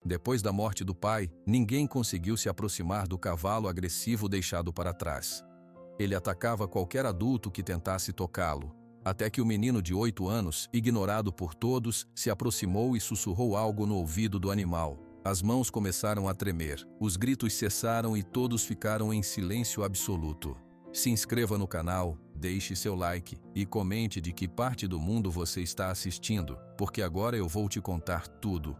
Depois da morte do pai, ninguém conseguiu se aproximar do cavalo agressivo deixado para trás. Ele atacava qualquer adulto que tentasse tocá-lo, até que o menino de 8 anos, ignorado por todos, se aproximou e sussurrou algo no ouvido do animal. As mãos começaram a tremer, os gritos cessaram e todos ficaram em silêncio absoluto. Se inscreva no canal, deixe seu like e comente de que parte do mundo você está assistindo, porque agora eu vou te contar tudo.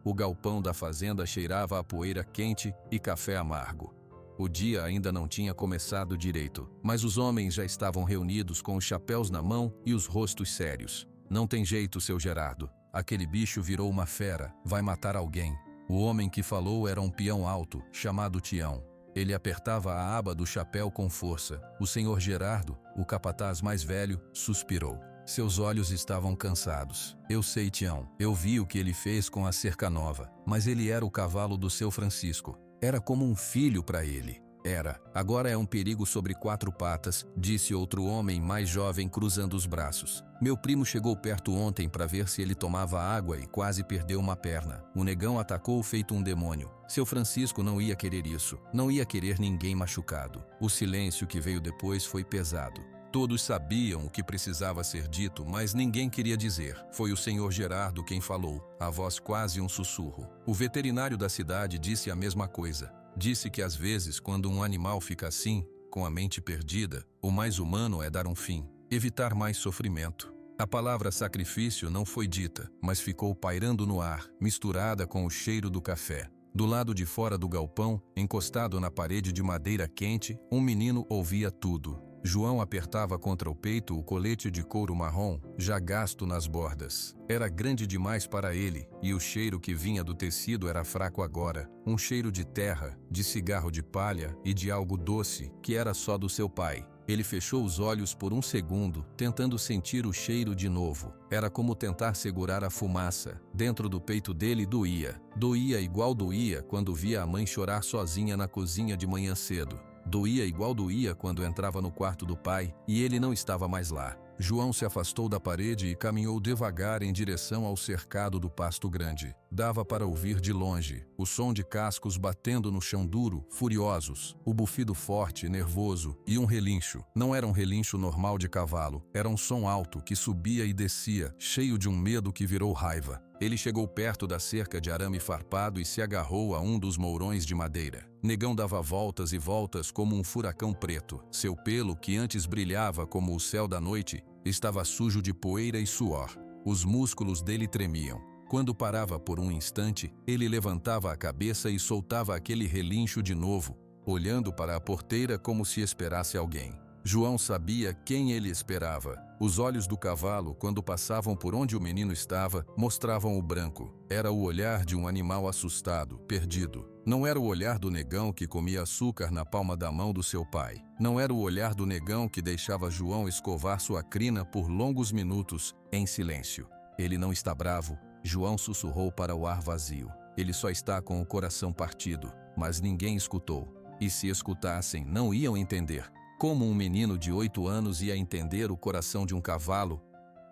O galpão da fazenda cheirava a poeira quente e café amargo. O dia ainda não tinha começado direito, mas os homens já estavam reunidos com os chapéus na mão e os rostos sérios. Não tem jeito, seu Gerardo. Aquele bicho virou uma fera, vai matar alguém. O homem que falou era um peão alto, chamado Tião. Ele apertava a aba do chapéu com força. O senhor Gerardo, o capataz mais velho, suspirou. Seus olhos estavam cansados. Eu sei, Tião, eu vi o que ele fez com a cerca nova, mas ele era o cavalo do seu Francisco. Era como um filho para ele. Era. Agora é um perigo sobre 4 patas, disse outro homem mais jovem cruzando os braços. Meu primo chegou perto ontem para ver se ele tomava água e quase perdeu uma perna. O negão atacou feito um demônio. Seu Francisco não ia querer isso. Não ia querer ninguém machucado. O silêncio que veio depois foi pesado. Todos sabiam o que precisava ser dito, mas ninguém queria dizer. Foi o senhor Gerardo quem falou, a voz quase um sussurro. O veterinário da cidade disse a mesma coisa. Disse que às vezes, quando um animal fica assim, com a mente perdida, o mais humano é dar um fim, evitar mais sofrimento. A palavra sacrifício não foi dita, mas ficou pairando no ar, misturada com o cheiro do café. Do lado de fora do galpão, encostado na parede de madeira quente, um menino ouvia tudo. João apertava contra o peito o colete de couro marrom, já gasto nas bordas. Era grande demais para ele, e o cheiro que vinha do tecido era fraco agora. Um cheiro de terra, de cigarro de palha e de algo doce, que era só do seu pai. Ele fechou os olhos por um segundo, tentando sentir o cheiro de novo. Era como tentar segurar a fumaça. Dentro do peito dele doía. Doía igual doía quando via a mãe chorar sozinha na cozinha de manhã cedo. Doía igual doía quando entrava no quarto do pai e ele não estava mais lá. João se afastou da parede e caminhou devagar em direção ao cercado do pasto grande. Dava para ouvir de longe o som de cascos batendo no chão duro, furiosos, o bufido forte, nervoso e um relincho. Não era um relincho normal de cavalo, era um som alto que subia e descia, cheio de um medo que virou raiva. Ele chegou perto da cerca de arame farpado e se agarrou a um dos mourões de madeira. Negão dava voltas e voltas como um furacão preto. Seu pelo, que antes brilhava como o céu da noite, estava sujo de poeira e suor. Os músculos dele tremiam. Quando parava por um instante, ele levantava a cabeça e soltava aquele relincho de novo, olhando para a porteira como se esperasse alguém. João sabia quem ele esperava. Os olhos do cavalo, quando passavam por onde o menino estava, mostravam o branco. Era o olhar de um animal assustado, perdido. Não era o olhar do negão que comia açúcar na palma da mão do seu pai. Não era o olhar do negão que deixava João escovar sua crina por longos minutos, em silêncio. Ele não está bravo, João sussurrou para o ar vazio. Ele só está com o coração partido, mas ninguém escutou. E se escutassem, não iam entender. Como um menino de 8 anos ia entender o coração de um cavalo?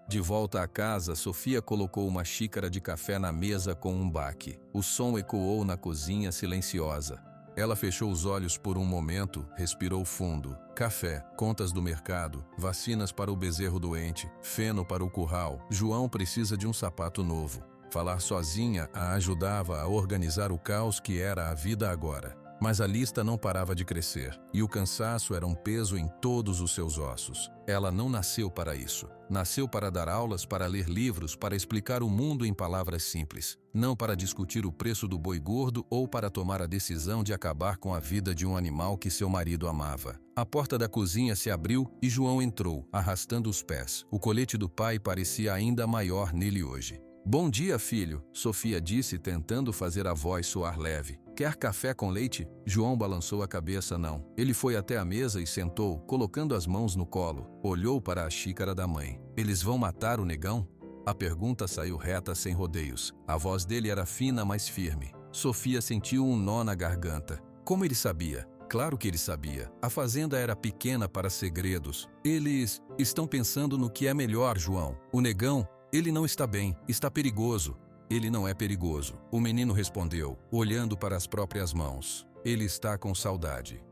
De volta à casa, Sofia colocou uma xícara de café na mesa com um baque. O som ecoou na cozinha silenciosa. Ela fechou os olhos por um momento, respirou fundo. Café, contas do mercado, vacinas para o bezerro doente, feno para o curral. João precisa de um sapato novo. Falar sozinha a ajudava a organizar o caos que era a vida agora. Mas a lista não parava de crescer, e o cansaço era um peso em todos os seus ossos. Ela não nasceu para isso. Nasceu para dar aulas, para ler livros, para explicar o mundo em palavras simples. Não para discutir o preço do boi gordo ou para tomar a decisão de acabar com a vida de um animal que seu marido amava. A porta da cozinha se abriu e João entrou, arrastando os pés. O colete do pai parecia ainda maior nele hoje. Bom dia, filho, Sofia disse, tentando fazer a voz soar leve. Quer café com leite? João balançou a cabeça não. Ele foi até a mesa e sentou, colocando as mãos no colo. Olhou para a xícara da mãe. Eles vão matar o negão? A pergunta saiu reta sem rodeios. A voz dele era fina, mas firme. Sofia sentiu um nó na garganta. Como ele sabia? Claro que ele sabia. A fazenda era pequena para segredos. Eles estão pensando no que é melhor, João. O negão, ele não está bem, está perigoso. Ele não é perigoso. O menino respondeu, olhando para as próprias mãos. Ele está com saudade.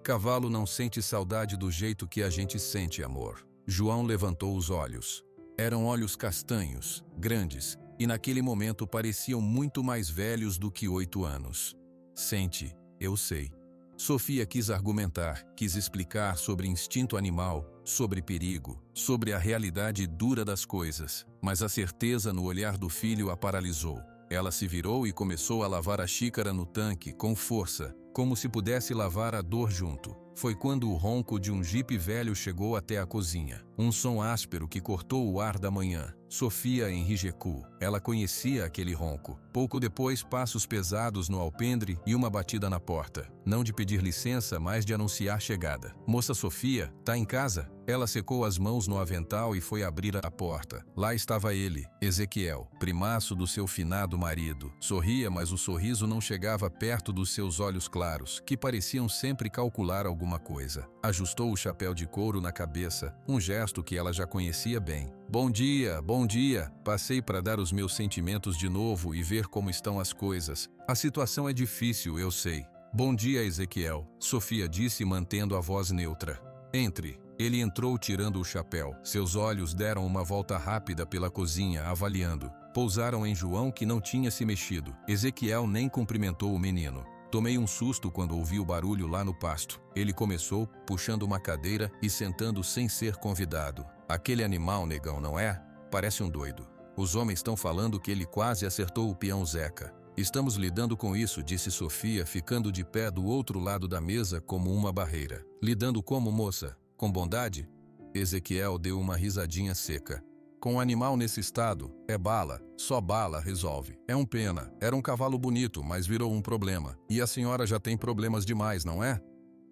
Cavalo não sente saudade do jeito que a gente sente, amor. João levantou os olhos. Eram olhos castanhos, grandes, e naquele momento pareciam muito mais velhos do que 8 anos. Sente, eu sei. Sofia quis argumentar, quis explicar sobre instinto animal, sobre perigo, sobre a realidade dura das coisas, mas a certeza no olhar do filho a paralisou. Ela se virou e começou a lavar a xícara no tanque, com força, como se pudesse lavar a dor junto. Foi quando o ronco de um jipe velho chegou até a cozinha. Um som áspero que cortou o ar da manhã. Sofia enrijecou. Ela conhecia aquele ronco. Pouco depois, passos pesados no alpendre e uma batida na porta. Não de pedir licença, mas de anunciar chegada. Moça Sofia, tá em casa? Ela secou as mãos no avental e foi abrir a porta. Lá estava ele, Ezequiel, primaço do seu finado marido. Sorria, mas o sorriso não chegava perto dos seus olhos claros, que pareciam sempre calcular alguma coisa. Ajustou o chapéu de couro na cabeça, um gesto que ela já conhecia bem. Bom dia, bom dia. Passei para dar os meus sentimentos de novo e ver como estão as coisas. A situação é difícil, eu sei. Bom dia, Ezequiel, Sofia disse mantendo a voz neutra. Entre. Ele entrou tirando o chapéu. Seus olhos deram uma volta rápida pela cozinha, avaliando. Pousaram em João, que não tinha se mexido. Ezequiel nem cumprimentou o menino. Tomei um susto quando ouvi o barulho lá no pasto. Ele começou, puxando uma cadeira e sentando sem ser convidado. Aquele animal, negão, não é? Parece um doido. Os homens estão falando que ele quase acertou o peão Zeca. Estamos lidando com isso, disse Sofia, ficando de pé do outro lado da mesa como uma barreira. Lidando como, moça? Com bondade? Ezequiel deu uma risadinha seca. Com um animal nesse estado, é bala, só bala resolve. É um pena, era um cavalo bonito, mas virou um problema. E a senhora já tem problemas demais, não é?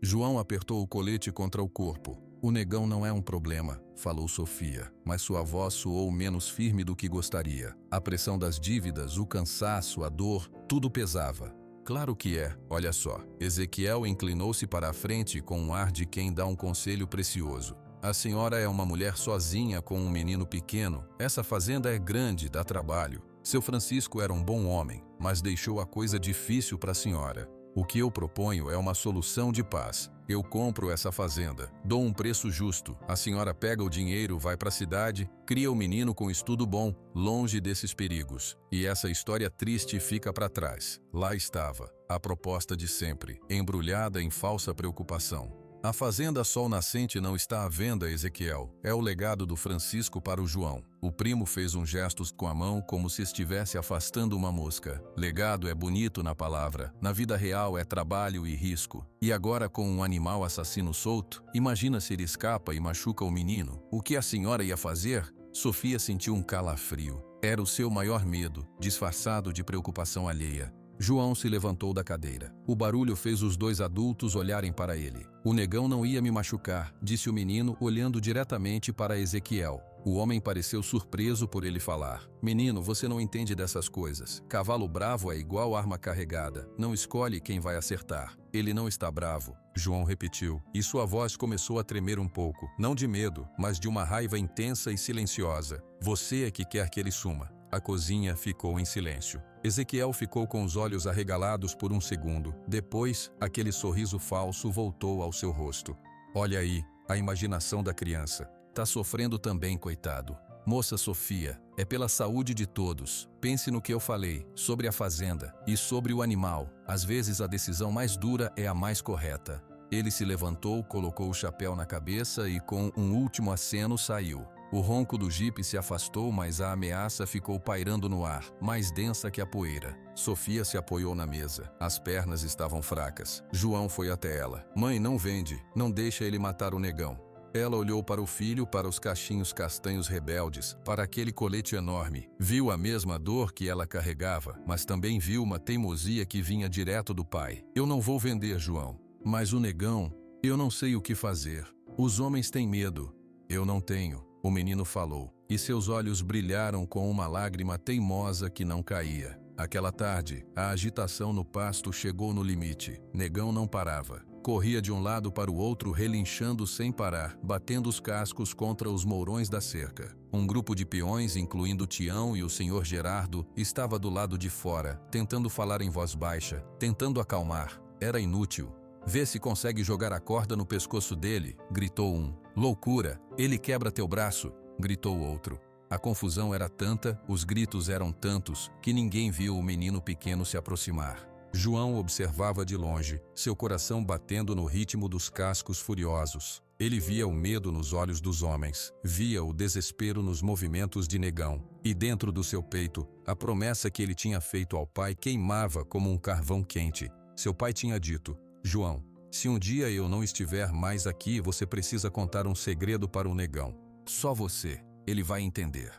João apertou o colete contra o corpo. O negão não é um problema, falou Sofia, mas sua voz soou menos firme do que gostaria. A pressão das dívidas, o cansaço, a dor, tudo pesava. Claro que é, olha só. Ezequiel inclinou-se para a frente com um ar de quem dá um conselho precioso. A senhora é uma mulher sozinha com um menino pequeno. Essa fazenda é grande, dá trabalho. Seu Francisco era um bom homem, mas deixou a coisa difícil para a senhora. O que eu proponho é uma solução de paz. Eu compro essa fazenda, dou um preço justo. A senhora pega o dinheiro, vai para a cidade, cria o menino com estudo bom, longe desses perigos. E essa história triste fica para trás. Lá estava, a proposta de sempre, embrulhada em falsa preocupação. A fazenda Sol Nascente não está à venda, Ezequiel. É o legado do Francisco para o João. O primo fez um gesto com a mão como se estivesse afastando uma mosca. Legado é bonito na palavra. Na vida real é trabalho e risco. E agora com um animal assassino solto, imagina se ele escapa e machuca o menino. O que a senhora ia fazer? Sofia sentiu um calafrio. Era o seu maior medo, disfarçado de preocupação alheia. João se levantou da cadeira. O barulho fez os dois adultos olharem para ele. O negão não ia me machucar, disse o menino, olhando diretamente para Ezequiel. O homem pareceu surpreso por ele falar. Menino, você não entende dessas coisas. Cavalo bravo é igual arma carregada. Não escolhe quem vai acertar. Ele não está bravo. João repetiu, e sua voz começou a tremer um pouco. Não de medo, mas de uma raiva intensa e silenciosa. Você é que quer que ele suma. A cozinha ficou em silêncio. Ezequiel ficou com os olhos arregalados por um segundo. Depois, aquele sorriso falso voltou ao seu rosto. Olha aí, a imaginação da criança. Tá sofrendo também, coitado. Moça Sofia, é pela saúde de todos. Pense no que eu falei, sobre a fazenda e sobre o animal. Às vezes a decisão mais dura é a mais correta. Ele se levantou, colocou o chapéu na cabeça e com um último aceno saiu. O ronco do jipe se afastou, mas a ameaça ficou pairando no ar, mais densa que a poeira. Sofia se apoiou na mesa. As pernas estavam fracas. João foi até ela. Mãe, não vende. Não deixa ele matar o negão. Ela olhou para o filho, para os cachinhos castanhos rebeldes, para aquele colete enorme. Viu a mesma dor que ela carregava, mas também viu uma teimosia que vinha direto do pai. Eu não vou vender, João. Mas o negão, eu não sei o que fazer. Os homens têm medo. Eu não tenho. O menino falou, e seus olhos brilharam com uma lágrima teimosa que não caía. Aquela tarde, a agitação no pasto chegou no limite. Negão não parava. Corria de um lado para o outro, relinchando sem parar, batendo os cascos contra os mourões da cerca. Um grupo de peões, incluindo Tião e o senhor Gerardo, estava do lado de fora, tentando falar em voz baixa, tentando acalmar. Era inútil. Vê se consegue jogar a corda no pescoço dele, gritou um. Loucura, ele quebra teu braço, gritou outro. A confusão era tanta, os gritos eram tantos, que ninguém viu o menino pequeno se aproximar. João observava de longe, seu coração batendo no ritmo dos cascos furiosos. Ele via o medo nos olhos dos homens, via o desespero nos movimentos de Negão, e dentro do seu peito, a promessa que ele tinha feito ao pai queimava como um carvão quente. Seu pai tinha dito: João, se um dia eu não estiver mais aqui, você precisa contar um segredo para o Negão. Só você, ele vai entender.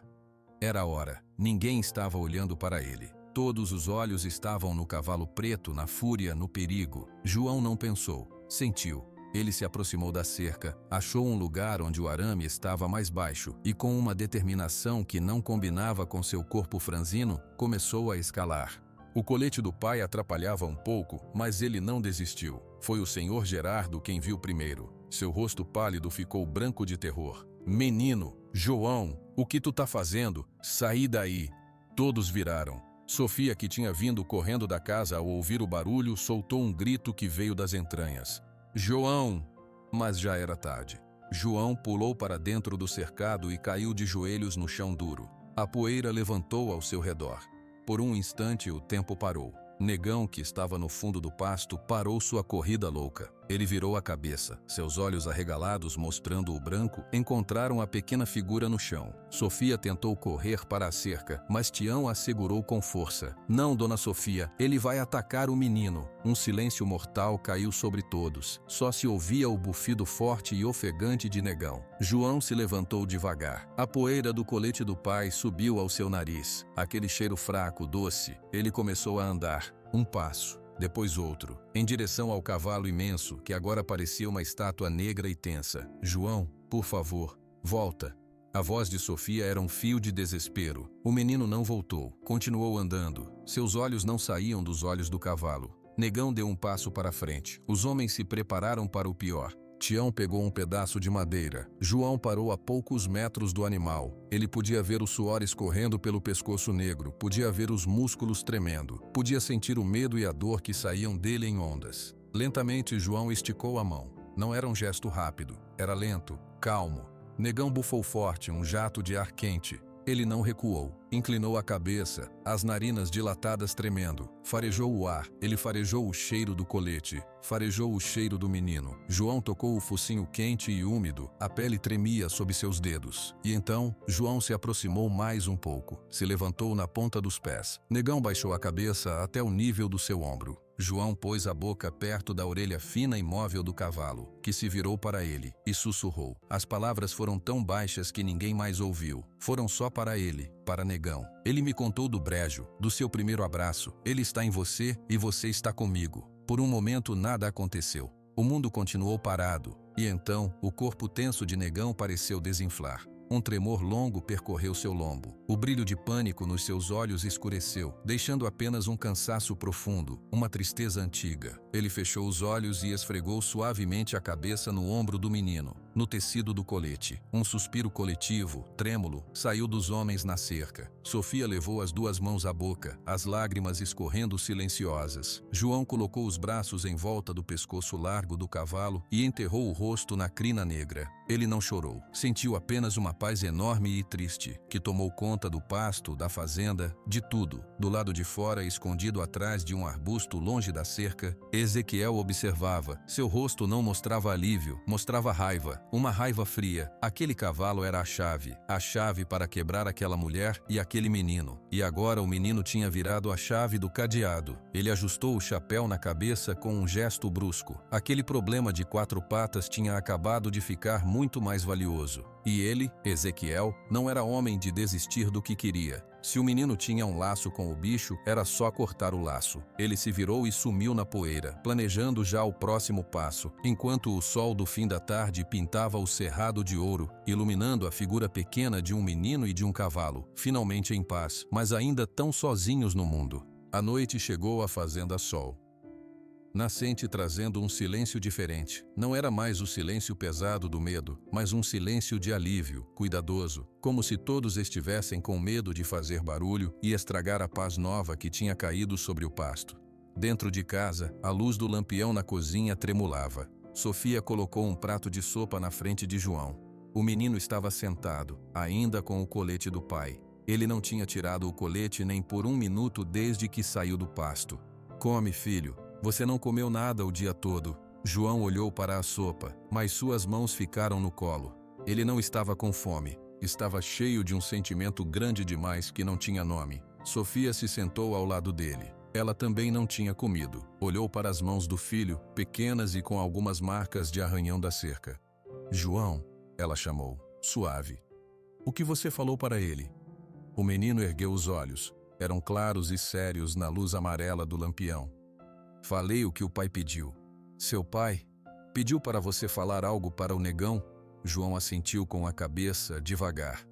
Era a hora, ninguém estava olhando para ele. Todos os olhos estavam no cavalo preto, na fúria, no perigo. João não pensou, sentiu. Ele se aproximou da cerca, achou um lugar onde o arame estava mais baixo e, com uma determinação que não combinava com seu corpo franzino, começou a escalar. O colete do pai atrapalhava um pouco, mas ele não desistiu. Foi o senhor Gerardo quem viu primeiro. Seu rosto pálido ficou branco de terror. Menino, João, o que tu tá fazendo? Saí daí. Todos viraram. Sofia, que tinha vindo correndo da casa ao ouvir o barulho, soltou um grito que veio das entranhas. João! Mas já era tarde. João pulou para dentro do cercado e caiu de joelhos no chão duro. A poeira levantou ao seu redor. Por um instante o tempo parou. Negão, que estava no fundo do pasto, parou sua corrida louca. Ele virou a cabeça. Seus olhos arregalados, mostrando o branco, encontraram a pequena figura no chão. Sofia tentou correr para a cerca, mas Tião a segurou com força. Não, dona Sofia, ele vai atacar o menino. Um silêncio mortal caiu sobre todos. Só se ouvia o bufido forte e ofegante de Negão. João se levantou devagar. A poeira do colete do pai subiu ao seu nariz. Aquele cheiro fraco, doce. Ele começou a andar. Um passo, depois outro, em direção ao cavalo imenso, que agora parecia uma estátua negra e tensa. João, por favor, volta. A voz de Sofia era um fio de desespero. O menino não voltou, continuou andando. Seus olhos não saíam dos olhos do cavalo. Negão deu um passo para frente. Os homens se prepararam para o pior. Tião pegou um pedaço de madeira. João parou a poucos metros do animal. Ele podia ver o suor escorrendo pelo pescoço negro, podia ver os músculos tremendo, podia sentir o medo e a dor que saíam dele em ondas. Lentamente, João esticou a mão. Não era um gesto rápido, era lento, calmo. Negão bufou forte, um jato de ar quente. Ele não recuou. Inclinou a cabeça, as narinas dilatadas tremendo. Farejou o ar. Ele farejou o cheiro do colete. Farejou o cheiro do menino. João tocou o focinho quente e úmido. A pele tremia sob seus dedos. E então, João se aproximou mais um pouco. Se levantou na ponta dos pés. Negão baixou a cabeça até o nível do seu ombro. João pôs a boca perto da orelha fina e móvel do cavalo, que se virou para ele, e sussurrou. As palavras foram tão baixas que ninguém mais ouviu. Foram só para ele, para Negão. Ele me contou do brejo, do seu primeiro abraço. Ele está em você e você está comigo. Por um momento nada aconteceu. O mundo continuou parado, e então o corpo tenso de Negão pareceu desinflar. Um tremor longo percorreu seu lombo. O brilho de pânico nos seus olhos escureceu, deixando apenas um cansaço profundo, uma tristeza antiga. Ele fechou os olhos e esfregou suavemente a cabeça no ombro do menino, no tecido do colete. Um suspiro coletivo, trêmulo, saiu dos homens na cerca. Sofia levou as duas mãos à boca, as lágrimas escorrendo silenciosas. João colocou os braços em volta do pescoço largo do cavalo e enterrou o rosto na crina negra. Ele não chorou. Sentiu apenas uma paz enorme e triste, que tomou conta do pasto, da fazenda, de tudo. Do lado de fora, escondido atrás de um arbusto longe da cerca, Ezequiel observava. Seu rosto não mostrava alívio, mostrava raiva, uma raiva fria. Aquele cavalo era a chave para quebrar aquela mulher e aquele menino. E agora o menino tinha virado a chave do cadeado. Ele ajustou o chapéu na cabeça com um gesto brusco. Aquele problema de 4 patas tinha acabado de ficar muito mais valioso. E ele, Ezequiel, não era homem de desistir do que queria. Se o menino tinha um laço com o bicho, era só cortar o laço. Ele se virou e sumiu na poeira, planejando já o próximo passo, enquanto o sol do fim da tarde pintava o cerrado de ouro, iluminando a figura pequena de um menino e de um cavalo, finalmente em paz, mas ainda tão sozinhos no mundo. A noite chegou à Fazenda Sol. nascente trazendo um silêncio diferente. Não era mais o silêncio pesado do medo, mas um silêncio de alívio, cuidadoso, como se todos estivessem com medo de fazer barulho e estragar a paz nova que tinha caído sobre o pasto. Dentro de casa, a luz do lampião na cozinha tremulava. Sofia colocou um prato de sopa na frente de João. O menino estava sentado, ainda com o colete do pai. Ele não tinha tirado o colete nem por um minuto desde que saiu do pasto. Come, filho. Você não comeu nada o dia todo. João olhou para a sopa, mas suas mãos ficaram no colo. Ele não estava com fome. Estava cheio de um sentimento grande demais que não tinha nome. Sofia se sentou ao lado dele. Ela também não tinha comido. Olhou para as mãos do filho, pequenas e com algumas marcas de arranhão da cerca. João, ela chamou, suave. O que você falou para ele? O menino ergueu os olhos. Eram claros e sérios na luz amarela do lampião. Falei o que o pai pediu. Seu pai pediu para você falar algo para o negão? João assentiu com a cabeça, devagar.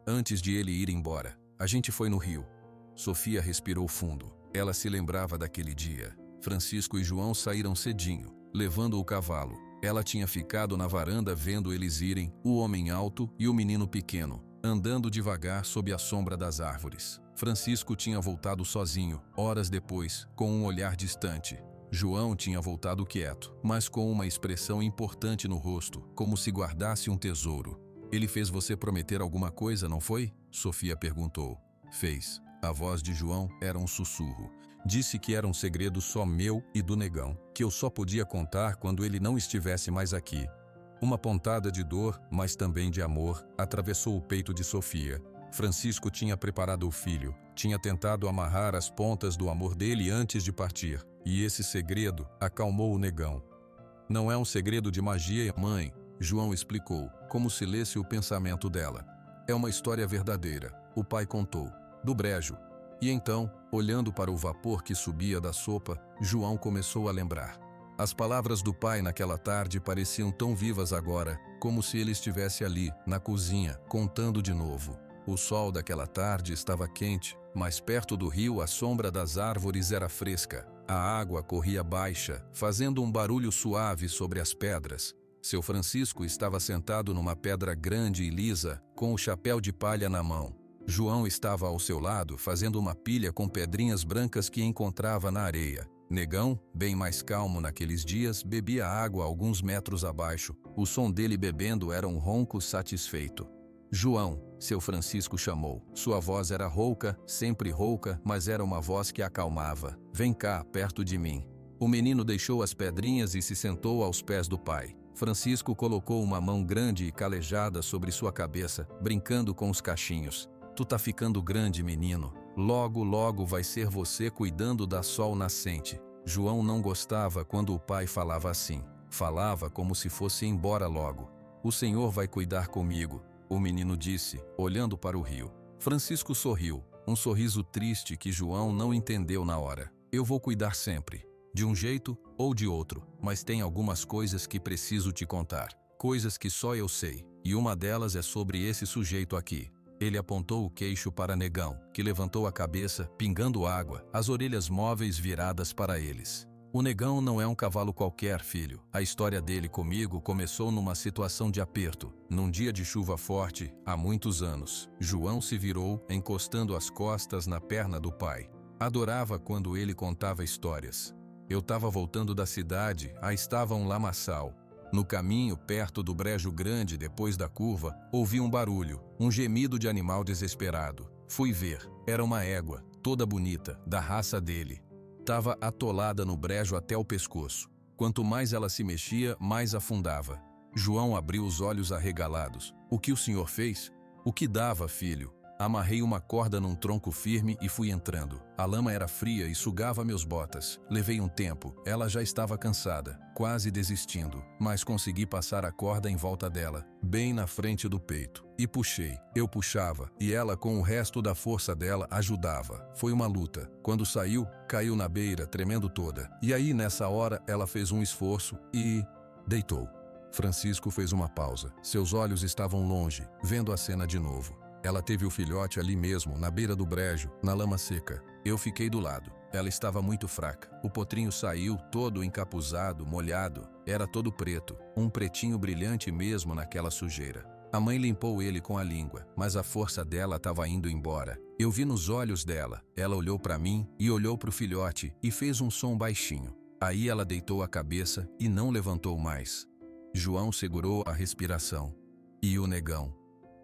Antes de ele ir embora, a gente foi no rio. Sofia respirou fundo. Ela se lembrava daquele dia. Francisco e João saíram cedinho, levando o cavalo. Ela tinha ficado na varanda vendo eles irem, o homem alto e o menino pequeno, andando devagar sob a sombra das árvores. Francisco tinha voltado sozinho, horas depois, com um olhar distante. João tinha voltado quieto, mas com uma expressão importante no rosto, como se guardasse um tesouro. Ele fez você prometer alguma coisa, não foi? Sofia perguntou. Fez. A voz de João era um sussurro. Disse que era um segredo só meu e do negão, que eu só podia contar quando ele não estivesse mais aqui. Uma pontada de dor, mas também de amor, atravessou o peito de Sofia. Francisco tinha preparado o filho, tinha tentado amarrar as pontas do amor dele antes de partir, e esse segredo acalmou o negão. Não é um segredo de magia, mãe, João explicou, como se lesse o pensamento dela. É uma história verdadeira, o pai contou. Do brejo. E então, olhando para o vapor que subia da sopa, João começou a lembrar. As palavras do pai naquela tarde pareciam tão vivas agora, como se ele estivesse ali, na cozinha, contando de novo. O sol daquela tarde estava quente, mas perto do rio a sombra das árvores era fresca. A água corria baixa, fazendo um barulho suave sobre as pedras. Seu Francisco estava sentado numa pedra grande e lisa, com o chapéu de palha na mão. João estava ao seu lado, fazendo uma pilha com pedrinhas brancas que encontrava na areia. Negão, bem mais calmo naqueles dias, bebia água alguns metros abaixo. O som dele bebendo era um ronco satisfeito. João, seu Francisco chamou. Sua voz era rouca, sempre rouca, mas era uma voz que acalmava. Vem cá, perto de mim. O menino deixou as pedrinhas e se sentou aos pés do pai. Francisco colocou uma mão grande e calejada sobre sua cabeça, brincando com os cachinhos. Tu tá ficando grande, menino. Logo, logo vai ser você cuidando da sol nascente. João não gostava quando o pai falava assim. Falava como se fosse embora logo. O Senhor vai cuidar comigo, o menino disse, olhando para o rio. Francisco sorriu, um sorriso triste que João não entendeu na hora. Eu vou cuidar sempre, de um jeito ou de outro, mas tem algumas coisas que preciso te contar. Coisas que só eu sei, e uma delas é sobre esse sujeito aqui. Ele apontou o queixo para Negão, que levantou a cabeça, pingando água, as orelhas móveis viradas para eles. O Negão não é um cavalo qualquer, filho. A história dele comigo começou numa situação de aperto, num dia de chuva forte, há muitos anos. João se virou, encostando as costas na perna do pai. Adorava quando ele contava histórias. Eu estava voltando da cidade, aí estava um lamaçal. No caminho, perto do brejo grande, depois da curva, ouvi um barulho, um gemido de animal desesperado. Fui ver, era uma égua, toda bonita, da raça dele. Tava atolada no brejo até o pescoço. Quanto mais ela se mexia, mais afundava. João abriu os olhos arregalados. O que o senhor fez? O que dava, filho? Amarrei uma corda num tronco firme e fui entrando. A lama era fria e sugava meus botas. Levei um tempo. Ela já estava cansada, quase desistindo, mas consegui passar a corda em volta dela, bem na frente do peito. E puxei. Eu puxava, e ela com o resto da força dela ajudava. Foi uma luta. Quando saiu, caiu na beira, tremendo toda. E aí, nessa hora, ela fez um esforço e... deitou. Francisco fez uma pausa. Seus olhos estavam longe, vendo a cena de novo. Ela teve o filhote ali mesmo, na beira do brejo, na lama seca. Eu fiquei do lado. Ela estava muito fraca. O potrinho saiu todo encapuzado, molhado. Era todo preto, um pretinho brilhante mesmo naquela sujeira. A mãe limpou ele com a língua, mas a força dela estava indo embora. Eu vi nos olhos dela. Ela olhou para mim e olhou para o filhote e fez um som baixinho. Aí ela deitou a cabeça e não levantou mais. João segurou a respiração. E o negão?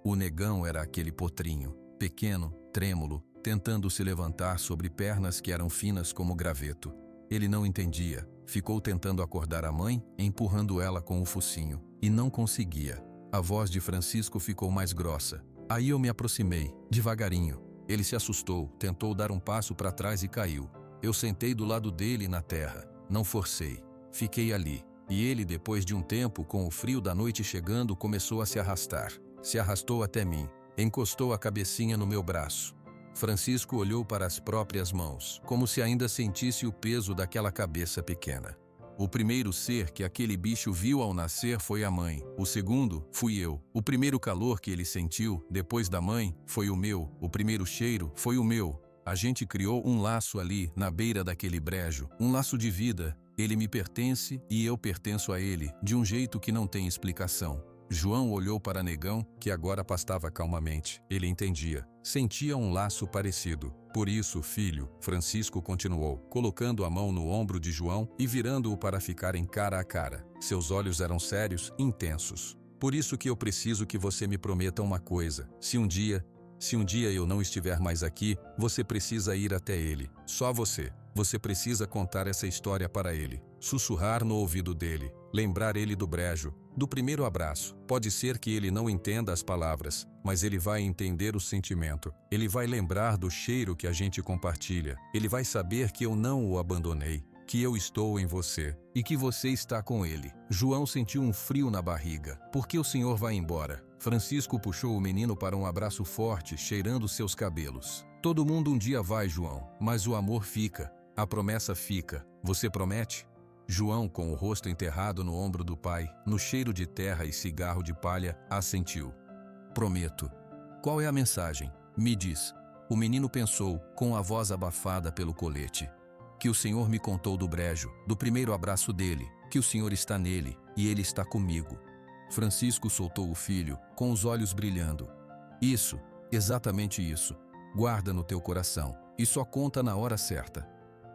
O negão era aquele potrinho, pequeno, trêmulo, tentando se levantar sobre pernas que eram finas como graveto. Ele não entendia. Ficou tentando acordar a mãe, empurrando ela com o focinho. E não conseguia. A voz de Francisco ficou mais grossa. Aí eu me aproximei, devagarinho. Ele se assustou, tentou dar um passo para trás e caiu. Eu sentei do lado dele na terra. Não forcei. Fiquei ali. E ele, depois de um tempo, com o frio da noite chegando, começou a se arrastar. Se arrastou até mim. Encostou a cabecinha no meu braço. Francisco olhou para as próprias mãos, como se ainda sentisse o peso daquela cabeça pequena. O primeiro ser que aquele bicho viu ao nascer foi a mãe. O segundo, fui eu. O primeiro calor que ele sentiu, depois da mãe, foi o meu. O primeiro cheiro foi o meu. A gente criou um laço ali, na beira daquele brejo. Um laço de vida. Ele me pertence e eu pertenço a ele, de um jeito que não tem explicação. João olhou para Negão, que agora pastava calmamente. Ele entendia. Sentia um laço parecido. Por isso, filho, Francisco continuou, colocando a mão no ombro de João e virando-o para ficarem cara a cara. Seus olhos eram sérios, intensos. Por isso que eu preciso que você me prometa uma coisa. Se um dia eu não estiver mais aqui, você precisa ir até ele. Só você. Você precisa contar essa história para ele. Sussurrar no ouvido dele. Lembrar ele do brejo. Do primeiro abraço. Pode ser que ele não entenda as palavras, mas ele vai entender o sentimento. Ele vai lembrar do cheiro que a gente compartilha. Ele vai saber que eu não o abandonei, que eu estou em você e que você está com ele. João sentiu um frio na barriga. Por que o senhor vai embora? Francisco puxou o menino para um abraço forte, cheirando seus cabelos. Todo mundo um dia vai, João, mas o amor fica. A promessa fica. Você promete? João, com o rosto enterrado no ombro do pai, no cheiro de terra e cigarro de palha, assentiu. Prometo. Qual é a mensagem? Me diz. O menino pensou, com a voz abafada pelo colete. Que o Senhor me contou do brejo, do primeiro abraço dele, que o Senhor está nele e ele está comigo. Francisco soltou o filho, com os olhos brilhando. Isso, exatamente isso. Guarda no teu coração e só conta na hora certa.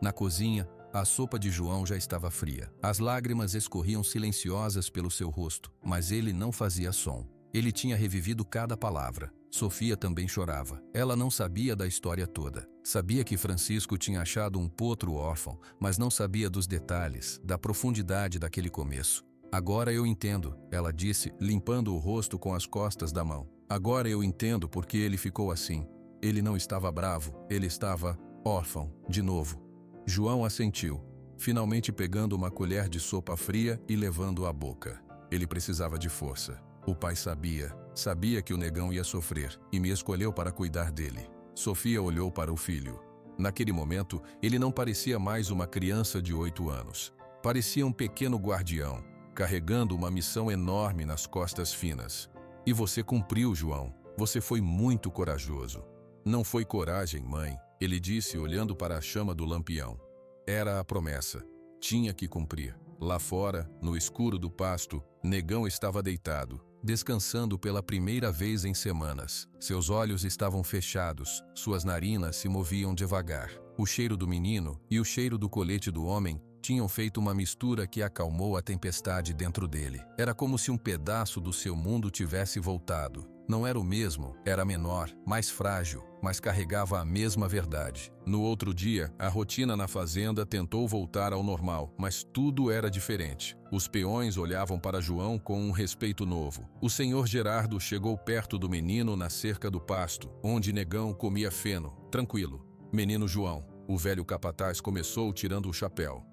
Na cozinha, a sopa de João já estava fria. As lágrimas escorriam silenciosas pelo seu rosto, mas ele não fazia som. Ele tinha revivido cada palavra. Sofia também chorava. Ela não sabia da história toda. Sabia que Francisco tinha achado um potro órfão, mas não sabia dos detalhes, da profundidade daquele começo. Agora eu entendo, ela disse, limpando o rosto com as costas da mão. Agora eu entendo porque ele ficou assim. Ele não estava bravo, ele estava órfão, de novo. João assentiu, finalmente pegando uma colher de sopa fria e levando-a à boca. Ele precisava de força. O pai sabia que o negão ia sofrer e me escolheu para cuidar dele. Sofia olhou para o filho. Naquele momento, ele não parecia mais uma criança de 8 anos. Parecia um pequeno guardião, carregando uma missão enorme nas costas finas. E você cumpriu, João. Você foi muito corajoso. Não foi coragem, mãe, ele disse olhando para a chama do lampião. Era a promessa. Tinha que cumprir. Lá fora, no escuro do pasto, Negão estava deitado, descansando pela primeira vez em semanas. Seus olhos estavam fechados, suas narinas se moviam devagar. O cheiro do menino e o cheiro do colete do homem tinham feito uma mistura que acalmou a tempestade dentro dele. Era como se um pedaço do seu mundo tivesse voltado. Não era o mesmo, era menor, mais frágil, mas carregava a mesma verdade. No outro dia, a rotina na fazenda tentou voltar ao normal, mas tudo era diferente. Os peões olhavam para João com um respeito novo. O senhor Gerardo chegou perto do menino na cerca do pasto, onde Negão comia feno, tranquilo. Menino João, o velho capataz começou tirando o chapéu.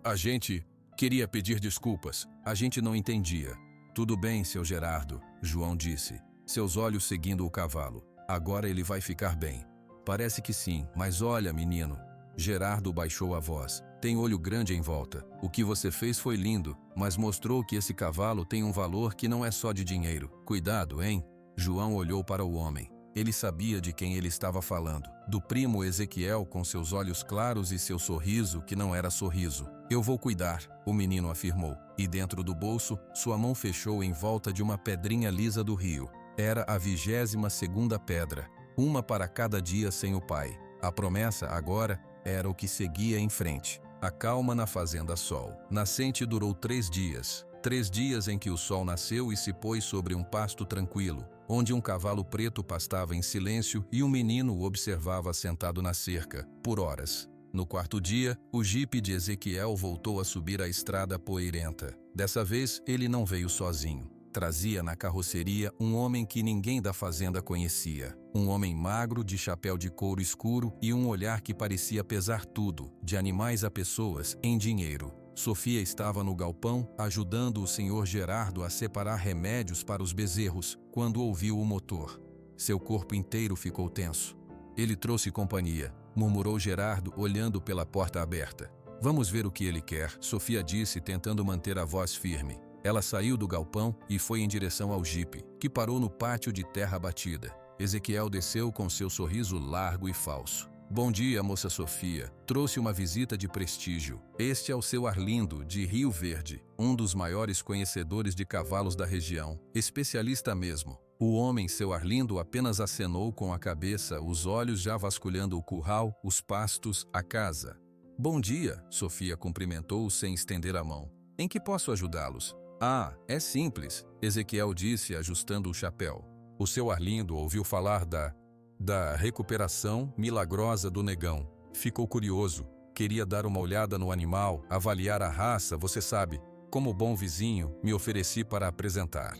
A gente queria pedir desculpas. A gente não entendia. Tudo bem, seu Gerardo, João disse, seus olhos seguindo o cavalo. Agora ele vai ficar bem. Parece que sim, mas olha, menino. Gerardo baixou a voz. Tem olho grande em volta. O que você fez foi lindo, mas mostrou que esse cavalo tem um valor que não é só de dinheiro. Cuidado, hein? João olhou para o homem. Ele sabia de quem ele estava falando. Do primo Ezequiel com seus olhos claros e seu sorriso que não era sorriso. Eu vou cuidar, o menino afirmou. E dentro do bolso, sua mão fechou em volta de uma pedrinha lisa do rio. Era a 22ª pedra, uma para cada dia sem o pai. A promessa agora era o que seguia em frente. A calma na fazenda Sol. Nascente durou 3 dias. 3 dias em que o sol nasceu e se pôs sobre um pasto tranquilo, onde um cavalo preto pastava em silêncio e um menino o observava sentado na cerca, por horas. No 4º dia, o jipe de Ezequiel voltou a subir a estrada poeirenta. Dessa vez, ele não veio sozinho. Trazia na carroceria um homem que ninguém da fazenda conhecia. Um homem magro, de chapéu de couro escuro e um olhar que parecia pesar tudo, de animais a pessoas, em dinheiro. Sofia estava no galpão, ajudando o senhor Gerardo a separar remédios para os bezerros, quando ouviu o motor. Seu corpo inteiro ficou tenso. Ele trouxe companhia, murmurou Gerardo, olhando pela porta aberta. Vamos ver o que ele quer, Sofia disse, tentando manter a voz firme. Ela saiu do galpão e foi em direção ao jipe, que parou no pátio de terra batida. Ezequiel desceu com seu sorriso largo e falso. Bom dia, moça Sofia. Trouxe uma visita de prestígio. Este é o seu Arlindo, de Rio Verde, um dos maiores conhecedores de cavalos da região. Especialista mesmo. O homem, seu Arlindo, apenas acenou com a cabeça, os olhos já vasculhando o curral, os pastos, a casa. Bom dia, Sofia cumprimentou sem estender a mão. Em que posso ajudá-los? Ah, é simples, Ezequiel disse, ajustando o chapéu. O seu Arlindo ouviu falar da recuperação milagrosa do negão. Ficou curioso, queria dar uma olhada no animal, avaliar a raça, você sabe. Como bom vizinho, me ofereci para apresentar.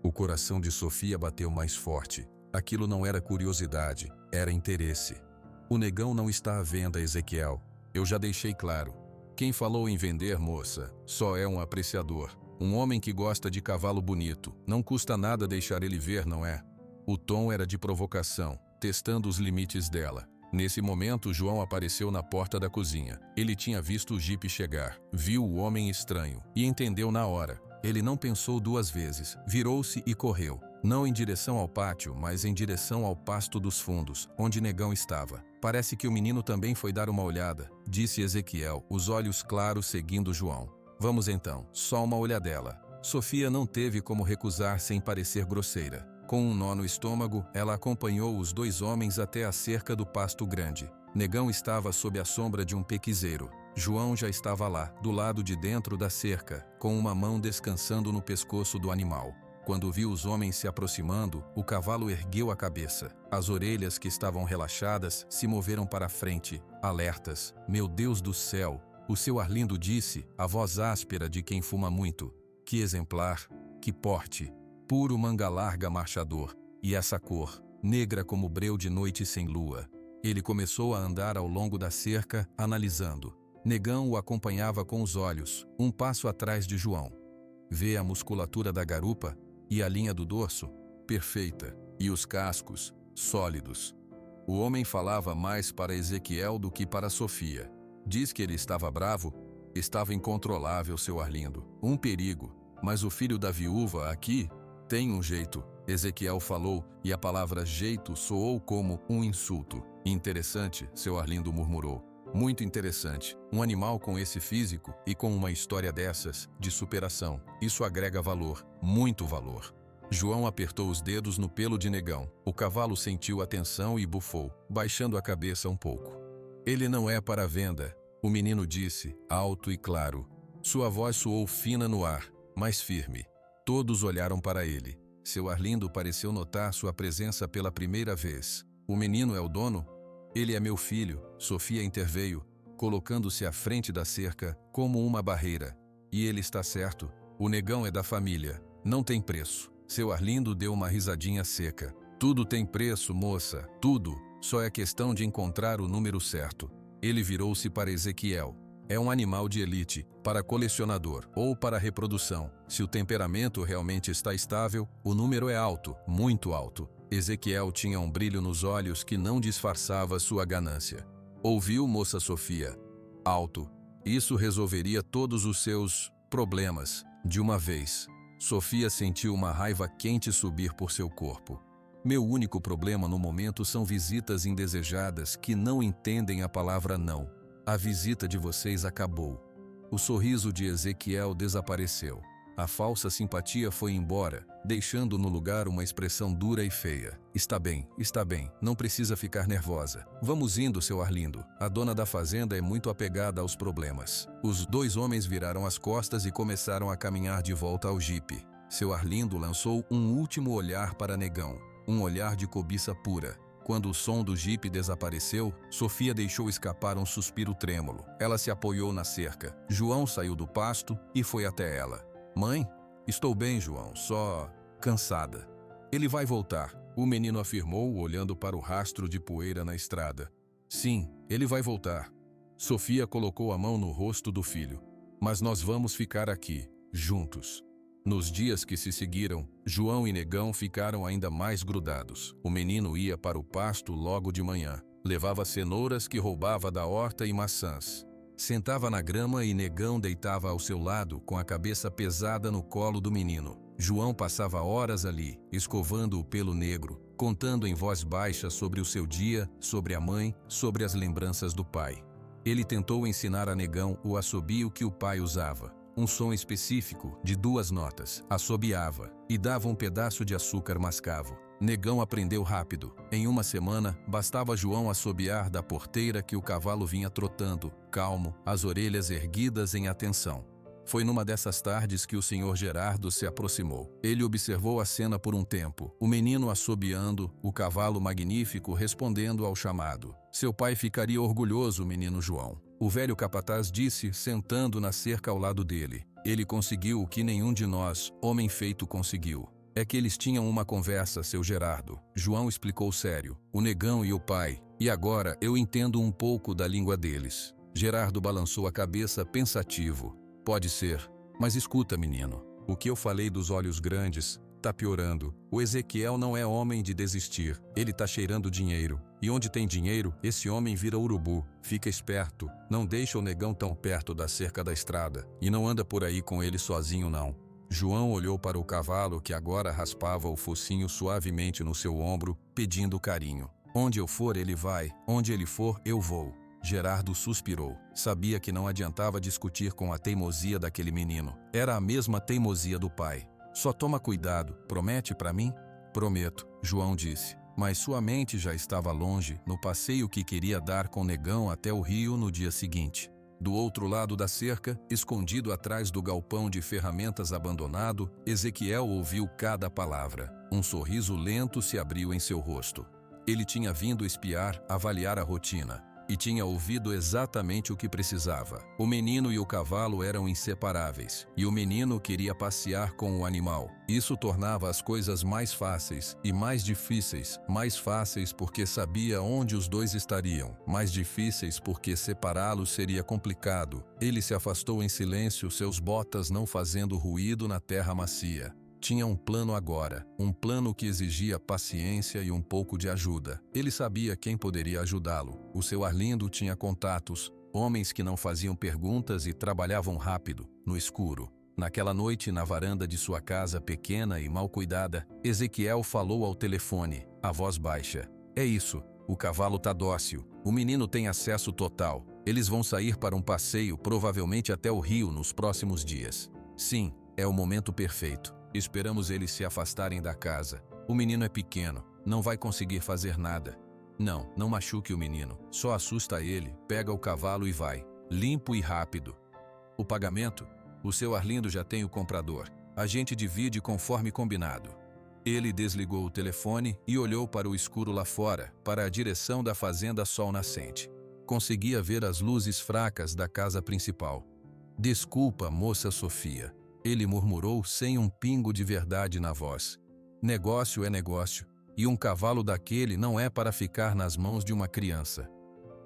O coração de Sofia bateu mais forte. Aquilo não era curiosidade, era interesse. O negão não está à venda, Ezequiel. Eu já deixei claro. Quem falou em vender, moça, só é um apreciador. Um homem que gosta de cavalo bonito. Não custa nada deixar ele ver, não é? O tom era de provocação, testando os limites dela. Nesse momento, João apareceu na porta da cozinha. Ele tinha visto o jipe chegar, viu o homem estranho e entendeu na hora. Ele não pensou 2 vezes, virou-se e correu. Não em direção ao pátio, mas em direção ao pasto dos fundos, onde Negão estava. Parece que o menino também foi dar uma olhada, disse Ezequiel, os olhos claros seguindo João. Vamos então, só uma olhadela. Sofia não teve como recusar sem parecer grosseira. Com um nó no estômago, ela acompanhou os 2 homens até a cerca do pasto grande. Negão estava sob a sombra de um pequizeiro. João já estava lá, do lado de dentro da cerca, com uma mão descansando no pescoço do animal. Quando viu os homens se aproximando, o cavalo ergueu a cabeça. As orelhas, que estavam relaxadas, se moveram para a frente, alertas. Meu Deus do céu! O seu Arlindo disse, a voz áspera de quem fuma muito. Que exemplar, que porte! Puro manga larga marchador, e essa cor, negra como breu de noite sem lua. Ele começou a andar ao longo da cerca, analisando. Negão o acompanhava com os olhos, um passo atrás de João. Vê a musculatura da garupa e a linha do dorso? Perfeita. E os cascos? Sólidos. O homem falava mais para Ezequiel do que para Sofia. Diz que ele estava bravo? Estava incontrolável, seu Arlindo. Um perigo. Mas o filho da viúva aqui tem um jeito, Ezequiel falou, e a palavra jeito soou como um insulto. Interessante, seu Arlindo murmurou. Muito interessante. Um animal com esse físico e com uma história dessas, de superação. Isso agrega valor, muito valor. João apertou os dedos no pelo de Negão. O cavalo sentiu a tensão e bufou, baixando a cabeça um pouco. Ele não é para venda, o menino disse, alto e claro. Sua voz soou fina no ar, mas firme. Todos olharam para ele. Seu Arlindo pareceu notar sua presença pela primeira vez. O menino é o dono? Ele é meu filho, Sofia interveio, colocando-se à frente da cerca como uma barreira. E ele está certo. O negão é da família. Não tem preço. Seu Arlindo deu uma risadinha seca. Tudo tem preço, moça. Tudo. Só é questão de encontrar o número certo. Ele virou-se para Ezequiel. É um animal de elite, para colecionador ou para reprodução. Se o temperamento realmente está estável, o número é alto, muito alto. Ezequiel tinha um brilho nos olhos que não disfarçava sua ganância. Ouviu, moça Sofia? Alto. Isso resolveria todos os seus problemas, de uma vez. Sofia sentiu uma raiva quente subir por seu corpo. Meu único problema no momento são visitas indesejadas que não entendem a palavra não. A visita de vocês acabou. O sorriso de Ezequiel desapareceu. A falsa simpatia foi embora, deixando no lugar uma expressão dura e feia. Está bem, não precisa ficar nervosa. Vamos indo, seu Arlindo. A dona da fazenda é muito apegada aos problemas. Os dois homens viraram as costas e começaram a caminhar de volta ao jipe. Seu Arlindo lançou um último olhar para Negão, um olhar de cobiça pura. Quando o som do jipe desapareceu, Sofia deixou escapar um suspiro trêmulo. Ela se apoiou na cerca. João saiu do pasto e foi até ela. Mãe? Estou bem, João, só cansada. Ele vai voltar, o menino afirmou, olhando para o rastro de poeira na estrada. Sim, ele vai voltar. Sofia colocou a mão no rosto do filho. Mas nós vamos ficar aqui, juntos. Nos dias que se seguiram, João e Negão ficaram ainda mais grudados. O menino ia para o pasto logo de manhã. Levava cenouras que roubava da horta e maçãs. Sentava na grama e Negão deitava ao seu lado com a cabeça pesada no colo do menino. João passava horas ali, escovando o pelo negro, contando em voz baixa sobre o seu dia, sobre a mãe, sobre as lembranças do pai. Ele tentou ensinar a Negão o assobio que o pai usava. Um som específico, de 2 notas, assobiava, e dava um pedaço de açúcar mascavo. Negão aprendeu rápido. Em uma semana, bastava João assobiar da porteira que o cavalo vinha trotando, calmo, as orelhas erguidas em atenção. Foi numa dessas tardes que o senhor Gerardo se aproximou. Ele observou a cena por um tempo, o menino assobiando, o cavalo magnífico respondendo ao chamado. Seu pai ficaria orgulhoso, menino João. O velho capataz disse, sentando na cerca ao lado dele. Ele conseguiu o que nenhum de nós, homem feito, conseguiu. É que eles tinham uma conversa, seu Gerardo. João explicou sério. O Negão e o pai. E agora eu entendo um pouco da língua deles. Gerardo balançou a cabeça pensativo. Pode ser. Mas escuta, menino. O que eu falei dos olhos grandes tá piorando. O Ezequiel não é homem de desistir. Ele tá cheirando dinheiro. E onde tem dinheiro, esse homem vira urubu. Fica esperto. Não deixa o Negão tão perto da cerca da estrada. E não anda por aí com ele sozinho, não. João olhou para o cavalo que agora raspava o focinho suavemente no seu ombro, pedindo carinho. Onde eu for, ele vai. Onde ele for, eu vou. Gerardo suspirou. Sabia que não adiantava discutir com a teimosia daquele menino. Era a mesma teimosia do pai. Só toma cuidado. Promete para mim? Prometo, João disse. Mas sua mente já estava longe, no passeio que queria dar com Negão até o rio no dia seguinte. Do outro lado da cerca, escondido atrás do galpão de ferramentas abandonado, Ezequiel ouviu cada palavra. Um sorriso lento se abriu em seu rosto. Ele tinha vindo espiar, avaliar a rotina. E tinha ouvido exatamente o que precisava. O menino e o cavalo eram inseparáveis, e o menino queria passear com o animal. Isso tornava as coisas mais fáceis e mais difíceis. Mais fáceis porque sabia onde os dois estariam, mais difíceis porque separá-los seria complicado. Ele se afastou em silêncio, seus botas não fazendo ruído na terra macia. Tinha um plano agora, um plano que exigia paciência e um pouco de ajuda. Ele sabia quem poderia ajudá-lo. O seu Arlindo tinha contatos, homens que não faziam perguntas e trabalhavam rápido, no escuro. Naquela noite, na varanda de sua casa pequena e mal cuidada, Ezequiel falou ao telefone, a voz baixa. É isso, o cavalo tá dócil, o menino tem acesso total. Eles vão sair para um passeio, provavelmente até o rio, nos próximos dias. Sim, é o momento perfeito. Esperamos eles se afastarem da casa. O menino é pequeno, não vai conseguir fazer nada. Não machuque o menino, só assusta ele, pega o cavalo e vai. Limpo e rápido. O pagamento? O seu Arlindo já tem o comprador. A gente divide conforme combinado. Ele desligou o telefone e olhou para o escuro lá fora, para a direção da fazenda Sol Nascente. Conseguia ver as luzes fracas da casa principal. Desculpa, moça Sofia. Ele murmurou sem um pingo de verdade na voz. Negócio é negócio, e um cavalo daquele não é para ficar nas mãos de uma criança.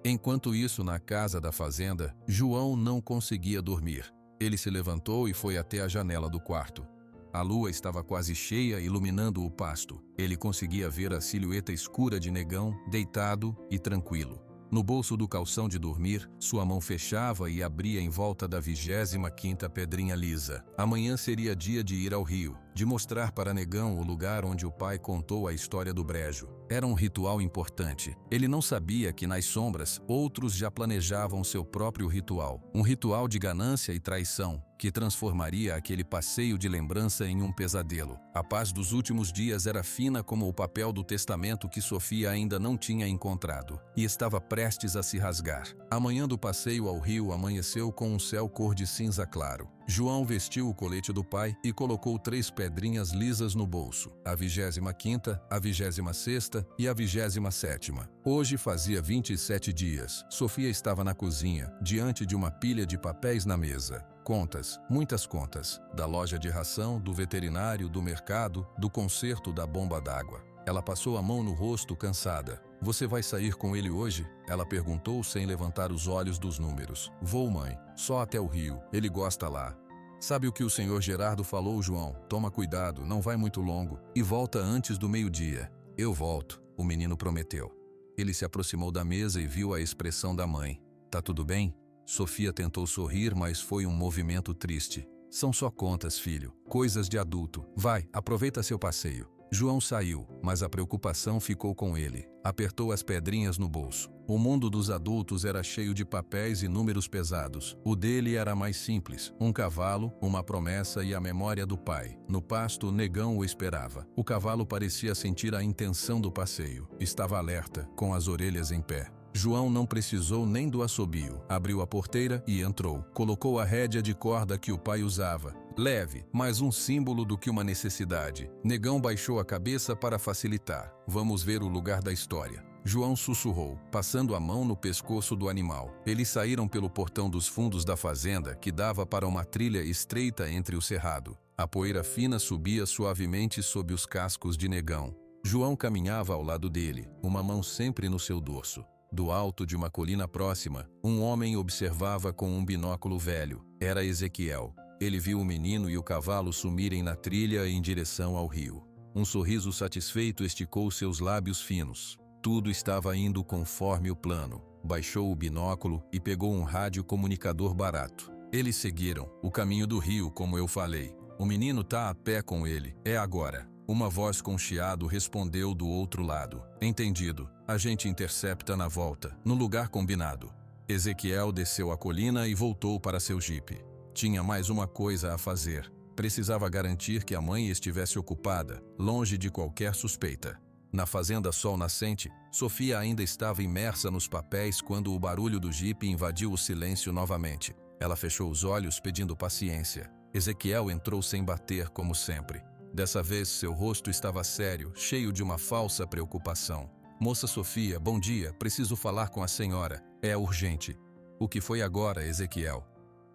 Enquanto isso, na casa da fazenda, João não conseguia dormir. Ele se levantou e foi até a janela do quarto. A lua estava quase cheia, iluminando o pasto. Ele conseguia ver a silhueta escura de Negão, deitado e tranquilo. No bolso do calção de dormir, sua mão fechava e abria em volta da 25ª pedrinha lisa. Amanhã seria dia de ir ao rio, de mostrar para Negão o lugar onde o pai contou a história do brejo. Era um ritual importante. Ele não sabia que nas sombras outros já planejavam seu próprio ritual. Um ritual de ganância e traição, que transformaria aquele passeio de lembrança em um pesadelo. A paz dos últimos dias era fina como o papel do testamento que Sofia ainda não tinha encontrado, e estava prestes a se rasgar. A manhã do passeio ao rio amanheceu com um céu cor de cinza claro. João vestiu o colete do pai e colocou 3 pedrinhas lisas no bolso, a 25ª, a 26ª e a 27ª. Hoje fazia 27 dias. Sofia estava na cozinha, diante de uma pilha de papéis na mesa. Contas, muitas contas, da loja de ração, do veterinário, do mercado, do conserto da bomba d'água. Ela passou a mão no rosto, cansada. "Você vai sair com ele hoje?" Ela perguntou sem levantar os olhos dos números. "Vou, mãe. Só até o rio. Ele gosta lá." "Sabe o que o senhor Gerardo falou, João? Toma cuidado, não vai muito longo. E volta antes do meio-dia." "Eu volto", o menino prometeu. Ele se aproximou da mesa e viu a expressão da mãe. "Tá tudo bem?" Sofia tentou sorrir, mas foi um movimento triste. "São só contas, filho. Coisas de adulto. Vai, aproveita seu passeio." João saiu, mas a preocupação ficou com ele. Apertou as pedrinhas no bolso. O mundo dos adultos era cheio de papéis e números pesados. O dele era mais simples: um cavalo, uma promessa e a memória do pai. No pasto, Negão o esperava. O cavalo parecia sentir a intenção do passeio. Estava alerta, com as orelhas em pé. João não precisou nem do assobio. Abriu a porteira e entrou. Colocou a rédea de corda que o pai usava. Leve, mais um símbolo do que uma necessidade. Negão baixou a cabeça para facilitar. "Vamos ver o lugar da história." João sussurrou, passando a mão no pescoço do animal. Eles saíram pelo portão dos fundos da fazenda, que dava para uma trilha estreita entre o cerrado. A poeira fina subia suavemente sob os cascos de Negão. João caminhava ao lado dele, uma mão sempre no seu dorso. Do alto de uma colina próxima, um homem observava com um binóculo velho. Era Ezequiel. Ele viu o menino e o cavalo sumirem na trilha em direção ao rio. Um sorriso satisfeito esticou seus lábios finos. Tudo estava indo conforme o plano. Baixou o binóculo e pegou um rádio comunicador barato. Eles seguiram o caminho do rio, como eu falei. "O menino tá a pé com ele. É agora." Uma voz com chiado respondeu do outro lado. "Entendido. A gente intercepta na volta, no lugar combinado." Ezequiel desceu a colina e voltou para seu jipe. Tinha mais uma coisa a fazer. Precisava garantir que a mãe estivesse ocupada, longe de qualquer suspeita. Na fazenda Sol Nascente, Sofia ainda estava imersa nos papéis quando o barulho do jipe invadiu o silêncio novamente. Ela fechou os olhos pedindo paciência. Ezequiel entrou sem bater, como sempre. Dessa vez, seu rosto estava sério, cheio de uma falsa preocupação. "Moça Sofia, bom dia, preciso falar com a senhora. É urgente." "O que foi agora, Ezequiel?"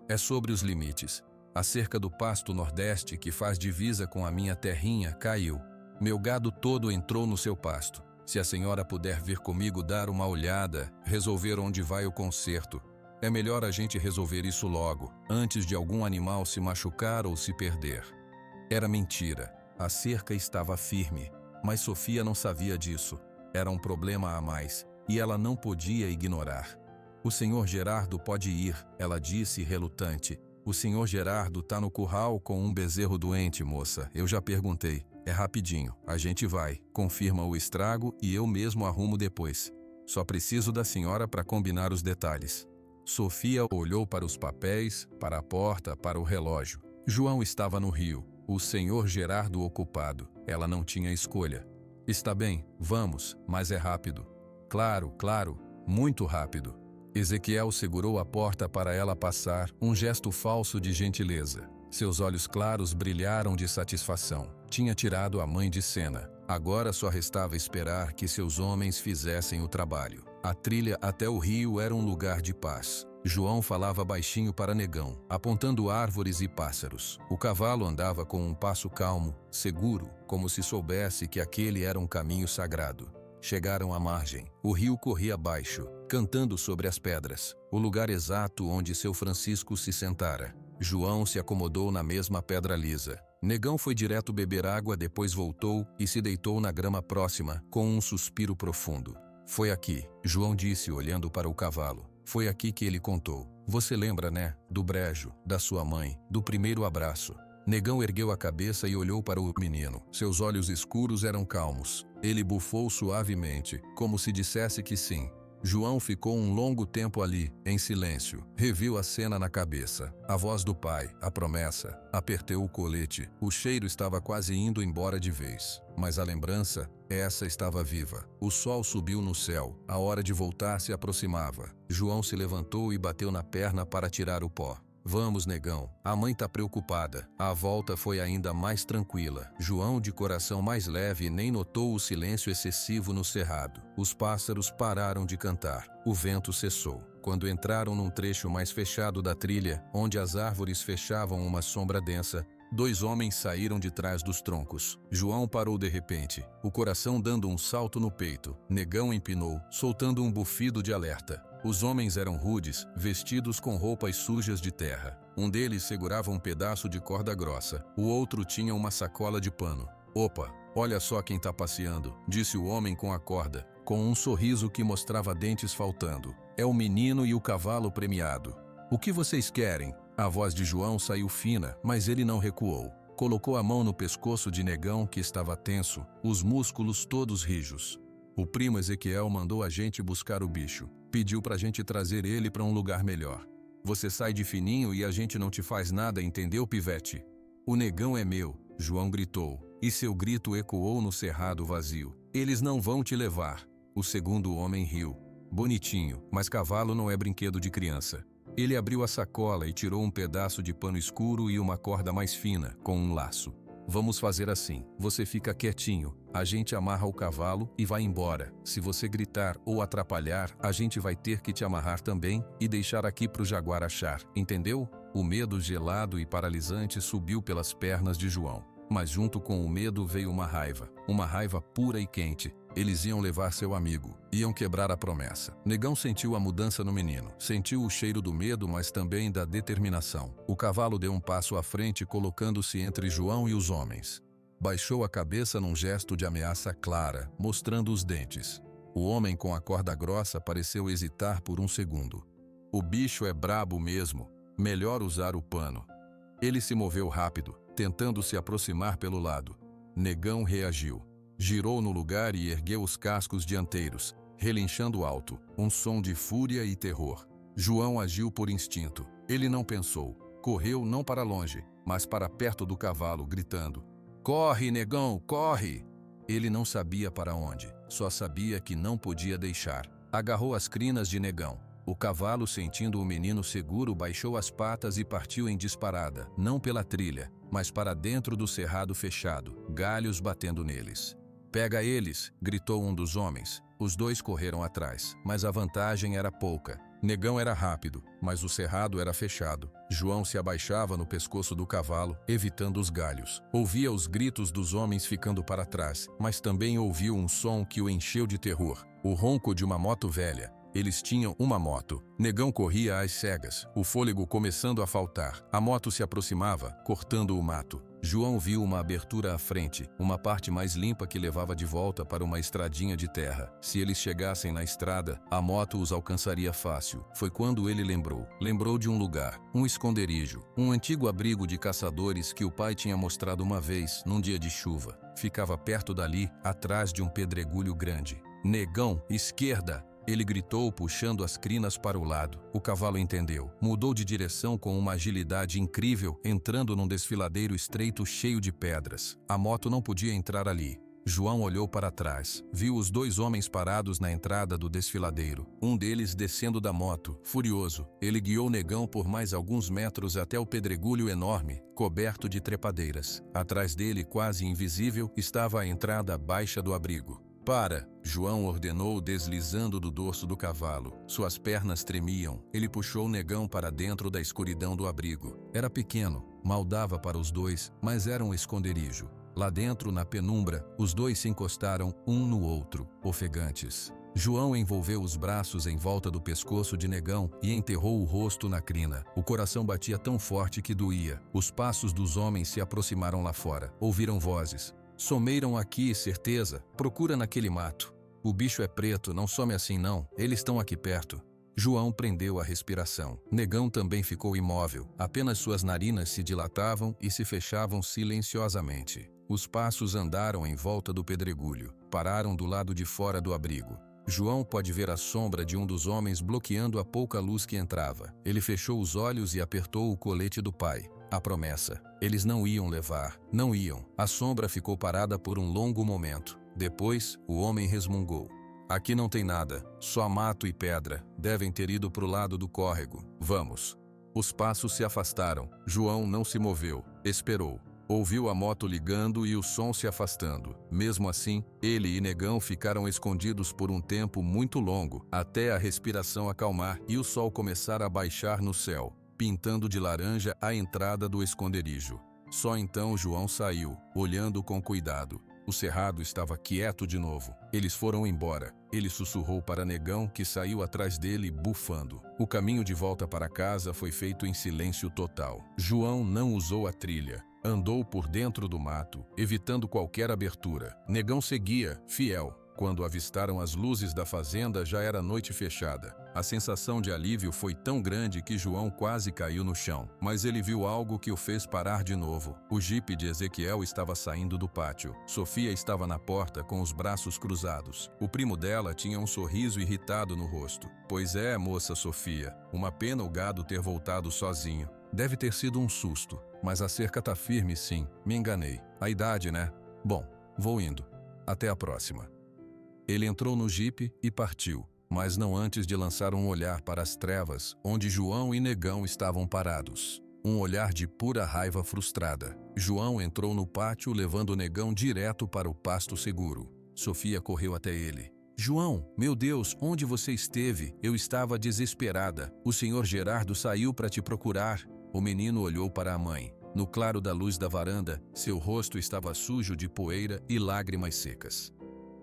"É sobre os limites. A cerca do pasto nordeste, que faz divisa com a minha terrinha, caiu. Meu gado todo entrou no seu pasto. Se a senhora puder vir comigo dar uma olhada, resolver onde vai o conserto. É melhor a gente resolver isso logo, antes de algum animal se machucar ou se perder." Era mentira. A cerca estava firme, mas Sofia não sabia disso. Era um problema a mais, e ela não podia ignorar. "O senhor Gerardo pode ir", ela disse relutante. "O senhor Gerardo tá no curral com um bezerro doente, moça. Eu já perguntei. É rapidinho. A gente vai, confirma o estrago e eu mesmo arrumo depois. Só preciso da senhora para combinar os detalhes." Sofia olhou para os papéis, para a porta, para o relógio. João estava no rio. O senhor Gerardo ocupado. Ela não tinha escolha. "Está bem, vamos, mas é rápido." "Claro, claro, muito rápido." Ezequiel segurou a porta para ela passar, um gesto falso de gentileza. Seus olhos claros brilharam de satisfação. Tinha tirado a mãe de cena. Agora só restava esperar que seus homens fizessem o trabalho. A trilha até o rio era um lugar de paz. João falava baixinho para Negão, apontando árvores e pássaros. O cavalo andava com um passo calmo, seguro, como se soubesse que aquele era um caminho sagrado. Chegaram à margem. O rio corria abaixo, cantando sobre as pedras, o lugar exato onde seu Francisco se sentara. João se acomodou na mesma pedra lisa. Negão foi direto beber água, depois voltou e se deitou na grama próxima, com um suspiro profundo. "Foi aqui", João disse olhando para o cavalo. "Foi aqui que ele contou. Você lembra, né? Do brejo, da sua mãe, do primeiro abraço." Negão ergueu a cabeça e olhou para o menino. Seus olhos escuros eram calmos. Ele bufou suavemente, como se dissesse que sim. João ficou um longo tempo ali, em silêncio. Reviu a cena na cabeça. A voz do pai, a promessa. Apertou o colete. O cheiro estava quase indo embora de vez. Mas a lembrança, essa estava viva. O sol subiu no céu. A hora de voltar se aproximava. João se levantou e bateu na perna para tirar o pó. Vamos, negão. A mãe tá preocupada. A volta foi ainda mais tranquila. João, de coração mais leve, nem notou o silêncio excessivo no cerrado. Os pássaros pararam de cantar. O vento cessou. Quando entraram num trecho mais fechado da trilha, onde as árvores fechavam uma sombra densa, 2 homens saíram de trás dos troncos. João parou de repente, o coração dando um salto no peito. Negão empinou, soltando um bufido de alerta. Os homens eram rudes, vestidos com roupas sujas de terra. Um deles segurava um pedaço de corda grossa, o outro tinha uma sacola de pano. Opa, olha só quem tá passeando, disse o homem com a corda, com um sorriso que mostrava dentes faltando. É o menino e o cavalo premiado. O que vocês querem? A voz de João saiu fina, mas ele não recuou. Colocou a mão no pescoço de Negão, que estava tenso, os músculos todos rijos. O primo Ezequiel mandou a gente buscar o bicho. Pediu pra gente trazer ele pra um lugar melhor. Você sai de fininho e a gente não te faz nada, entendeu, pivete? O negão é meu, João gritou, e seu grito ecoou no cerrado vazio. Eles não vão te levar. O segundo homem riu. Bonitinho, mas cavalo não é brinquedo de criança. Ele abriu a sacola e tirou um pedaço de pano escuro e uma corda mais fina, com um laço. Vamos fazer assim, você fica quietinho, a gente amarra o cavalo e vai embora. Se você gritar ou atrapalhar, a gente vai ter que te amarrar também e deixar aqui pro jaguar achar, entendeu? O medo gelado e paralisante subiu pelas pernas de João. Mas junto com o medo veio uma raiva pura e quente. Eles iam levar seu amigo, iam quebrar a promessa. Negão sentiu a mudança no menino, sentiu o cheiro do medo, mas também da determinação. O cavalo deu um passo à frente, colocando-se entre João e os homens. Baixou a cabeça num gesto de ameaça clara, mostrando os dentes. O homem com a corda grossa pareceu hesitar por um segundo. O bicho é brabo mesmo, melhor usar o pano. Ele se moveu rápido, tentando se aproximar pelo lado. Negão reagiu. Girou no lugar e ergueu os cascos dianteiros, relinchando alto, um som de fúria e terror. João agiu por instinto. Ele não pensou. Correu não para longe, mas para perto do cavalo, gritando: "Corre, negão, corre!" Ele não sabia para onde, só sabia que não podia deixar. Agarrou as crinas de Negão. O cavalo, sentindo o menino seguro, baixou as patas e partiu em disparada, não pela trilha, mas para dentro do cerrado fechado, galhos batendo neles. "Pega eles!" gritou um dos homens. Os 2 correram atrás, mas a vantagem era pouca. Negão era rápido, mas o cerrado era fechado. João se abaixava no pescoço do cavalo, evitando os galhos. Ouvia os gritos dos homens ficando para trás, mas também ouviu um som que o encheu de terror. O ronco de uma moto velha. Eles tinham uma moto. Negão corria às cegas, o fôlego começando a faltar. A moto se aproximava, cortando o mato. João viu uma abertura à frente, uma parte mais limpa que levava de volta para uma estradinha de terra. Se eles chegassem na estrada, a moto os alcançaria fácil. Foi quando ele lembrou. Lembrou de um lugar, um esconderijo, um antigo abrigo de caçadores que o pai tinha mostrado uma vez, num dia de chuva. Ficava perto dali, atrás de um pedregulho grande. "Negão, esquerda!" Ele gritou, puxando as crinas para o lado. O cavalo entendeu. Mudou de direção com uma agilidade incrível, entrando num desfiladeiro estreito cheio de pedras. A moto não podia entrar ali. João olhou para trás. Viu os 2 homens parados na entrada do desfiladeiro. Um deles descendo da moto, furioso. Ele guiou Negão por mais alguns metros até o pedregulho enorme, coberto de trepadeiras. Atrás dele, quase invisível, estava a entrada baixa do abrigo. "Para!" João ordenou, deslizando do dorso do cavalo. Suas pernas tremiam. Ele puxou Negão para dentro da escuridão do abrigo. Era pequeno, mal dava para os 2, mas era um esconderijo. Lá dentro, na penumbra, os 2 se encostaram um no outro, ofegantes. João envolveu os braços em volta do pescoço de Negão e enterrou o rosto na crina. O coração batia tão forte que doía. Os passos dos homens se aproximaram lá fora. Ouviram vozes. "Someiram aqui, certeza. Procura naquele mato. O bicho é preto, não some assim não. Eles estão aqui perto." João prendeu a respiração. Negão também ficou imóvel. Apenas suas narinas se dilatavam e se fechavam silenciosamente. Os passos andaram em volta do pedregulho. Pararam do lado de fora do abrigo. João pode ver a sombra de um dos homens bloqueando a pouca luz que entrava. Ele fechou os olhos e apertou o colete do pai. A promessa. Eles não iam levar. Não iam. A sombra ficou parada por um longo momento. Depois, o homem resmungou. Aqui não tem nada. Só mato e pedra. Devem ter ido para o lado do córrego. Vamos. Os passos se afastaram. João não se moveu. Esperou. Ouviu a moto ligando e o som se afastando. Mesmo assim, ele e Negão ficaram escondidos por um tempo muito longo, até a respiração acalmar e o sol começar a baixar no céu, pintando de laranja a entrada do esconderijo. Só então João saiu, olhando com cuidado. O cerrado estava quieto de novo. Eles foram embora. Ele sussurrou para Negão, que saiu atrás dele, bufando. O caminho de volta para casa foi feito em silêncio total. João não usou a trilha. Andou por dentro do mato, evitando qualquer abertura. Negão seguia, fiel. Quando avistaram as luzes da fazenda, já era noite fechada. A sensação de alívio foi tão grande que João quase caiu no chão. Mas ele viu algo que o fez parar de novo. O jipe de Ezequiel estava saindo do pátio. Sofia estava na porta com os braços cruzados. O primo dela tinha um sorriso irritado no rosto. Pois é, moça Sofia, uma pena o gado ter voltado sozinho. Deve ter sido um susto, mas a cerca tá firme sim, me enganei. A idade, né? Bom, vou indo. Até a próxima. Ele entrou no jipe e partiu, mas não antes de lançar um olhar para as trevas, onde João e Negão estavam parados. Um olhar de pura raiva frustrada. João entrou no pátio levando Negão direto para o pasto seguro. Sofia correu até ele. João, meu Deus, onde você esteve? Eu estava desesperada. O senhor Gerardo saiu para te procurar. O menino olhou para a mãe. No claro da luz da varanda, seu rosto estava sujo de poeira e lágrimas secas.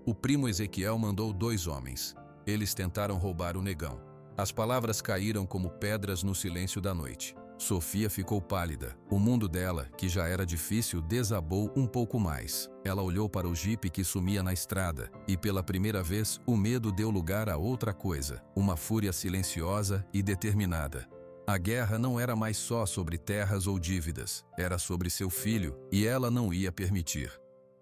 O primo Ezequiel mandou 2 homens. Eles tentaram roubar o Negão. As palavras caíram como pedras no silêncio da noite. Sofia ficou pálida. O mundo dela, que já era difícil, desabou um pouco mais. Ela olhou para o jipe que sumia na estrada, e pela primeira vez, o medo deu lugar a outra coisa, uma fúria silenciosa e determinada. A guerra não era mais só sobre terras ou dívidas, era sobre seu filho, e ela não ia permitir.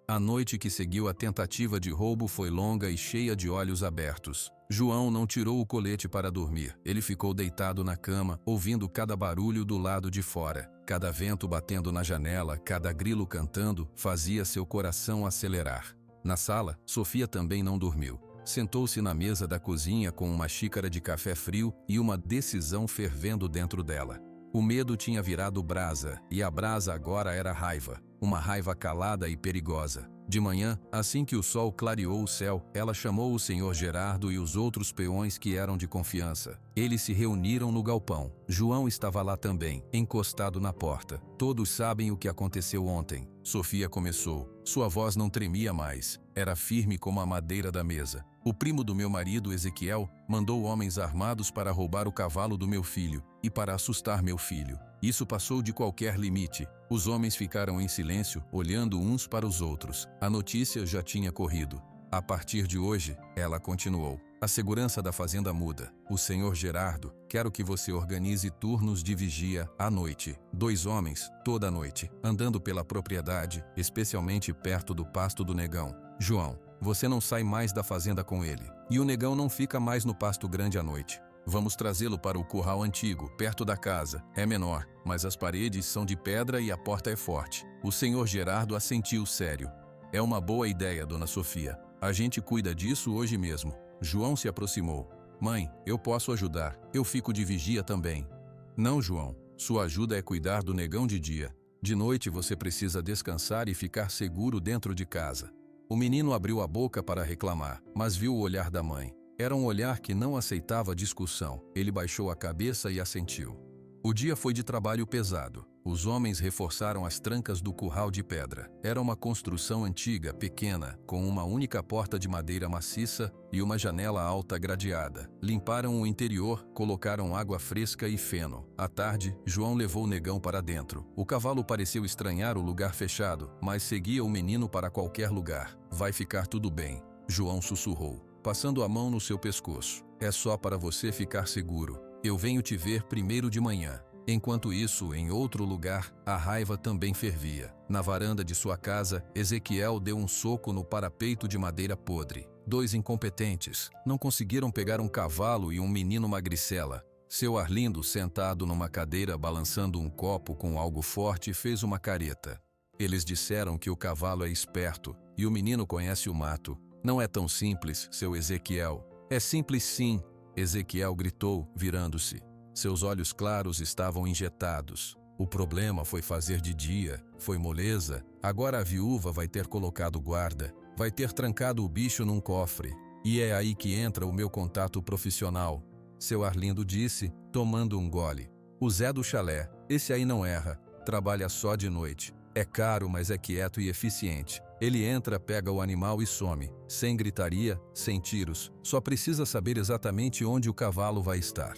A noite que seguiu a tentativa de roubo foi longa e cheia de olhos abertos. João não tirou o colete para dormir. Ele ficou deitado na cama, ouvindo cada barulho do lado de fora. Cada vento batendo na janela, cada grilo cantando, fazia seu coração acelerar. Na sala, Sofia também não dormiu. Sentou-se na mesa da cozinha com uma xícara de café frio e uma decisão fervendo dentro dela. O medo tinha virado brasa, e a brasa agora era raiva. Uma raiva calada e perigosa. De manhã, assim que o sol clareou o céu, ela chamou o senhor Gerardo e os outros peões que eram de confiança. Eles se reuniram no galpão. João estava lá também, encostado na porta. Todos sabem o que aconteceu ontem. Sofia começou. Sua voz não tremia mais. Era firme como a madeira da mesa. O primo do meu marido, Ezequiel, mandou homens armados para roubar o cavalo do meu filho e para assustar meu filho. Isso passou de qualquer limite. Os homens ficaram em silêncio, olhando uns para os outros. A notícia já tinha corrido. A partir de hoje, ela continuou. A segurança da fazenda muda. O senhor Gerardo, quero que você organize turnos de vigia à noite. 2 homens, toda a noite, andando pela propriedade, especialmente perto do pasto do Negão. João, você não sai mais da fazenda com ele. E o Negão não fica mais no pasto grande à noite. Vamos trazê-lo para o curral antigo, perto da casa. É menor, mas as paredes são de pedra e a porta é forte. O senhor Gerardo assentiu sério. É uma boa ideia, dona Sofia. A gente cuida disso hoje mesmo. João se aproximou. Mãe, eu posso ajudar. Eu fico de vigia também. Não, João. Sua ajuda é cuidar do Negão de dia. De noite você precisa descansar e ficar seguro dentro de casa. O menino abriu a boca para reclamar, mas viu o olhar da mãe. Era um olhar que não aceitava discussão. Ele baixou a cabeça e assentiu. O dia foi de trabalho pesado. Os homens reforçaram as trancas do curral de pedra. Era uma construção antiga, pequena, com uma única porta de madeira maciça e uma janela alta gradeada. Limparam o interior, colocaram água fresca e feno. À tarde, João levou o Negão para dentro. O cavalo pareceu estranhar o lugar fechado, mas seguia o menino para qualquer lugar. Vai ficar tudo bem, João sussurrou. passando a mão no seu pescoço. É só para você ficar seguro. Eu venho te ver primeiro de manhã. Enquanto isso, em outro lugar, a raiva também fervia. Na varanda de sua casa, Ezequiel deu um soco no parapeito de madeira podre. 2 incompetentes não conseguiram pegar um cavalo e um menino magricela. Seu Arlindo, sentado numa cadeira balançando um copo com algo forte, fez uma careta. Eles disseram que o cavalo é esperto e o menino conhece o mato. Não é tão simples, seu Ezequiel. É simples sim, Ezequiel gritou, virando-se. Seus olhos claros estavam injetados. O problema foi fazer de dia, foi moleza. Agora a viúva vai ter colocado guarda, vai ter trancado o bicho num cofre. E é aí que entra o meu contato profissional. Seu Arlindo disse, tomando um gole. O Zé do chalé, esse aí não erra, trabalha só de noite. É caro, mas é quieto e eficiente. Ele entra, pega o animal e some, sem gritaria, sem tiros. Só precisa saber exatamente onde o cavalo vai estar.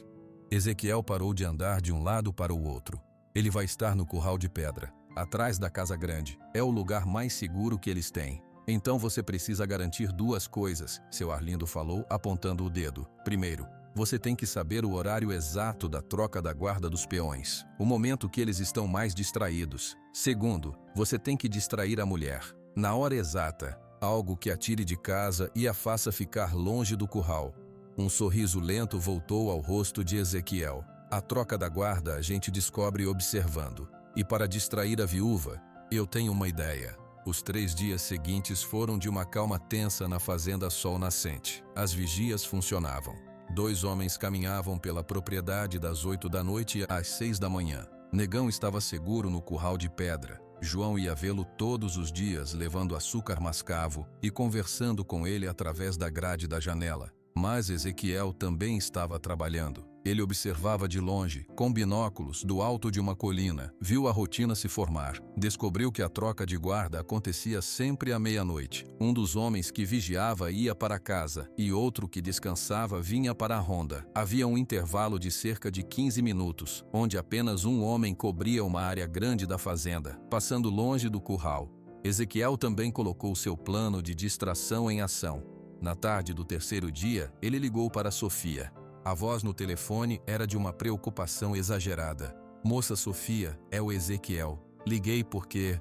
Ezequiel parou de andar de um lado para o outro. Ele vai estar no curral de pedra, atrás da casa grande. É o lugar mais seguro que eles têm. Então você precisa garantir 2 coisas, seu Arlindo falou, apontando o dedo. Primeiro, você tem que saber o horário exato da troca da guarda dos peões, o momento que eles estão mais distraídos. Segundo, você tem que distrair a mulher, na hora exata, algo que a tire de casa e a faça ficar longe do curral. Um sorriso lento voltou ao rosto de Ezequiel. A troca da guarda a gente descobre observando. E para distrair a viúva, eu tenho uma ideia. Os 3 dias seguintes foram de uma calma tensa na fazenda Sol Nascente. As vigias funcionavam. 2 homens caminhavam pela propriedade das 8 da noite às 6 da manhã. Negão estava seguro no curral de pedra. João ia vê-lo todos os dias levando açúcar mascavo e conversando com ele através da grade da janela. Mas Ezequiel também estava trabalhando. Ele observava de longe, com binóculos, do alto de uma colina, viu a rotina se formar, descobriu que a troca de guarda acontecia sempre à meia-noite. Um dos homens que vigiava ia para casa e outro que descansava vinha para a ronda. Havia um intervalo de cerca de 15 minutos, onde apenas um homem cobria uma área grande da fazenda, passando longe do curral. Ezequiel também colocou seu plano de distração em ação. Na tarde do 3º dia, ele ligou para Sofia. A voz no telefone era de uma preocupação exagerada. Moça Sofia, é o Ezequiel. Liguei porque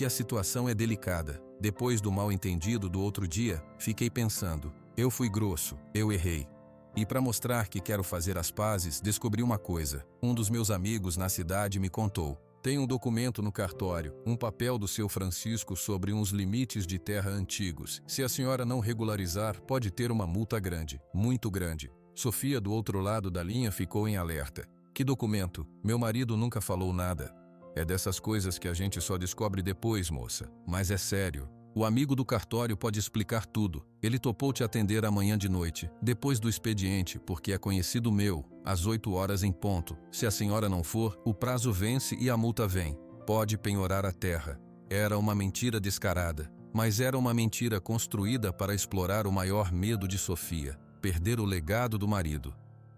a situação é delicada. Depois do mal-entendido do outro dia, fiquei pensando. Eu fui grosso, eu errei. E para mostrar que quero fazer as pazes, descobri uma coisa. Um dos meus amigos na cidade me contou. Tem um documento no cartório, um papel do seu Francisco sobre uns limites de terra antigos. Se a senhora não regularizar, pode ter uma multa grande, muito grande. Sofia, do outro lado da linha, ficou em alerta. Que documento? Meu marido nunca falou nada. É dessas coisas que a gente só descobre depois, moça. Mas é sério. O amigo do cartório pode explicar tudo. Ele topou te atender amanhã de noite, depois do expediente, porque é conhecido meu, às 8 horas em ponto. Se a senhora não for, o prazo vence e a multa vem. Pode penhorar a terra. Era uma mentira descarada, mas era uma mentira construída para explorar o maior medo de Sofia, perder o legado do marido.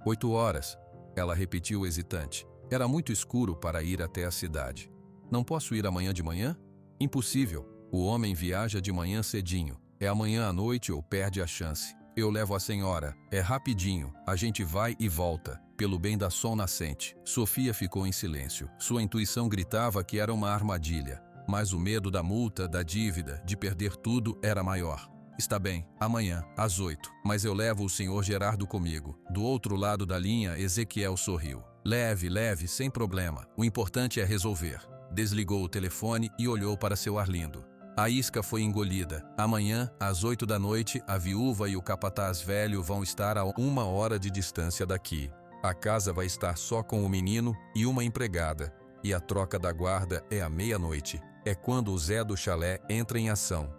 8 horas, ela repetiu hesitante. Era muito escuro para ir até a cidade. Não posso ir amanhã de manhã? Impossível. O homem viaja de manhã cedinho. É amanhã à noite ou perde a chance. Eu levo a senhora. É rapidinho. A gente vai e volta. Pelo bem da Sol Nascente. Sofia ficou em silêncio. Sua intuição gritava que era uma armadilha. Mas o medo da multa, da dívida, de perder tudo era maior. Está bem, amanhã, às 8. Mas eu levo o senhor Gerardo comigo. Do outro lado da linha, Ezequiel sorriu. Leve, sem problema. O importante é resolver. Desligou o telefone e olhou para seu Arlindo. A isca foi engolida. Amanhã, às 8 da noite, a viúva e o capataz velho vão estar a 1 hora de distância daqui. A casa vai estar só com o menino e uma empregada. E a troca da guarda é à meia-noite. É quando o Zé do chalé entra em ação.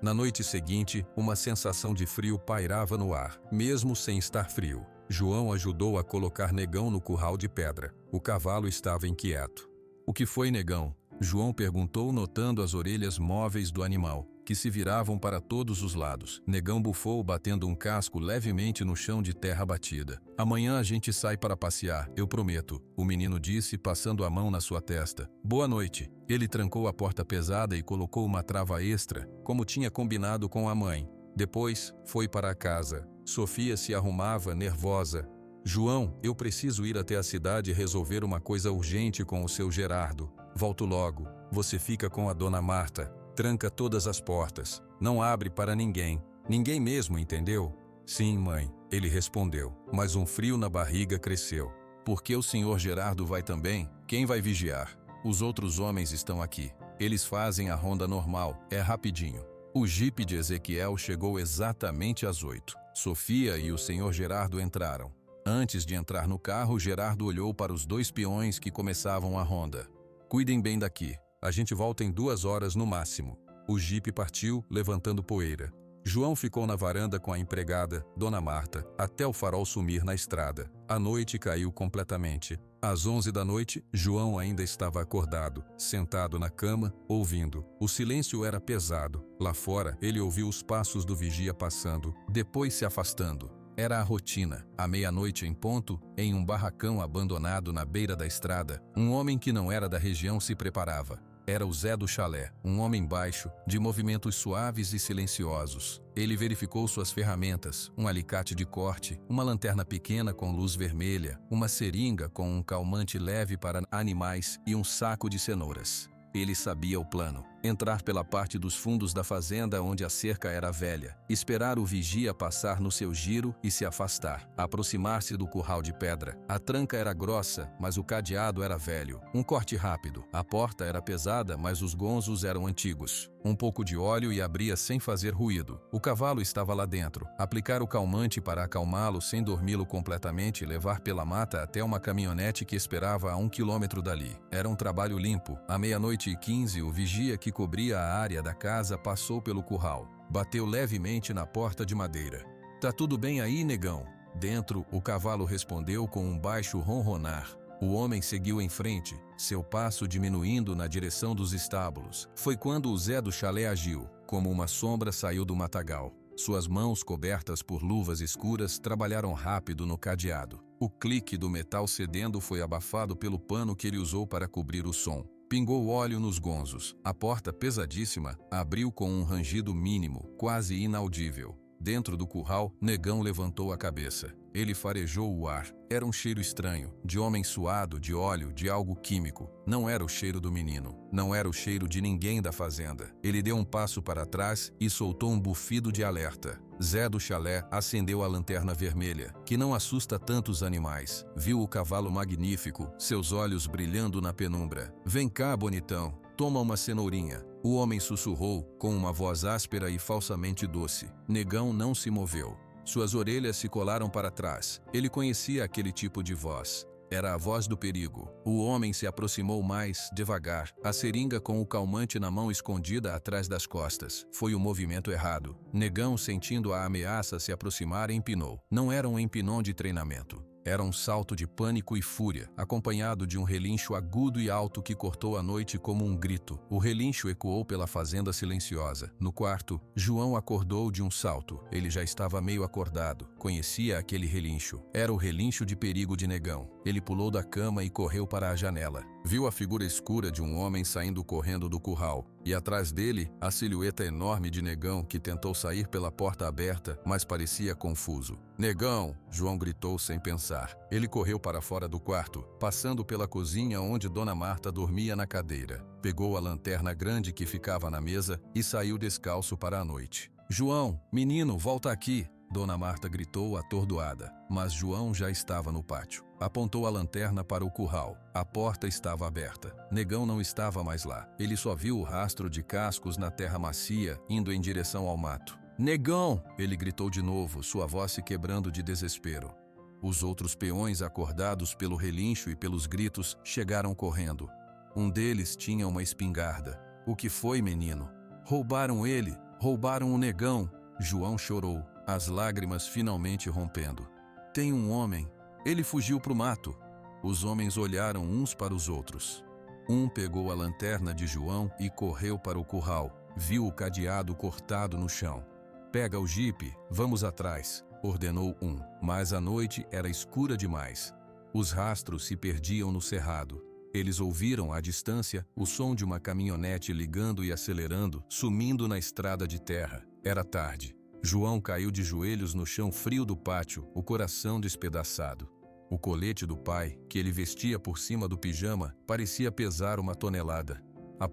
Na noite seguinte, uma sensação de frio pairava no ar, mesmo sem estar frio. João ajudou a colocar Negão no curral de pedra. O cavalo estava inquieto. O que foi, Negão? João perguntou, notando as orelhas móveis do animal, que se viravam para todos os lados. Negão bufou, batendo um casco levemente no chão de terra batida. Amanhã a gente sai para passear, eu prometo, o menino disse, passando a mão na sua testa. Boa noite. Ele trancou a porta pesada e colocou uma trava extra, como tinha combinado com a mãe. Depois, foi para a casa. Sofia se arrumava, nervosa. João, eu preciso ir até a cidade resolver uma coisa urgente com o seu Gerardo. Volto logo. Você fica com a dona Marta. Tranca todas as portas. Não abre para ninguém. Ninguém mesmo, entendeu? Sim, mãe, ele respondeu. Mas um frio na barriga cresceu. Por que o senhor Gerardo vai também? Quem vai vigiar? Os outros homens estão aqui. Eles fazem a ronda normal, é rapidinho. O jipe de Ezequiel chegou exatamente às 8. Sofia e o senhor Gerardo entraram. Antes de entrar no carro, Gerardo olhou para os 2 peões que começavam a ronda. Cuidem bem daqui. A gente volta em 2 horas no máximo. O jipe partiu, levantando poeira. João ficou na varanda com a empregada, Dona Marta, até o farol sumir na estrada. A noite caiu completamente. Às 11 da noite, João ainda estava acordado, sentado na cama, ouvindo. O silêncio era pesado. Lá fora, ele ouviu os passos do vigia passando, depois se afastando. Era a rotina. À meia-noite em ponto, em um barracão abandonado na beira da estrada, um homem que não era da região se preparava. Era o Zé do Chalé, um homem baixo, de movimentos suaves e silenciosos. Ele verificou suas ferramentas, um alicate de corte, uma lanterna pequena com luz vermelha, uma seringa com um calmante leve para animais e um saco de cenouras. Ele sabia o plano. Entrar pela parte dos fundos da fazenda onde a cerca era velha, esperar o vigia passar no seu giro e se afastar, aproximar-se do curral de pedra. A tranca era grossa, mas o cadeado era velho. Um corte rápido. A porta era pesada, mas os gonzos eram antigos. Um pouco de óleo e abria sem fazer ruído. O cavalo estava lá dentro. Aplicar o calmante para acalmá-lo sem dormi-lo completamente e levar pela mata até uma caminhonete que esperava a 1 quilômetro dali. Era um trabalho limpo. À 00:15, o vigia que cobria a área da casa passou pelo curral. Bateu levemente na porta de madeira. Tá tudo bem aí, negão? Dentro, o cavalo respondeu com um baixo ronronar. O homem seguiu em frente, seu passo diminuindo na direção dos estábulos. Foi quando o Zé do Chalé agiu. Como uma sombra saiu do matagal. Suas mãos, cobertas por luvas escuras, trabalharam rápido no cadeado. O clique do metal cedendo foi abafado pelo pano que ele usou para cobrir o som. Pingou óleo nos gonzos. A porta, pesadíssima, abriu com um rangido mínimo, quase inaudível. Dentro do curral, Negão levantou a cabeça. Ele farejou o ar. Era um cheiro estranho, de homem suado, de óleo, de algo químico. Não era o cheiro do menino. Não era o cheiro de ninguém da fazenda. Ele deu um passo para trás e soltou um bufido de alerta. Zé do Chalé acendeu a lanterna vermelha, que não assusta tantos animais. Viu o cavalo magnífico, seus olhos brilhando na penumbra. Vem cá, bonitão. Toma uma cenourinha. O homem sussurrou, com uma voz áspera e falsamente doce. Negão não se moveu. Suas orelhas se colaram para trás. Ele conhecia aquele tipo de voz. Era a voz do perigo. O homem se aproximou mais, devagar, a seringa com o calmante na mão escondida atrás das costas. Foi o movimento errado. Negão, sentindo a ameaça se aproximar, empinou. Não era um empinon de treinamento. Era um salto de pânico e fúria, acompanhado de um relincho agudo e alto que cortou a noite como um grito. O relincho ecoou pela fazenda silenciosa. No quarto, João acordou de um salto. Ele já estava meio acordado. Conhecia aquele relincho. Era o relincho de perigo de Negão. Ele pulou da cama e correu para a janela. Viu a figura escura de um homem saindo correndo do curral. E atrás dele, a silhueta enorme de Negão, que tentou sair pela porta aberta, mas parecia confuso. Negão! João gritou sem pensar. Ele correu para fora do quarto, passando pela cozinha onde Dona Marta dormia na cadeira. Pegou a lanterna grande que ficava na mesa e saiu descalço para a noite. João, menino, volta aqui! Dona Marta gritou atordoada, mas João já estava no pátio. Apontou a lanterna para o curral. A porta estava aberta. Negão não estava mais lá. Ele só viu o rastro de cascos na terra macia, indo em direção ao mato. Negão! Ele gritou de novo, sua voz se quebrando de desespero. Os outros peões, acordados pelo relincho e pelos gritos, chegaram correndo. Um deles tinha uma espingarda. O que foi, menino? Roubaram ele! Roubaram o Negão! João chorou, as lágrimas finalmente rompendo. Tem um homem. Ele fugiu para o mato. Os homens olharam uns para os outros. Um pegou a lanterna de João e correu para o curral. Viu o cadeado cortado no chão. Pega o jipe, vamos atrás, ordenou um. Mas a noite era escura demais. Os rastros se perdiam no cerrado. Eles ouviram à distância o som de uma caminhonete ligando e acelerando, sumindo na estrada de terra. Era tarde. João caiu de joelhos no chão frio do pátio, o coração despedaçado. O colete do pai, que ele vestia por cima do pijama, parecia pesar 1 tonelada. A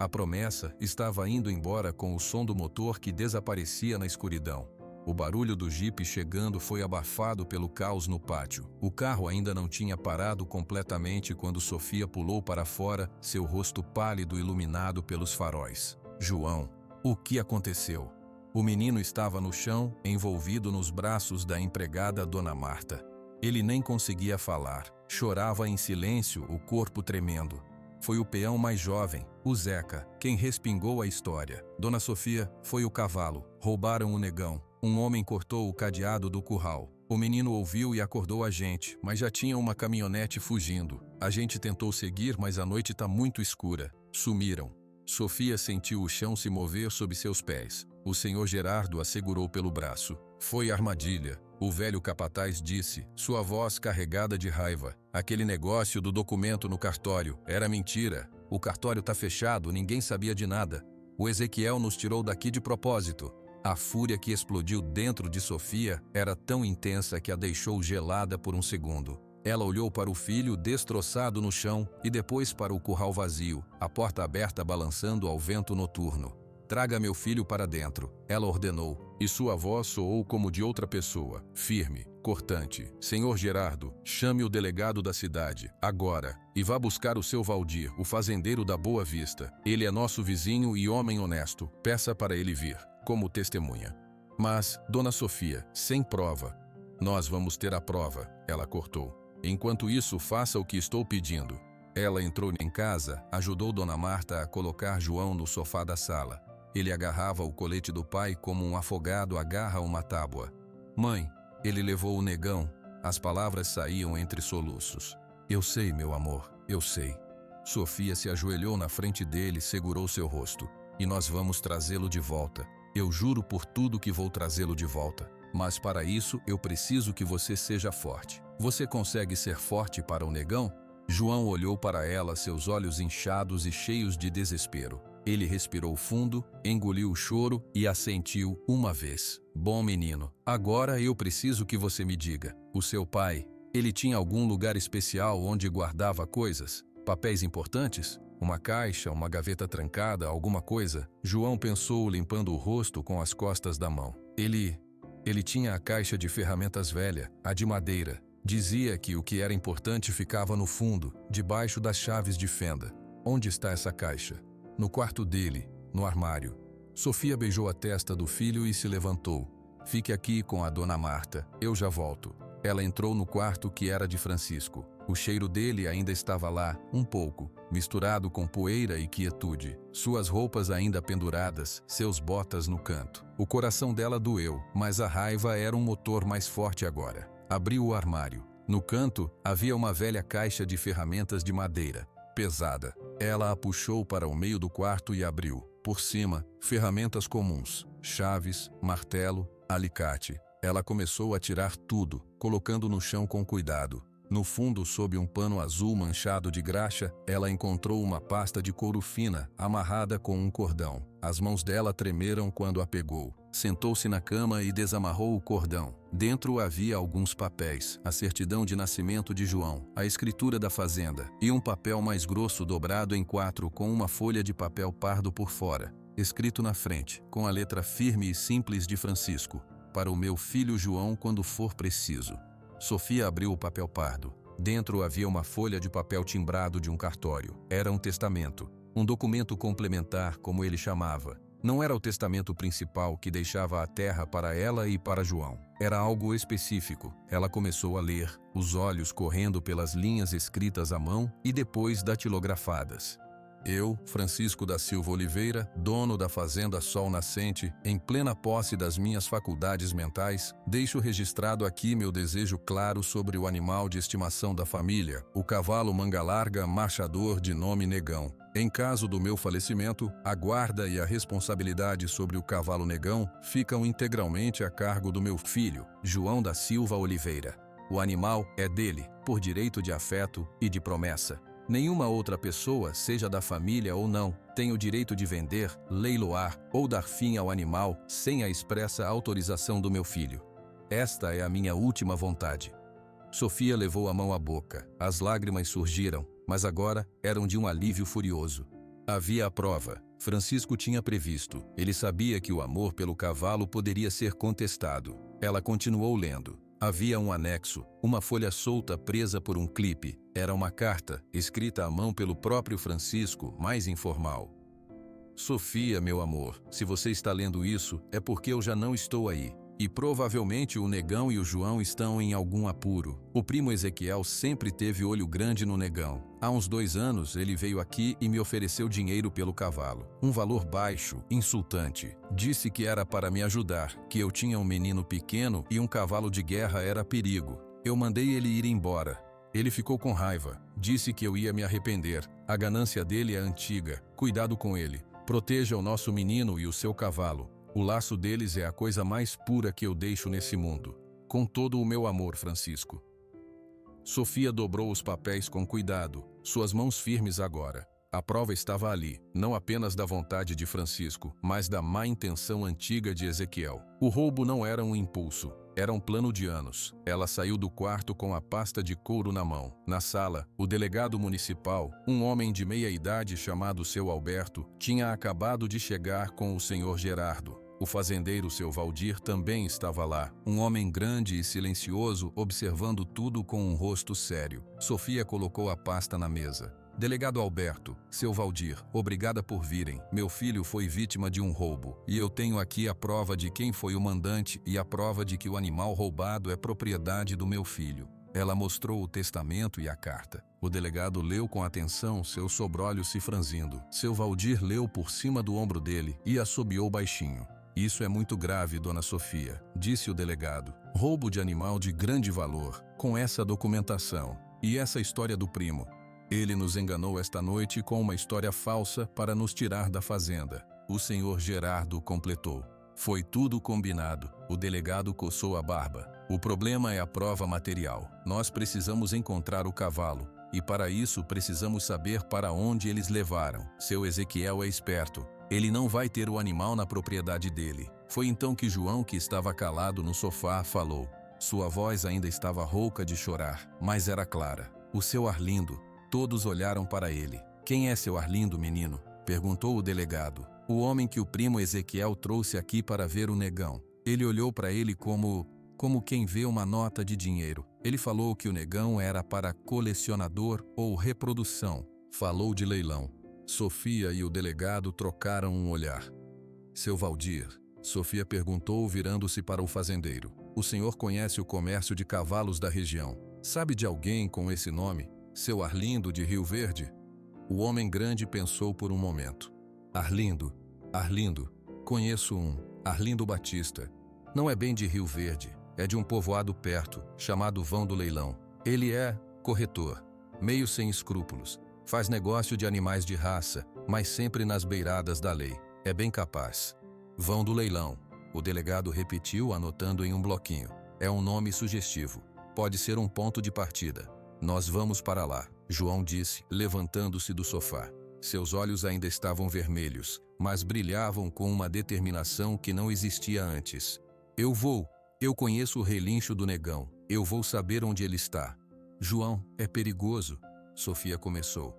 promessa estava indo embora com o som do motor que desaparecia na escuridão. O barulho do jipe chegando foi abafado pelo caos no pátio. O carro ainda não tinha parado completamente quando Sofia pulou para fora, seu rosto pálido iluminado pelos faróis. João, o que aconteceu? O menino estava no chão, envolvido nos braços da empregada Dona Marta. Ele nem conseguia falar, chorava em silêncio, o corpo tremendo. Foi o peão mais jovem, o Zeca, quem respingou a história. Dona Sofia, foi o cavalo. Roubaram o negão. Um homem cortou o cadeado do curral. O menino ouviu e acordou a gente, mas já tinha uma caminhonete fugindo. A gente tentou seguir, mas a noite está muito escura. Sumiram. Sofia sentiu o chão se mover sob seus pés. O senhor Gerardo a segurou pelo braço. Foi armadilha. O velho capataz disse, sua voz carregada de raiva. Aquele negócio do documento no cartório era mentira. O cartório tá fechado, ninguém sabia de nada. O Ezequiel nos tirou daqui de propósito. A fúria que explodiu dentro de Sofia era tão intensa que a deixou gelada por um segundo. Ela olhou para o filho destroçado no chão e depois para o curral vazio, a porta aberta balançando ao vento noturno. Traga meu filho para dentro, ela ordenou, e sua voz soou como de outra pessoa, firme, cortante. Senhor Gerardo, chame o delegado da cidade, agora, e vá buscar o seu Valdir, o fazendeiro da Boa Vista. Ele é nosso vizinho e homem honesto, peça para ele vir, como testemunha. Mas, Dona Sofia, sem prova. Nós vamos ter a prova, ela cortou. Enquanto isso, faça o que estou pedindo. Ela entrou em casa, ajudou Dona Marta a colocar João no sofá da sala. Ele agarrava o colete do pai como um afogado agarra uma tábua. Mãe, ele levou o negão. As palavras saíam entre soluços. Eu sei, meu amor, eu sei. Sofia se ajoelhou na frente dele e segurou seu rosto. E nós vamos trazê-lo de volta. Eu juro por tudo que vou trazê-lo de volta. Mas para isso eu preciso que você seja forte. Você consegue ser forte para o negão? João olhou para ela, seus olhos inchados e cheios de desespero. Ele respirou fundo, engoliu o choro e assentiu uma vez. Bom menino, agora eu preciso que você me diga. O seu pai, ele tinha algum lugar especial onde guardava coisas? Papéis importantes? Uma caixa, uma gaveta trancada, alguma coisa? João pensou limpando o rosto com as costas da mão. Ele tinha a caixa de ferramentas velha, a de madeira. Dizia que o que era importante ficava no fundo, debaixo das chaves de fenda. Onde está essa caixa? No quarto dele, no armário. Sofia beijou a testa do filho e se levantou. Fique aqui com a Dona Marta, eu já volto. Ela entrou no quarto que era de Francisco. O cheiro dele ainda estava lá, um pouco, misturado com poeira e quietude. Suas roupas ainda penduradas, seus botas no canto. O coração dela doeu, mas a raiva era um motor mais forte agora. Abriu o armário. No canto, havia uma velha caixa de ferramentas de madeira, pesada. Ela a puxou para o meio do quarto e abriu. Por cima, ferramentas comuns, chaves, martelo, alicate. Ela começou a tirar tudo, colocando no chão com cuidado. No fundo, sob um pano azul manchado de graxa, ela encontrou uma pasta de couro fina, amarrada com um cordão. As mãos dela tremeram quando a pegou. Sentou-se na cama e desamarrou o cordão. Dentro havia alguns papéis, a certidão de nascimento de João, a escritura da fazenda e um papel mais grosso dobrado em 4 com uma folha de papel pardo por fora, escrito na frente, com a letra firme e simples de Francisco, para o meu filho João quando for preciso. Sofia abriu o papel pardo. Dentro havia uma folha de papel timbrado de um cartório. Era um testamento, um documento complementar, como ele chamava. Não era o testamento principal que deixava a terra para ela e para João. Era algo específico. Ela começou a ler, os olhos correndo pelas linhas escritas à mão e depois datilografadas. Eu, Francisco da Silva Oliveira, dono da fazenda Sol Nascente, em plena posse das minhas faculdades mentais, deixo registrado aqui meu desejo claro sobre o animal de estimação da família, o cavalo manga larga marchador de nome Negão. Em caso do meu falecimento, a guarda e a responsabilidade sobre o cavalo Negão ficam integralmente a cargo do meu filho, João da Silva Oliveira. O animal é dele, por direito de afeto e de promessa. Nenhuma outra pessoa, seja da família ou não, tem o direito de vender, leiloar ou dar fim ao animal sem a expressa autorização do meu filho. Esta é a minha última vontade. Sofia levou a mão à boca. As lágrimas surgiram, mas agora eram de um alívio furioso. Havia a prova. Francisco tinha previsto. Ele sabia que o amor pelo cavalo poderia ser contestado. Ela continuou lendo. Havia um anexo, uma folha solta presa por um clipe. Era uma carta, escrita à mão pelo próprio Francisco, mais informal. Sofia, meu amor, se você está lendo isso, é porque eu já não estou aí. E provavelmente o Negão e o João estão em algum apuro. O primo Ezequiel sempre teve olho grande no Negão. Há uns 2 anos ele veio aqui e me ofereceu dinheiro pelo cavalo. Um valor baixo, insultante. Disse que era para me ajudar, que eu tinha um menino pequeno e um cavalo de guerra era perigo. Eu mandei ele ir embora. Ele ficou com raiva. Disse que eu ia me arrepender. A ganância dele é antiga. Cuidado com ele. Proteja o nosso menino e o seu cavalo. O laço deles é a coisa mais pura que eu deixo nesse mundo. Com todo o meu amor, Francisco. Sofia dobrou os papéis com cuidado, suas mãos firmes agora. A prova estava ali, não apenas da vontade de Francisco, mas da má intenção antiga de Ezequiel. O roubo não era um impulso, era um plano de anos. Ela saiu do quarto com a pasta de couro na mão. Na sala, o delegado municipal, um homem de meia idade chamado seu Alberto, tinha acabado de chegar com o senhor Gerardo. O fazendeiro, seu Valdir, também estava lá, um homem grande e silencioso, observando tudo com um rosto sério. Sofia colocou a pasta na mesa. Delegado Alberto, seu Valdir, obrigada por virem. Meu filho foi vítima de um roubo, e eu tenho aqui a prova de quem foi o mandante e a prova de que o animal roubado é propriedade do meu filho. Ela mostrou o testamento e a carta. O delegado leu com atenção, seus sobrolhos se franzindo. Seu Valdir leu por cima do ombro dele e assobiou baixinho. Isso é muito grave, dona Sofia, disse o delegado. Roubo de animal de grande valor, com essa documentação. E essa história do primo. Ele nos enganou esta noite com uma história falsa para nos tirar da fazenda. O senhor Gerardo completou. Foi tudo combinado. O delegado coçou a barba. O problema é a prova material. Nós precisamos encontrar o cavalo. E para isso precisamos saber para onde eles levaram. Seu Ezequiel é esperto. Ele não vai ter o animal na propriedade dele. Foi então que João, que estava calado no sofá, falou. Sua voz ainda estava rouca de chorar, mas era clara. O seu Arlindo. Todos olharam para ele. Quem é seu Arlindo, menino? Perguntou o delegado. O homem que o primo Ezequiel trouxe aqui para ver o Negão. Ele olhou para ele como quem vê uma nota de dinheiro. Ele falou que o Negão era para colecionador ou reprodução. Falou de leilão. Sofia e o delegado trocaram um olhar. Seu Valdir, Sofia perguntou virando-se para o fazendeiro. O senhor conhece o comércio de cavalos da região? Sabe de alguém com esse nome? Seu Arlindo de Rio Verde? O homem grande pensou por um momento. Arlindo, conheço um, Arlindo Batista. Não é bem de Rio Verde, é de um povoado perto, chamado Vão do Leilão. Ele é corretor, meio sem escrúpulos. Faz negócio de animais de raça, mas sempre nas beiradas da lei. É bem capaz. Vão do Leilão. O delegado repetiu, anotando em um bloquinho. É um nome sugestivo. Pode ser um ponto de partida. Nós vamos para lá, João disse, levantando-se do sofá. Seus olhos ainda estavam vermelhos, mas brilhavam com uma determinação que não existia antes. Eu vou. Eu conheço o relincho do Negão. Eu vou saber onde ele está. João, é perigoso. Sofia começou.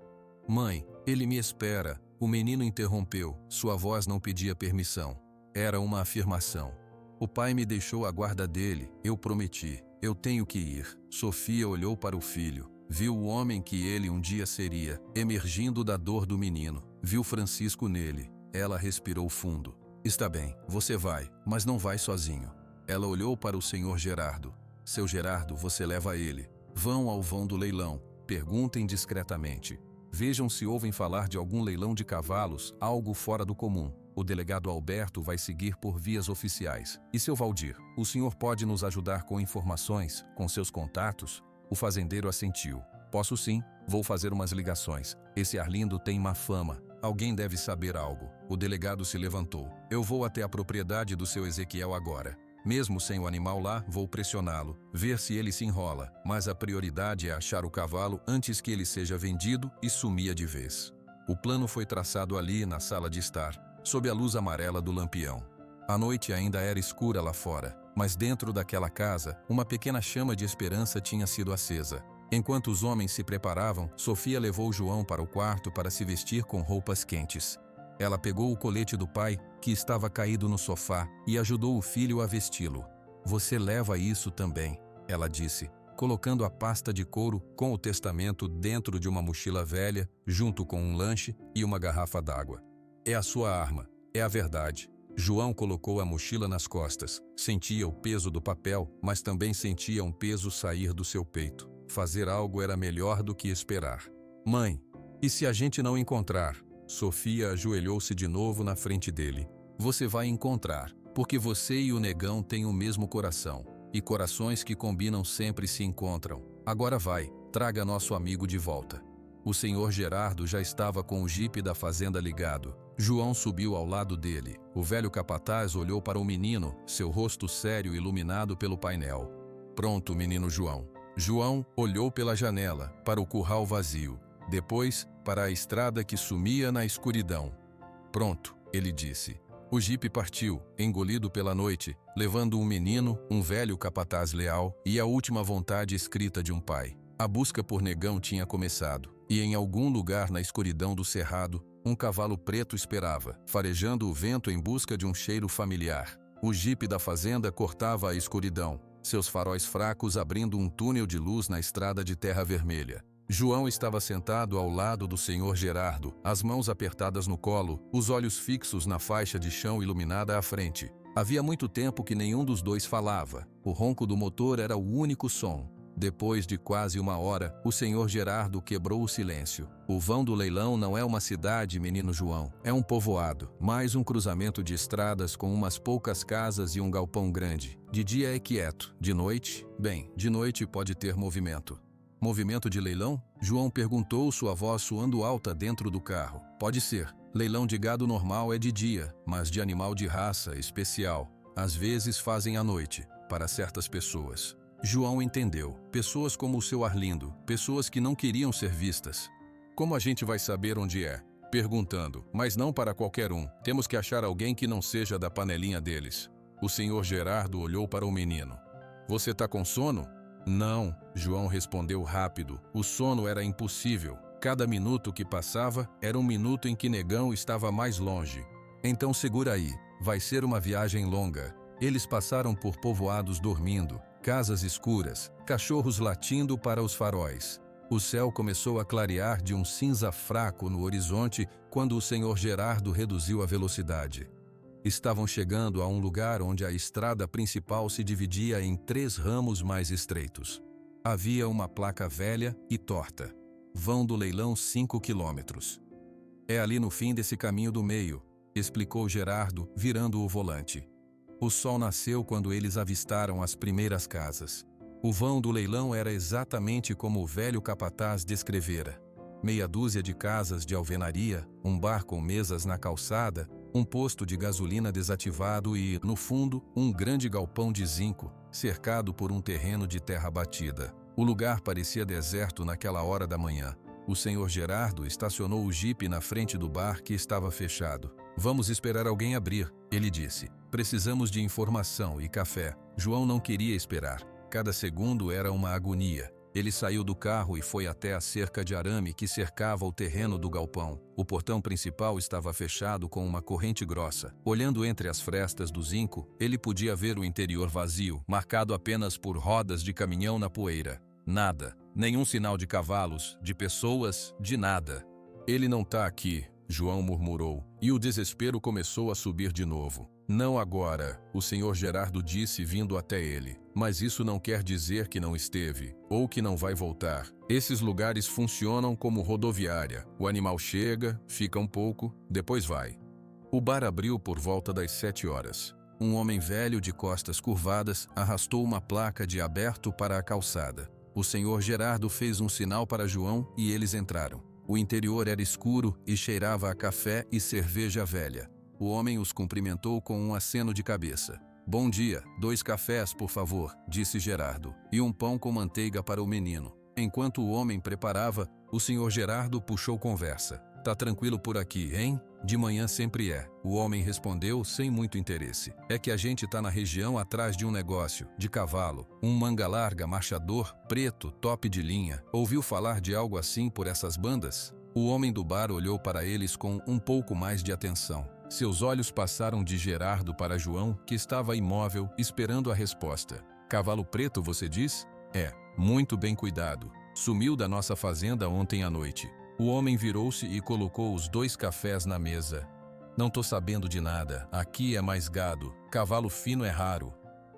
Mãe, ele me espera. O menino interrompeu. Sua voz não pedia permissão. Era uma afirmação. O pai me deixou a guarda dele. Eu prometi. Eu tenho que ir. Sofia olhou para o filho. Viu o homem que ele um dia seria, emergindo da dor do menino. Viu Francisco nele. Ela respirou fundo. Está bem, você vai, mas não vai sozinho. Ela olhou para o senhor Gerardo. Seu Gerardo, você leva ele. Vão ao vão do leilão. Perguntem discretamente. Vejam se ouvem falar de algum leilão de cavalos, algo fora do comum. O delegado Alberto vai seguir por vias oficiais. E seu Valdir, o senhor pode nos ajudar com informações, com seus contatos? O fazendeiro assentiu. Posso sim, vou fazer umas ligações. Esse Arlindo tem má fama. Alguém deve saber algo. O delegado se levantou. Eu vou até a propriedade do seu Ezequiel agora. Mesmo sem o animal lá, vou pressioná-lo, ver se ele se enrola, mas a prioridade é achar o cavalo antes que ele seja vendido e sumia de vez. O plano foi traçado ali na sala de estar, sob a luz amarela do lampião. A noite ainda era escura lá fora, mas dentro daquela casa, uma pequena chama de esperança tinha sido acesa. Enquanto os homens se preparavam, Sofia levou João para o quarto para se vestir com roupas quentes. Ela pegou o colete do pai, que estava caído no sofá, e ajudou o filho a vesti-lo. "Você leva isso também", ela disse, colocando a pasta de couro com o testamento dentro de uma mochila velha, junto com um lanche e uma garrafa d'água. "É a sua arma, é a verdade." João colocou a mochila nas costas. Sentia o peso do papel, mas também sentia um peso sair do seu peito. Fazer algo era melhor do que esperar. "Mãe, e se a gente não encontrar?" Sofia ajoelhou-se de novo na frente dele. "Você vai encontrar, porque você e o negão têm o mesmo coração, e corações que combinam sempre se encontram. Agora vai, traga nosso amigo de volta." O senhor Gerardo já estava com o jipe da fazenda ligado. João subiu ao lado dele. O velho capataz olhou para o menino, seu rosto sério iluminado pelo painel. "Pronto, menino João." João olhou pela janela, para o curral vazio. Depois, para a estrada que sumia na escuridão. "Pronto", ele disse. O jipe partiu, engolido pela noite, levando um menino, um velho capataz leal e a última vontade escrita de um pai. A busca por Negão tinha começado, e em algum lugar na escuridão do cerrado, um cavalo preto esperava, farejando o vento em busca de um cheiro familiar. O jipe da fazenda cortava a escuridão, seus faróis fracos abrindo um túnel de luz na estrada de terra vermelha. João estava sentado ao lado do senhor Gerardo, as mãos apertadas no colo, os olhos fixos na faixa de chão iluminada à frente. Havia muito tempo que nenhum dos dois falava. O ronco do motor era o único som. Depois de quase uma hora, o senhor Gerardo quebrou o silêncio. "O vão do leilão não é uma cidade, menino João. É um povoado, mais um cruzamento de estradas com umas poucas casas e um galpão grande. De dia é quieto, de noite, bem, de noite pode ter movimento." "Movimento de leilão?" João perguntou, sua voz soando alta dentro do carro. "Pode ser. Leilão de gado normal é de dia, mas de animal de raça especial. Às vezes fazem à noite, para certas pessoas." João entendeu. Pessoas como o seu Arlindo, pessoas que não queriam ser vistas. "Como a gente vai saber onde é?" Perguntando, mas não para qualquer um. "Temos que achar alguém que não seja da panelinha deles." O senhor Gerardo olhou para o menino. "Você tá com sono?" "Não", João respondeu rápido. O sono era impossível. Cada minuto que passava era um minuto em que Negão estava mais longe. "Então segura aí, vai ser uma viagem longa." Eles passaram por povoados dormindo, casas escuras, cachorros latindo para os faróis. O céu começou a clarear de um cinza fraco no horizonte quando o senhor Gerardo reduziu a velocidade. Estavam chegando a um lugar onde a estrada principal se dividia em 3 ramos mais estreitos. Havia uma placa velha e torta. "Vão do leilão 5 quilômetros. É ali no fim desse caminho do meio", explicou Gerardo, virando o volante. O sol nasceu quando eles avistaram as primeiras casas. O vão do leilão era exatamente como o velho capataz descrevera. Meia dúzia de casas de alvenaria, um bar com mesas na calçada, um posto de gasolina desativado e, no fundo, um grande galpão de zinco, cercado por um terreno de terra batida. O lugar parecia deserto naquela hora da manhã. O senhor Gerardo estacionou o jipe na frente do bar que estava fechado. "Vamos esperar alguém abrir", ele disse. "Precisamos de informação e café." João não queria esperar. Cada segundo era uma agonia. Ele saiu do carro e foi até a cerca de arame que cercava o terreno do galpão. O portão principal estava fechado com uma corrente grossa. Olhando entre as frestas do zinco, ele podia ver o interior vazio, marcado apenas por rodas de caminhão na poeira. Nada. Nenhum sinal de cavalos, de pessoas, de nada. "Ele não tá aqui", João murmurou, e o desespero começou a subir de novo. "Não agora", o senhor Gerardo disse vindo até ele. "Mas isso não quer dizer que não esteve, ou que não vai voltar. Esses lugares funcionam como rodoviária. O animal chega, fica um pouco, depois vai." O bar abriu por volta das 7 horas. Um homem velho de costas curvadas arrastou uma placa de aberto para a calçada. O senhor Gerardo fez um sinal para João e eles entraram. O interior era escuro e cheirava a café e cerveja velha. O homem os cumprimentou com um aceno de cabeça. Bom dia, 2 cafés, por favor, disse Gerardo, e um pão com manteiga para o menino. Enquanto o homem preparava, o senhor Gerardo puxou conversa. Tá tranquilo por aqui, hein? De manhã sempre é. O homem respondeu sem muito interesse. É que a gente tá na região atrás de um negócio, de cavalo. Um manga larga, marchador, preto, top de linha. Ouviu falar de algo assim por essas bandas? O homem do bar olhou para eles com um pouco mais de atenção. Seus olhos passaram de Gerardo para João, que estava imóvel, esperando a resposta. Cavalo preto, você diz? É, muito bem cuidado. Sumiu da nossa fazenda ontem à noite. O homem virou-se e colocou os 2 cafés na mesa. Não tô sabendo de nada. Aqui é mais gado. Cavalo fino é raro.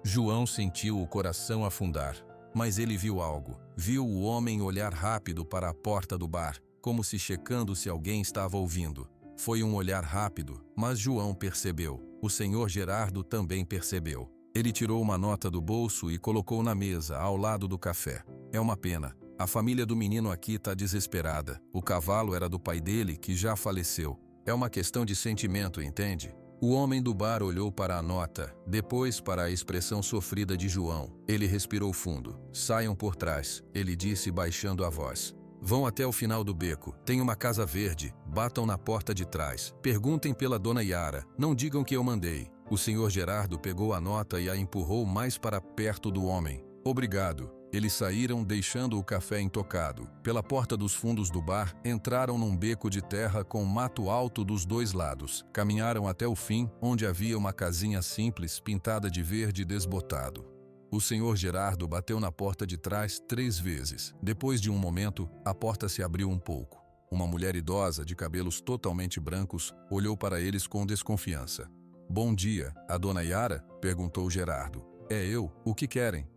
João sentiu o coração afundar. Mas ele viu algo. Viu o homem olhar rápido para a porta do bar, como se checando se alguém estava ouvindo. Foi um olhar rápido, mas João percebeu. O senhor Gerardo também percebeu. Ele tirou uma nota do bolso e colocou na mesa, ao lado do café. É uma pena. A família do menino aqui está desesperada. O cavalo era do pai dele, que já faleceu. É uma questão de sentimento, entende? O homem do bar olhou para a nota, depois para a expressão sofrida de João. Ele respirou fundo. Saiam por trás, ele disse baixando a voz. Vão até o final do beco. Tem uma casa verde. Batam na porta de trás. Perguntem pela dona Yara. Não digam que eu mandei. O senhor Gerardo pegou a nota e a empurrou mais para perto do homem. Obrigado. Eles saíram deixando o café intocado. Pela porta dos fundos do bar, entraram num beco de terra com mato alto dos 2 lados. Caminharam até o fim, onde havia uma casinha simples, pintada de verde desbotado. O senhor Gerardo bateu na porta de trás 3 vezes. Depois de um momento, a porta se abriu um pouco. Uma mulher idosa, de cabelos totalmente brancos, olhou para eles com desconfiança. Bom dia, a dona Yara? Perguntou Gerardo. É eu, o que querem?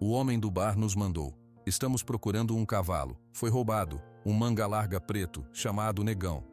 O homem do bar nos mandou. Estamos procurando um cavalo. Foi roubado. Um manga larga preto, chamado Negão.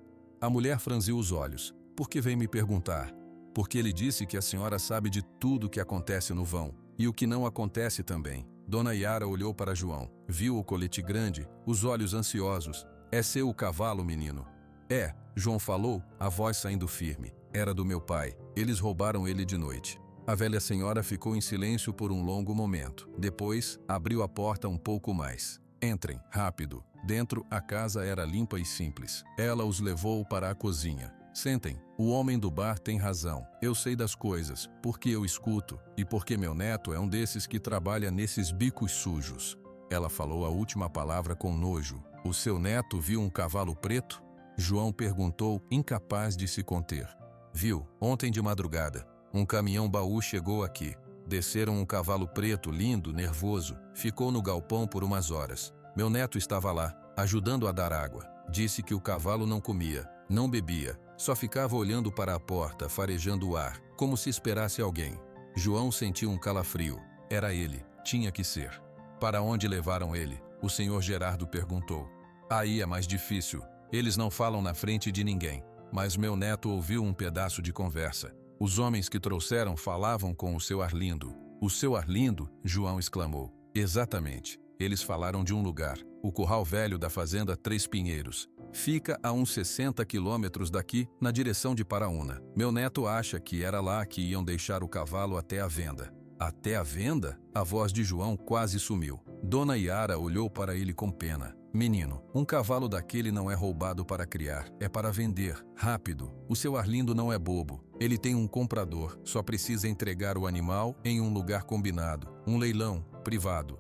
A mulher franziu os olhos. Por que vem me perguntar? Porque ele disse que a senhora sabe de tudo o que acontece no vão. E o que não acontece também. Dona Yara olhou para João. Viu o colete grande, os olhos ansiosos. É seu o cavalo, menino? É, João falou, a voz saindo firme. Era do meu pai. Eles roubaram ele de noite. A velha senhora ficou em silêncio por um longo momento. Depois, abriu a porta um pouco mais. Entrem, rápido. Dentro, a casa era limpa e simples. Ela os levou para a cozinha. Sentem, o homem do bar tem razão. Eu sei das coisas, porque eu escuto, e porque meu neto é um desses que trabalha nesses bicos sujos. Ela falou a última palavra com nojo. O seu neto viu um cavalo preto? João perguntou, incapaz de se conter. Viu, ontem de madrugada. Um caminhão-baú chegou aqui. Desceram um cavalo preto, lindo, nervoso. Ficou no galpão por umas horas. Meu neto estava lá, ajudando a dar água. Disse que o cavalo não comia, não bebia. Só ficava olhando para a porta, farejando o ar, como se esperasse alguém. João sentiu um calafrio. Era ele, tinha que ser. Para onde levaram ele? O senhor Gerardo perguntou. Aí é mais difícil. Eles não falam na frente de ninguém. Mas meu neto ouviu um pedaço de conversa. Os homens que trouxeram falavam com o seu Arlindo. O seu Arlindo? João exclamou. Exatamente. Eles falaram de um lugar, o curral velho da fazenda 3 Pinheiros. Fica a uns 60 quilômetros daqui, na direção de Paraúna. Meu neto acha que era lá que iam deixar o cavalo até a venda. Até a venda? A voz de João quase sumiu. Dona Yara olhou para ele com pena. Menino, um cavalo daquele não é roubado para criar, é para vender, rápido. O seu Arlindo não é bobo. Ele tem um comprador, só precisa entregar o animal em um lugar combinado, um leilão, privado.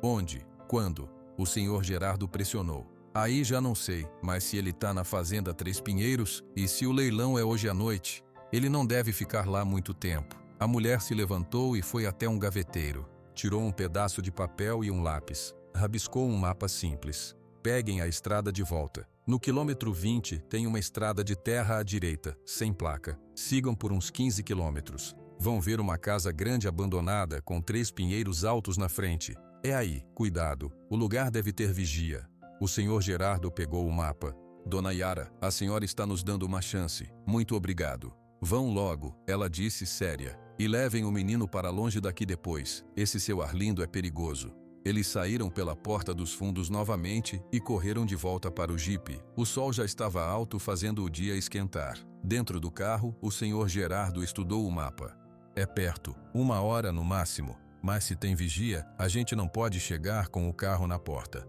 Onde? Quando? O senhor Gerardo pressionou. Aí já não sei, mas se ele tá na fazenda 3 Pinheiros, e se o leilão é hoje à noite, ele não deve ficar lá muito tempo. A mulher se levantou e foi até um gaveteiro. Tirou um pedaço de papel e um lápis. Rabiscou um mapa simples. Peguem a estrada de volta. No quilômetro 20 tem uma estrada de terra à direita, sem placa. Sigam por uns 15 quilômetros. Vão ver uma casa grande abandonada com 3 pinheiros altos na frente. É aí, cuidado. O lugar deve ter vigia. O senhor Gerardo pegou o mapa. Dona Yara, a senhora está nos dando uma chance. Muito obrigado. Vão logo, ela disse séria. E levem o menino para longe daqui depois. Esse seu Arlindo é perigoso. Eles saíram pela porta dos fundos novamente e correram de volta para o jipe. O sol já estava alto, fazendo o dia esquentar. Dentro do carro, o senhor Gerardo estudou o mapa. É perto, 1 hora no máximo. Mas se tem vigia, a gente não pode chegar com o carro na porta.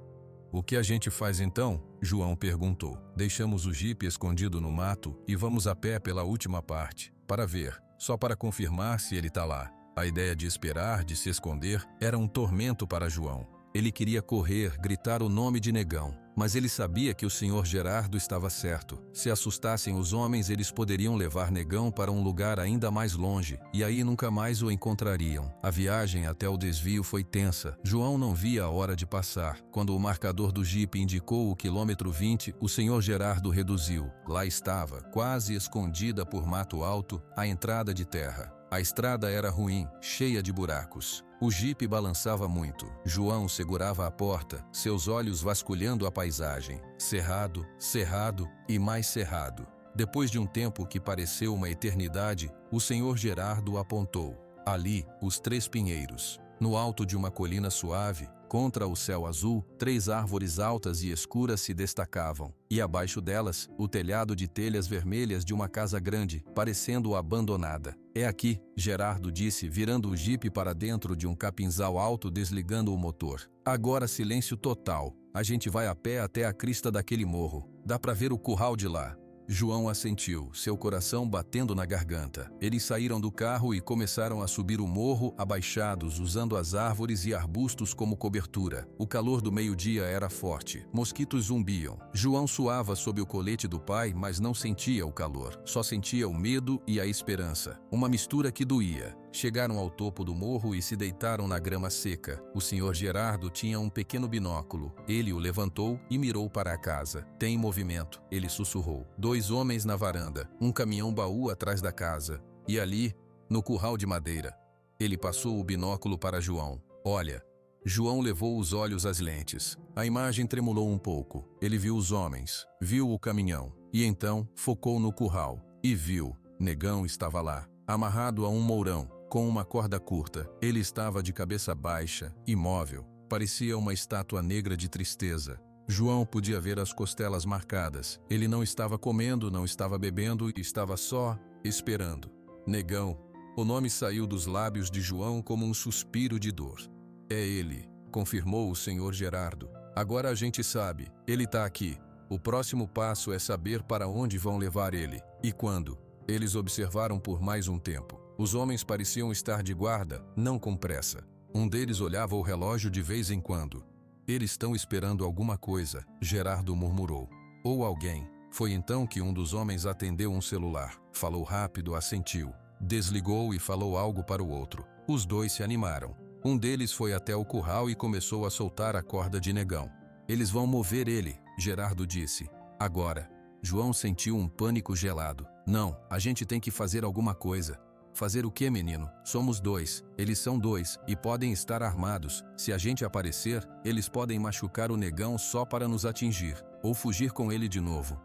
O que a gente faz então? João perguntou. Deixamos o jipe escondido no mato e vamos a pé pela última parte, para ver, só para confirmar se ele está lá. A ideia de esperar, de se esconder, era um tormento para João. Ele queria correr, gritar o nome de Negão, mas ele sabia que o senhor Gerardo estava certo. Se assustassem os homens, eles poderiam levar Negão para um lugar ainda mais longe, e aí nunca mais o encontrariam. A viagem até o desvio foi tensa. João não via a hora de passar. Quando o marcador do jipe indicou o quilômetro 20, o senhor Gerardo reduziu. Lá estava, quase escondida por mato alto, a entrada de terra. A estrada era ruim, cheia de buracos. O jipe balançava muito. João segurava a porta, seus olhos vasculhando a paisagem. Cerrado, cerrado e mais cerrado. Depois de um tempo que pareceu uma eternidade, o senhor Gerardo apontou. Ali, os 3 pinheiros. No alto de uma colina suave, contra o céu azul, 3 árvores altas e escuras se destacavam, e abaixo delas, o telhado de telhas vermelhas de uma casa grande, parecendo abandonada. É aqui, Gerardo disse, virando o jipe para dentro de um capinzal alto, desligando o motor. Agora silêncio total. A gente vai a pé até a crista daquele morro. Dá para ver o curral de lá. João assentiu, seu coração batendo na garganta. Eles saíram do carro e começaram a subir o morro, abaixados, usando as árvores e arbustos como cobertura. O calor do meio-dia era forte. Mosquitos zumbiam. João suava sob o colete do pai, mas não sentia o calor. Só sentia o medo e a esperança. Uma mistura que doía. Chegaram ao topo do morro e se deitaram na grama seca. O senhor Gerardo tinha um pequeno binóculo. Ele o levantou e mirou para a casa. Tem movimento, ele sussurrou. 2 homens na varanda, um caminhão-baú atrás da casa. E ali, no curral de madeira. Ele passou o binóculo para João. Olha. João levou os olhos às lentes. A imagem tremulou um pouco. Ele viu os homens, viu o caminhão. E então, focou no curral. E viu. Negão estava lá, amarrado a um mourão, com uma corda curta. Ele estava de cabeça baixa, imóvel. Parecia uma estátua negra de tristeza. João podia ver as costelas marcadas. Ele não estava comendo, não estava bebendo, estava só esperando. Negão. O nome saiu dos lábios de João como um suspiro de dor. É ele, confirmou o senhor Gerardo. Agora a gente sabe, ele está aqui. O próximo passo é saber para onde vão levar ele. E quando? Eles observaram por mais um tempo. Os homens pareciam estar de guarda, não com pressa. Um deles olhava o relógio de vez em quando. Eles estão esperando alguma coisa, Gerardo murmurou. Ou alguém. Foi então que um dos homens atendeu um celular. Falou rápido, assentiu. Desligou e falou algo para o outro. Os 2 se animaram. Um deles foi até o curral e começou a soltar a corda de Negão. Eles vão mover ele, Gerardo disse. Agora. João sentiu um pânico gelado. Não, a gente tem que fazer alguma coisa. Fazer o quê, menino? Somos 2, eles são 2 e podem estar armados. Se a gente aparecer, eles podem machucar o Negão só para nos atingir, ou fugir com ele de novo.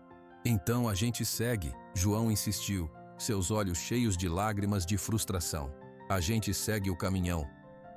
Então a gente segue, João insistiu, seus olhos cheios de lágrimas de frustração. A gente segue o caminhão.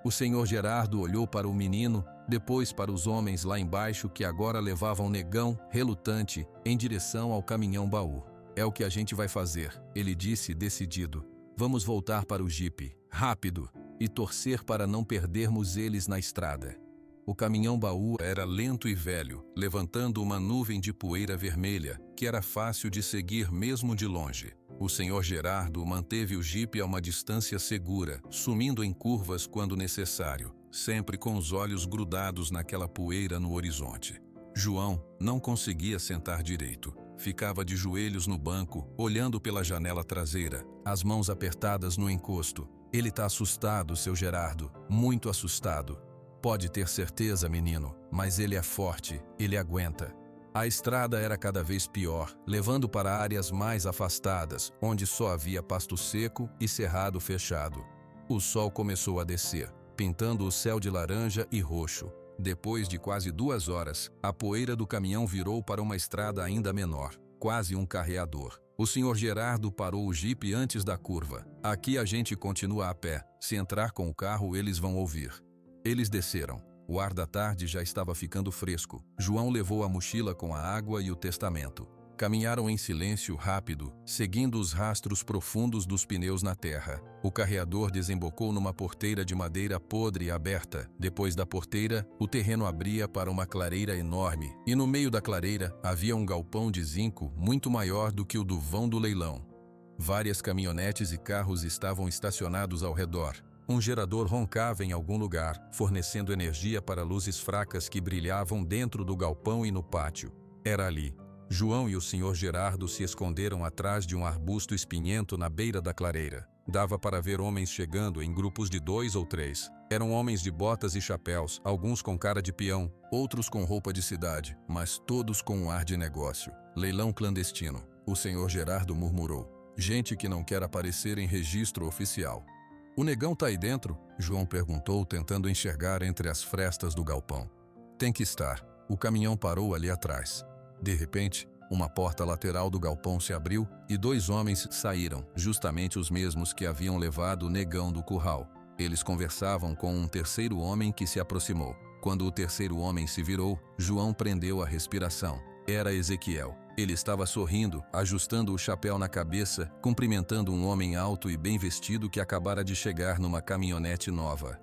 O senhor Gerardo olhou para o menino, depois para os homens lá embaixo que agora levavam Negão, relutante, em direção ao caminhão-baú. É o que a gente vai fazer, ele disse decidido. Vamos voltar para o jipe, rápido, e torcer para não perdermos eles na estrada. O caminhão-baú era lento e velho, levantando uma nuvem de poeira vermelha, que era fácil de seguir mesmo de longe. O senhor Gerardo manteve o jipe a uma distância segura, sumindo em curvas quando necessário, sempre com os olhos grudados naquela poeira no horizonte. João não conseguia sentar direito. Ficava de joelhos no banco, olhando pela janela traseira, as mãos apertadas no encosto. Ele tá assustado, seu Gerardo, muito assustado. Pode ter certeza, menino, mas ele é forte, ele aguenta. A estrada era cada vez pior, levando para áreas mais afastadas, onde só havia pasto seco e cerrado fechado. O sol começou a descer, pintando o céu de laranja e roxo. Depois de quase 2 horas, a poeira do caminhão virou para uma estrada ainda menor, quase um carreador. O senhor Gerardo parou o jipe antes da curva. Aqui a gente continua a pé. Se entrar com o carro, eles vão ouvir. Eles desceram. O ar da tarde já estava ficando fresco. João levou a mochila com a água e o testamento. Caminharam em silêncio rápido, seguindo os rastros profundos dos pneus na terra. O carreador desembocou numa porteira de madeira podre aberta. Depois da porteira, o terreno abria para uma clareira enorme, e no meio da clareira havia um galpão de zinco muito maior do que o do vão do leilão. Várias caminhonetes e carros estavam estacionados ao redor. Um gerador roncava em algum lugar, fornecendo energia para luzes fracas que brilhavam dentro do galpão e no pátio. Era ali. João e o Sr. Gerardo se esconderam atrás de um arbusto espinhento na beira da clareira. Dava para ver homens chegando em grupos de 2 ou 3. Eram homens de botas e chapéus, alguns com cara de peão, outros com roupa de cidade, mas todos com um ar de negócio. Leilão clandestino, o Sr. Gerardo murmurou. Gente que não quer aparecer em registro oficial. O negão tá aí dentro? João perguntou, tentando enxergar entre as frestas do galpão. Tem que estar. O caminhão parou ali atrás. De repente, uma porta lateral do galpão se abriu e 2 homens saíram, justamente os mesmos que haviam levado o negão do curral. Eles conversavam com um terceiro homem que se aproximou. Quando o terceiro homem se virou, João prendeu a respiração. Era Ezequiel. Ele estava sorrindo, ajustando o chapéu na cabeça, cumprimentando um homem alto e bem vestido que acabara de chegar numa caminhonete nova.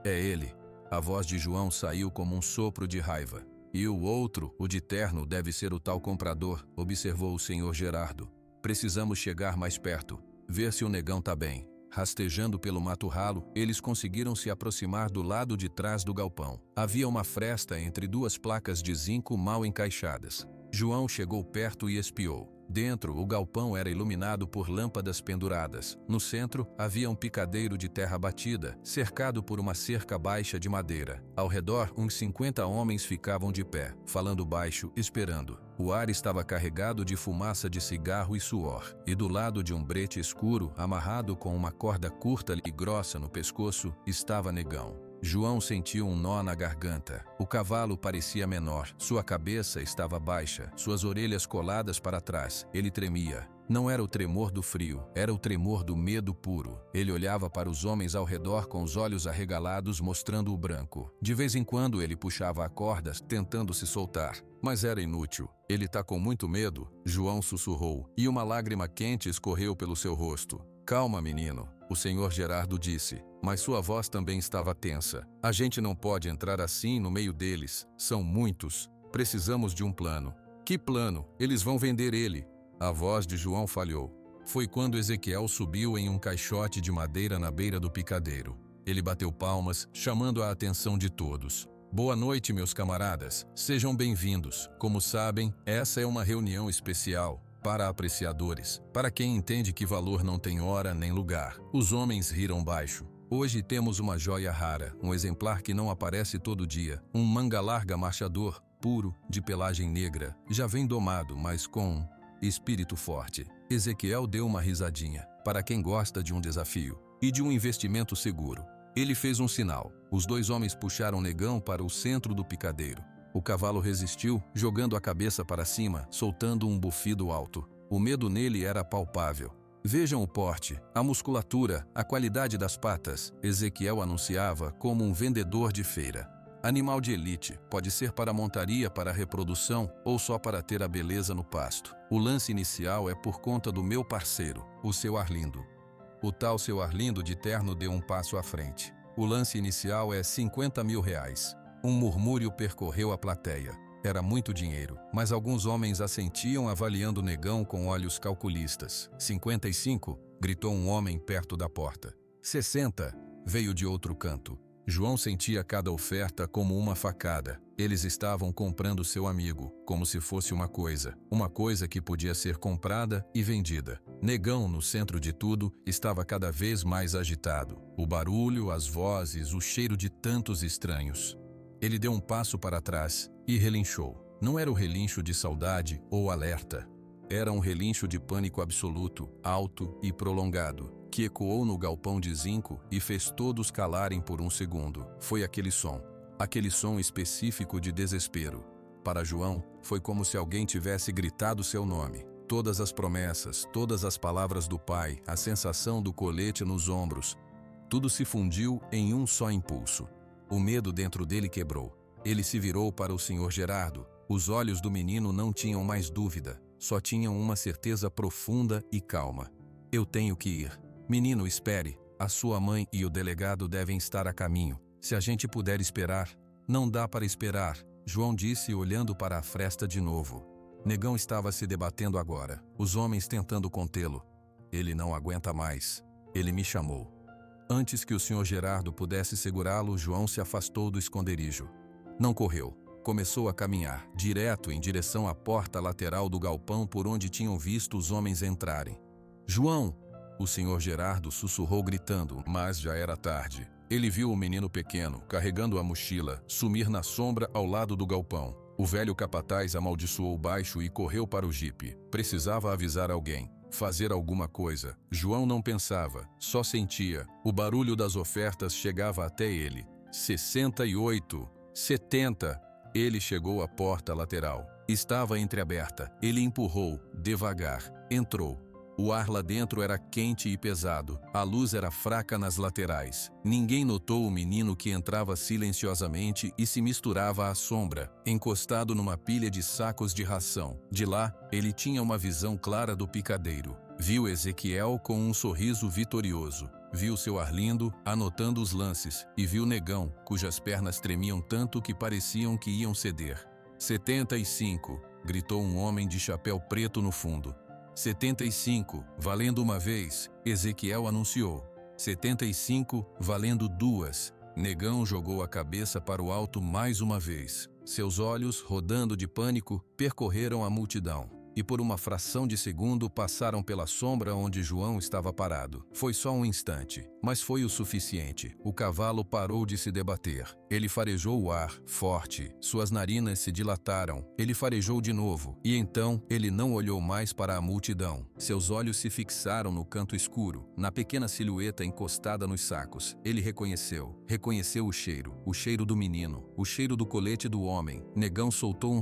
É ele. A voz de João saiu como um sopro de raiva. E o outro, o de terno, deve ser o tal comprador, observou o Sr. Gerardo. Precisamos chegar mais perto, ver se o negão tá bem. Rastejando pelo mato ralo, eles conseguiram se aproximar do lado de trás do galpão. Havia uma fresta entre 2 placas de zinco mal encaixadas. João chegou perto e espiou. Dentro, o galpão era iluminado por lâmpadas penduradas. No centro, havia um picadeiro de terra batida, cercado por uma cerca baixa de madeira. Ao redor, uns 50 homens ficavam de pé, falando baixo, esperando. O ar estava carregado de fumaça de cigarro e suor, e do lado de um brete escuro, amarrado com uma corda curta e grossa no pescoço, estava Negão. João sentiu um nó na garganta. O cavalo parecia menor, sua cabeça estava baixa, suas orelhas coladas para trás. Ele tremia. Não era o tremor do frio, era o tremor do medo puro. Ele olhava para os homens ao redor com os olhos arregalados, mostrando o branco. De vez em quando ele puxava a corda, tentando se soltar. Mas era inútil. Ele tá com muito medo? João sussurrou, e uma lágrima quente escorreu pelo seu rosto. Calma, menino, o Sr. Gerardo disse, mas sua voz também estava tensa. A gente não pode entrar assim no meio deles. São muitos. Precisamos de um plano. Que plano? Eles vão vender ele. A voz de João falhou. Foi quando Ezequiel subiu em um caixote de madeira na beira do picadeiro. Ele bateu palmas, chamando a atenção de todos. Boa noite, meus camaradas. Sejam bem-vindos. Como sabem, essa é uma reunião especial. Para apreciadores, para quem entende que valor não tem hora nem lugar. Os homens riram baixo. Hoje temos uma joia rara, um exemplar que não aparece todo dia, um manga larga marchador, puro, de pelagem negra. Já vem domado, mas com espírito forte. Ezequiel deu uma risadinha, para quem gosta de um desafio e de um investimento seguro. Ele fez um sinal. Os 2 homens puxaram Negão para o centro do picadeiro. O cavalo resistiu, jogando a cabeça para cima, soltando um bufido alto. O medo nele era palpável. Vejam o porte, a musculatura, a qualidade das patas, Ezequiel anunciava como um vendedor de feira. Animal de elite, pode ser para montaria, para reprodução ou só para ter a beleza no pasto. O lance inicial é por conta do meu parceiro, o seu Arlindo. O tal seu Arlindo de terno deu um passo à frente. O lance inicial é R$50 mil. Um murmúrio percorreu a plateia. Era muito dinheiro, mas alguns homens assentiam avaliando o Negão com olhos calculistas. 55, gritou um homem perto da porta. 60, veio de outro canto. João sentia cada oferta como uma facada. Eles estavam comprando seu amigo, como se fosse uma coisa que podia ser comprada e vendida. Negão, no centro de tudo, estava cada vez mais agitado. O barulho, as vozes, o cheiro de tantos estranhos. Ele deu um passo para trás e relinchou. Não era o relincho de saudade ou alerta. Era um relincho de pânico absoluto, alto e prolongado, que ecoou no galpão de zinco e fez todos calarem por um segundo. Foi aquele som específico de desespero. Para João, foi como se alguém tivesse gritado seu nome. Todas as promessas, todas as palavras do pai, a sensação do colete nos ombros, tudo se fundiu em um só impulso. O medo dentro dele quebrou. Ele se virou para o Sr. Gerardo. Os olhos do menino não tinham mais dúvida. só tinham uma certeza profunda e calma. Eu tenho que ir. Menino, espere. A sua mãe e o delegado devem estar a caminho. Se a gente puder esperar. Não dá para esperar, João disse olhando para a fresta de novo. Negão estava se debatendo agora, os homens tentando contê-lo. Ele não aguenta mais. Ele me chamou. Antes que o Sr. Gerardo pudesse segurá-lo, João se afastou do esconderijo. Não correu. Começou a caminhar, direto em direção à porta lateral do galpão por onde tinham visto os homens entrarem. João! O Sr. Gerardo sussurrou gritando, mas já era tarde. Ele viu o menino pequeno, carregando a mochila, sumir na sombra ao lado do galpão. O velho capataz amaldiçoou baixo e correu para o jipe. Precisava avisar alguém, fazer alguma coisa. João não pensava, só sentia. O barulho das ofertas chegava até ele. 68, 70. Ele chegou à porta lateral. Estava entreaberta. Ele empurrou, devagar. Entrou. O ar lá dentro era quente e pesado. A luz era fraca nas laterais. Ninguém notou o menino que entrava silenciosamente e se misturava à sombra, encostado numa pilha de sacos de ração. De lá, ele tinha uma visão clara do picadeiro. Viu Ezequiel com um sorriso vitorioso. Viu seu Arlindo anotando os lances e viu Negão, cujas pernas tremiam tanto que pareciam que iam ceder. 75, gritou um homem de chapéu preto no fundo. 75, valendo uma vez, Ezequiel anunciou. 75, valendo duas. Negão jogou a cabeça para o alto mais uma vez. Seus olhos, rodando de pânico, percorreram a multidão. E por uma fração de segundo passaram pela sombra onde João estava parado. Foi só um instante, mas foi o suficiente. O cavalo parou de se debater. Ele farejou o ar, forte. Suas narinas se dilataram. Ele farejou de novo. E então, ele não olhou mais para a multidão. Seus olhos se fixaram no canto escuro, na pequena silhueta encostada nos sacos. Ele reconheceu. Reconheceu o cheiro do menino, o cheiro do colete do homem. Negão soltou um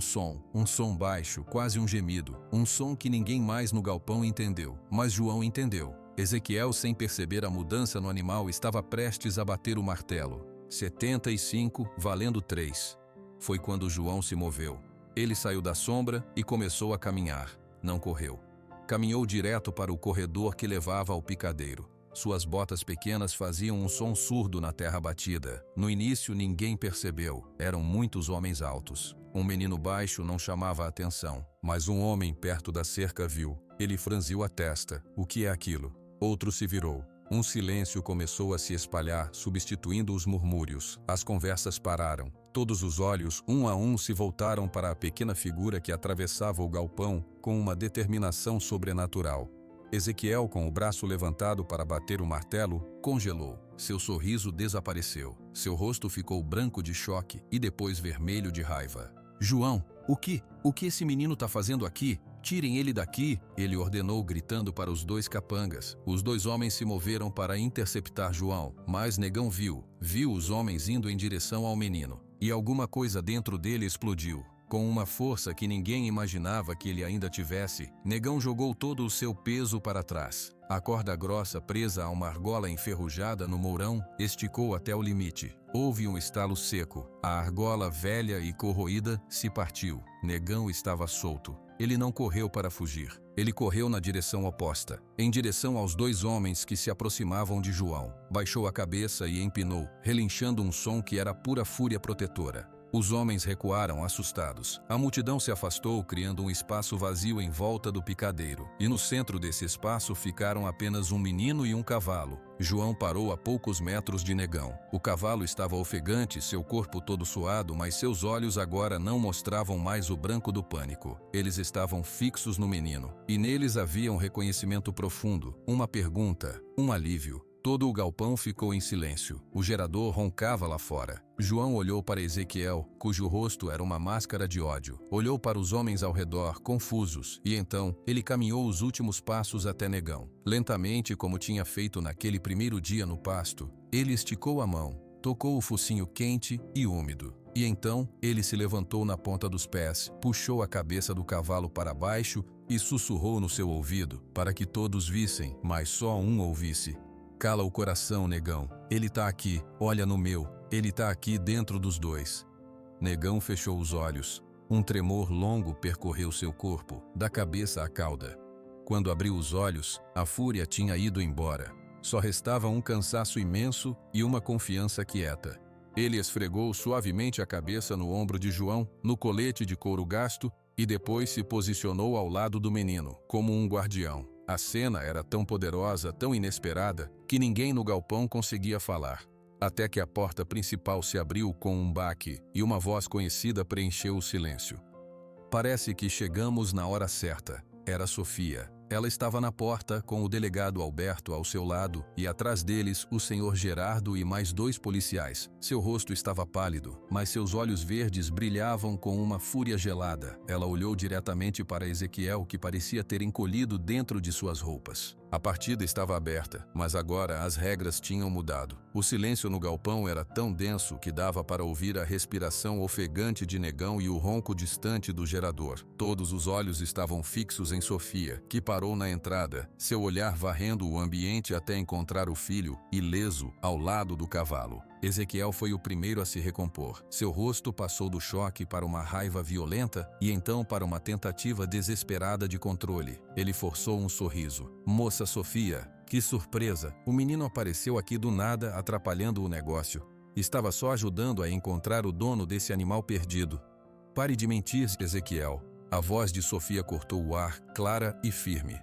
som baixo, quase um gemido. Um som que ninguém mais no galpão entendeu, mas João entendeu. Ezequiel, sem perceber a mudança no animal, estava prestes a bater o martelo. 75, valendo 3. Foi quando João se moveu. Ele saiu da sombra e começou a caminhar. Não correu. Caminhou direto para o corredor que levava ao picadeiro. Suas botas pequenas faziam um som surdo na terra batida. No início, ninguém percebeu. Eram muitos homens altos. Um menino baixo não chamava a atenção, mas um homem perto da cerca viu. Ele franziu a testa. O que é aquilo? Outro se virou. Um silêncio começou a se espalhar, substituindo os murmúrios. As conversas pararam. Todos os olhos, um a um, se voltaram para a pequena figura que atravessava o galpão com uma determinação sobrenatural. Ezequiel, com o braço levantado para bater o martelo, congelou. Seu sorriso desapareceu. Seu rosto ficou branco de choque e depois vermelho de raiva. João, o que esse menino está fazendo aqui? Tirem ele daqui, ele ordenou, gritando para os dois capangas. Os dois homens se moveram para interceptar João, mas Negão viu os homens indo em direção ao menino. E alguma coisa dentro dele explodiu. Com uma força que ninguém imaginava que ele ainda tivesse, Negão jogou todo o seu peso para trás. A corda grossa presa a uma argola enferrujada no mourão esticou até o limite. Houve um estalo seco. A argola, velha e corroída, se partiu. Negão estava solto. Ele não correu para fugir. Ele correu na direção oposta, em direção aos dois homens que se aproximavam de João. Baixou a cabeça e empinou, relinchando um som que era pura fúria protetora. Os homens recuaram, assustados. A multidão se afastou, criando um espaço vazio em volta do picadeiro. E no centro desse espaço ficaram apenas um menino e um cavalo. João parou a poucos metros de Negão. O cavalo estava ofegante, seu corpo todo suado, mas seus olhos agora não mostravam mais o branco do pânico. Eles estavam fixos no menino. E neles havia um reconhecimento profundo, uma pergunta, um alívio. Todo o galpão ficou em silêncio. O gerador roncava lá fora. João olhou para Ezequiel, cujo rosto era uma máscara de ódio. Olhou para os homens ao redor, confusos, e então ele caminhou os últimos passos até Negão. Lentamente, como tinha feito naquele primeiro dia no pasto, ele esticou a mão, tocou o focinho quente e úmido. E então ele se levantou na ponta dos pés, puxou a cabeça do cavalo para baixo e sussurrou no seu ouvido, para que todos vissem, mas só um ouvisse. Cala o coração, Negão. Ele tá aqui, olha no meu. Ele tá aqui dentro dos dois. Negão fechou os olhos. Um tremor longo percorreu seu corpo, da cabeça à cauda. Quando abriu os olhos, a fúria tinha ido embora. Só restava um cansaço imenso e uma confiança quieta. Ele esfregou suavemente a cabeça no ombro de João, no colete de couro gasto, e depois se posicionou ao lado do menino, como um guardião. A cena era tão poderosa, tão inesperada, que ninguém no galpão conseguia falar. Até que a porta principal se abriu com um baque e uma voz conhecida preencheu o silêncio. Parece que chegamos na hora certa. Era Sofia. Ela estava na porta, com o delegado Alberto ao seu lado, e atrás deles o senhor Gerardo e mais 2 policiais. Seu rosto estava pálido, mas seus olhos verdes brilhavam com uma fúria gelada. Ela olhou diretamente para Ezequiel, que parecia ter encolhido dentro de suas roupas. A partida estava aberta, mas agora as regras tinham mudado. O silêncio no galpão era tão denso que dava para ouvir a respiração ofegante de Negão e o ronco distante do gerador. Todos os olhos estavam fixos em Sofia, que parou na entrada, seu olhar varrendo o ambiente até encontrar o filho, ileso, ao lado do cavalo. Ezequiel foi o primeiro a se recompor. Seu rosto passou do choque para uma raiva violenta e então para uma tentativa desesperada de controle. Ele forçou um sorriso. Moça Sofia, que surpresa! O menino apareceu aqui do nada, atrapalhando o negócio. Estava só ajudando a encontrar o dono desse animal perdido. Pare de mentir, Ezequiel. A voz de Sofia cortou o ar, clara e firme.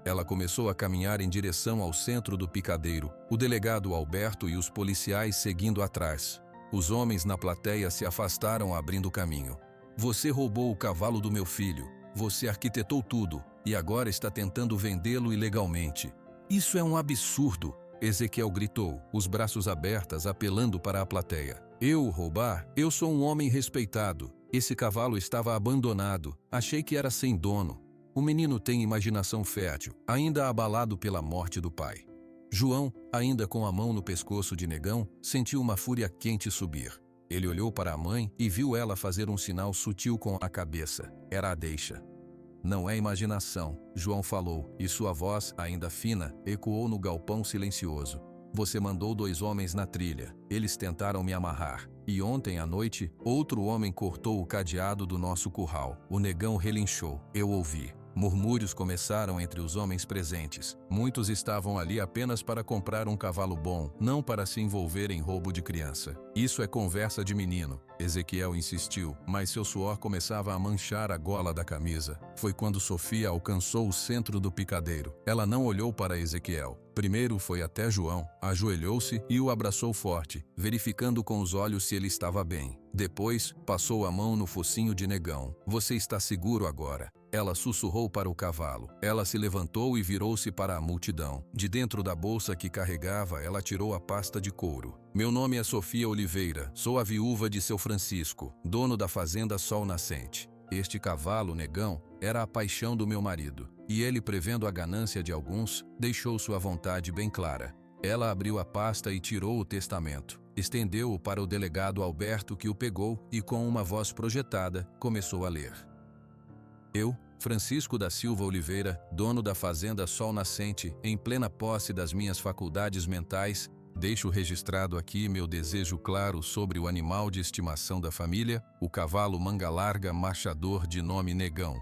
Ela começou a caminhar em direção ao centro do picadeiro, o delegado Alberto e os policiais seguindo atrás. Os homens na plateia se afastaram, abrindo caminho. Você roubou o cavalo do meu filho. Você arquitetou tudo e agora está tentando vendê-lo ilegalmente. Isso é um absurdo, Ezequiel gritou, os braços abertos, apelando para a plateia. Eu roubar? Eu sou um homem respeitado. Esse cavalo estava abandonado. Achei que era sem dono. O menino tem imaginação fértil, ainda abalado pela morte do pai. João, ainda com a mão no pescoço de Negão, sentiu uma fúria quente subir. Ele olhou para a mãe e viu ela fazer um sinal sutil com a cabeça. Era a deixa. Não é imaginação, João falou, e sua voz, ainda fina, ecoou no galpão silencioso. Você mandou 2 homens na trilha. Eles tentaram me amarrar. E ontem à noite, outro homem cortou o cadeado do nosso curral. O Negão relinchou. Eu ouvi. Murmúrios começaram entre os homens presentes. Muitos estavam ali apenas para comprar um cavalo bom, não para se envolver em roubo de criança. Isso é conversa de menino, Ezequiel insistiu, mas seu suor começava a manchar a gola da camisa. Foi quando Sofia alcançou o centro do picadeiro. Ela não olhou para Ezequiel. Primeiro foi até João, ajoelhou-se e o abraçou forte, verificando com os olhos se ele estava bem. Depois, passou a mão no focinho de Negão. Você está seguro agora. Ela sussurrou para o cavalo. Ela se levantou e virou-se para a multidão. De dentro da bolsa que carregava, ela tirou a pasta de couro. Meu nome é Sofia Oliveira. Sou a viúva de seu Francisco, dono da fazenda Sol Nascente. Este cavalo, Negão, era a paixão do meu marido. E ele, prevendo a ganância de alguns, deixou sua vontade bem clara. Ela abriu a pasta e tirou o testamento. Estendeu-o para o delegado Alberto, que o pegou e, com uma voz projetada, começou a ler. Eu, Francisco da Silva Oliveira, dono da fazenda Sol Nascente, em plena posse das minhas faculdades mentais, deixo registrado aqui meu desejo claro sobre o animal de estimação da família, o cavalo manga larga marchador de nome Negão.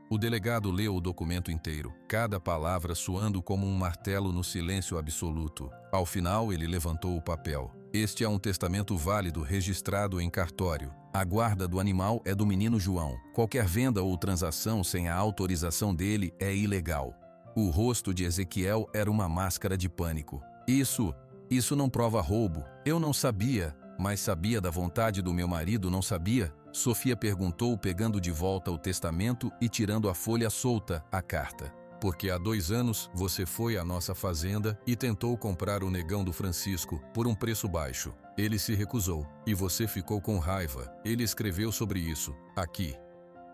O delegado leu o documento inteiro, cada palavra soando como um martelo no silêncio absoluto. Ao final, ele levantou o papel. Este é um testamento válido registrado em cartório. A guarda do animal é do menino João. Qualquer venda ou transação sem a autorização dele é ilegal. O rosto de Ezequiel era uma máscara de pânico. Isso não prova roubo. Eu não sabia, mas sabia da vontade do meu marido, não sabia? Sofia perguntou, pegando de volta o testamento e tirando a folha solta, a carta. Porque há 2 anos você foi à nossa fazenda e tentou comprar o Negão do Francisco por um preço baixo. Ele se recusou e você ficou com raiva. Ele escreveu sobre isso, aqui.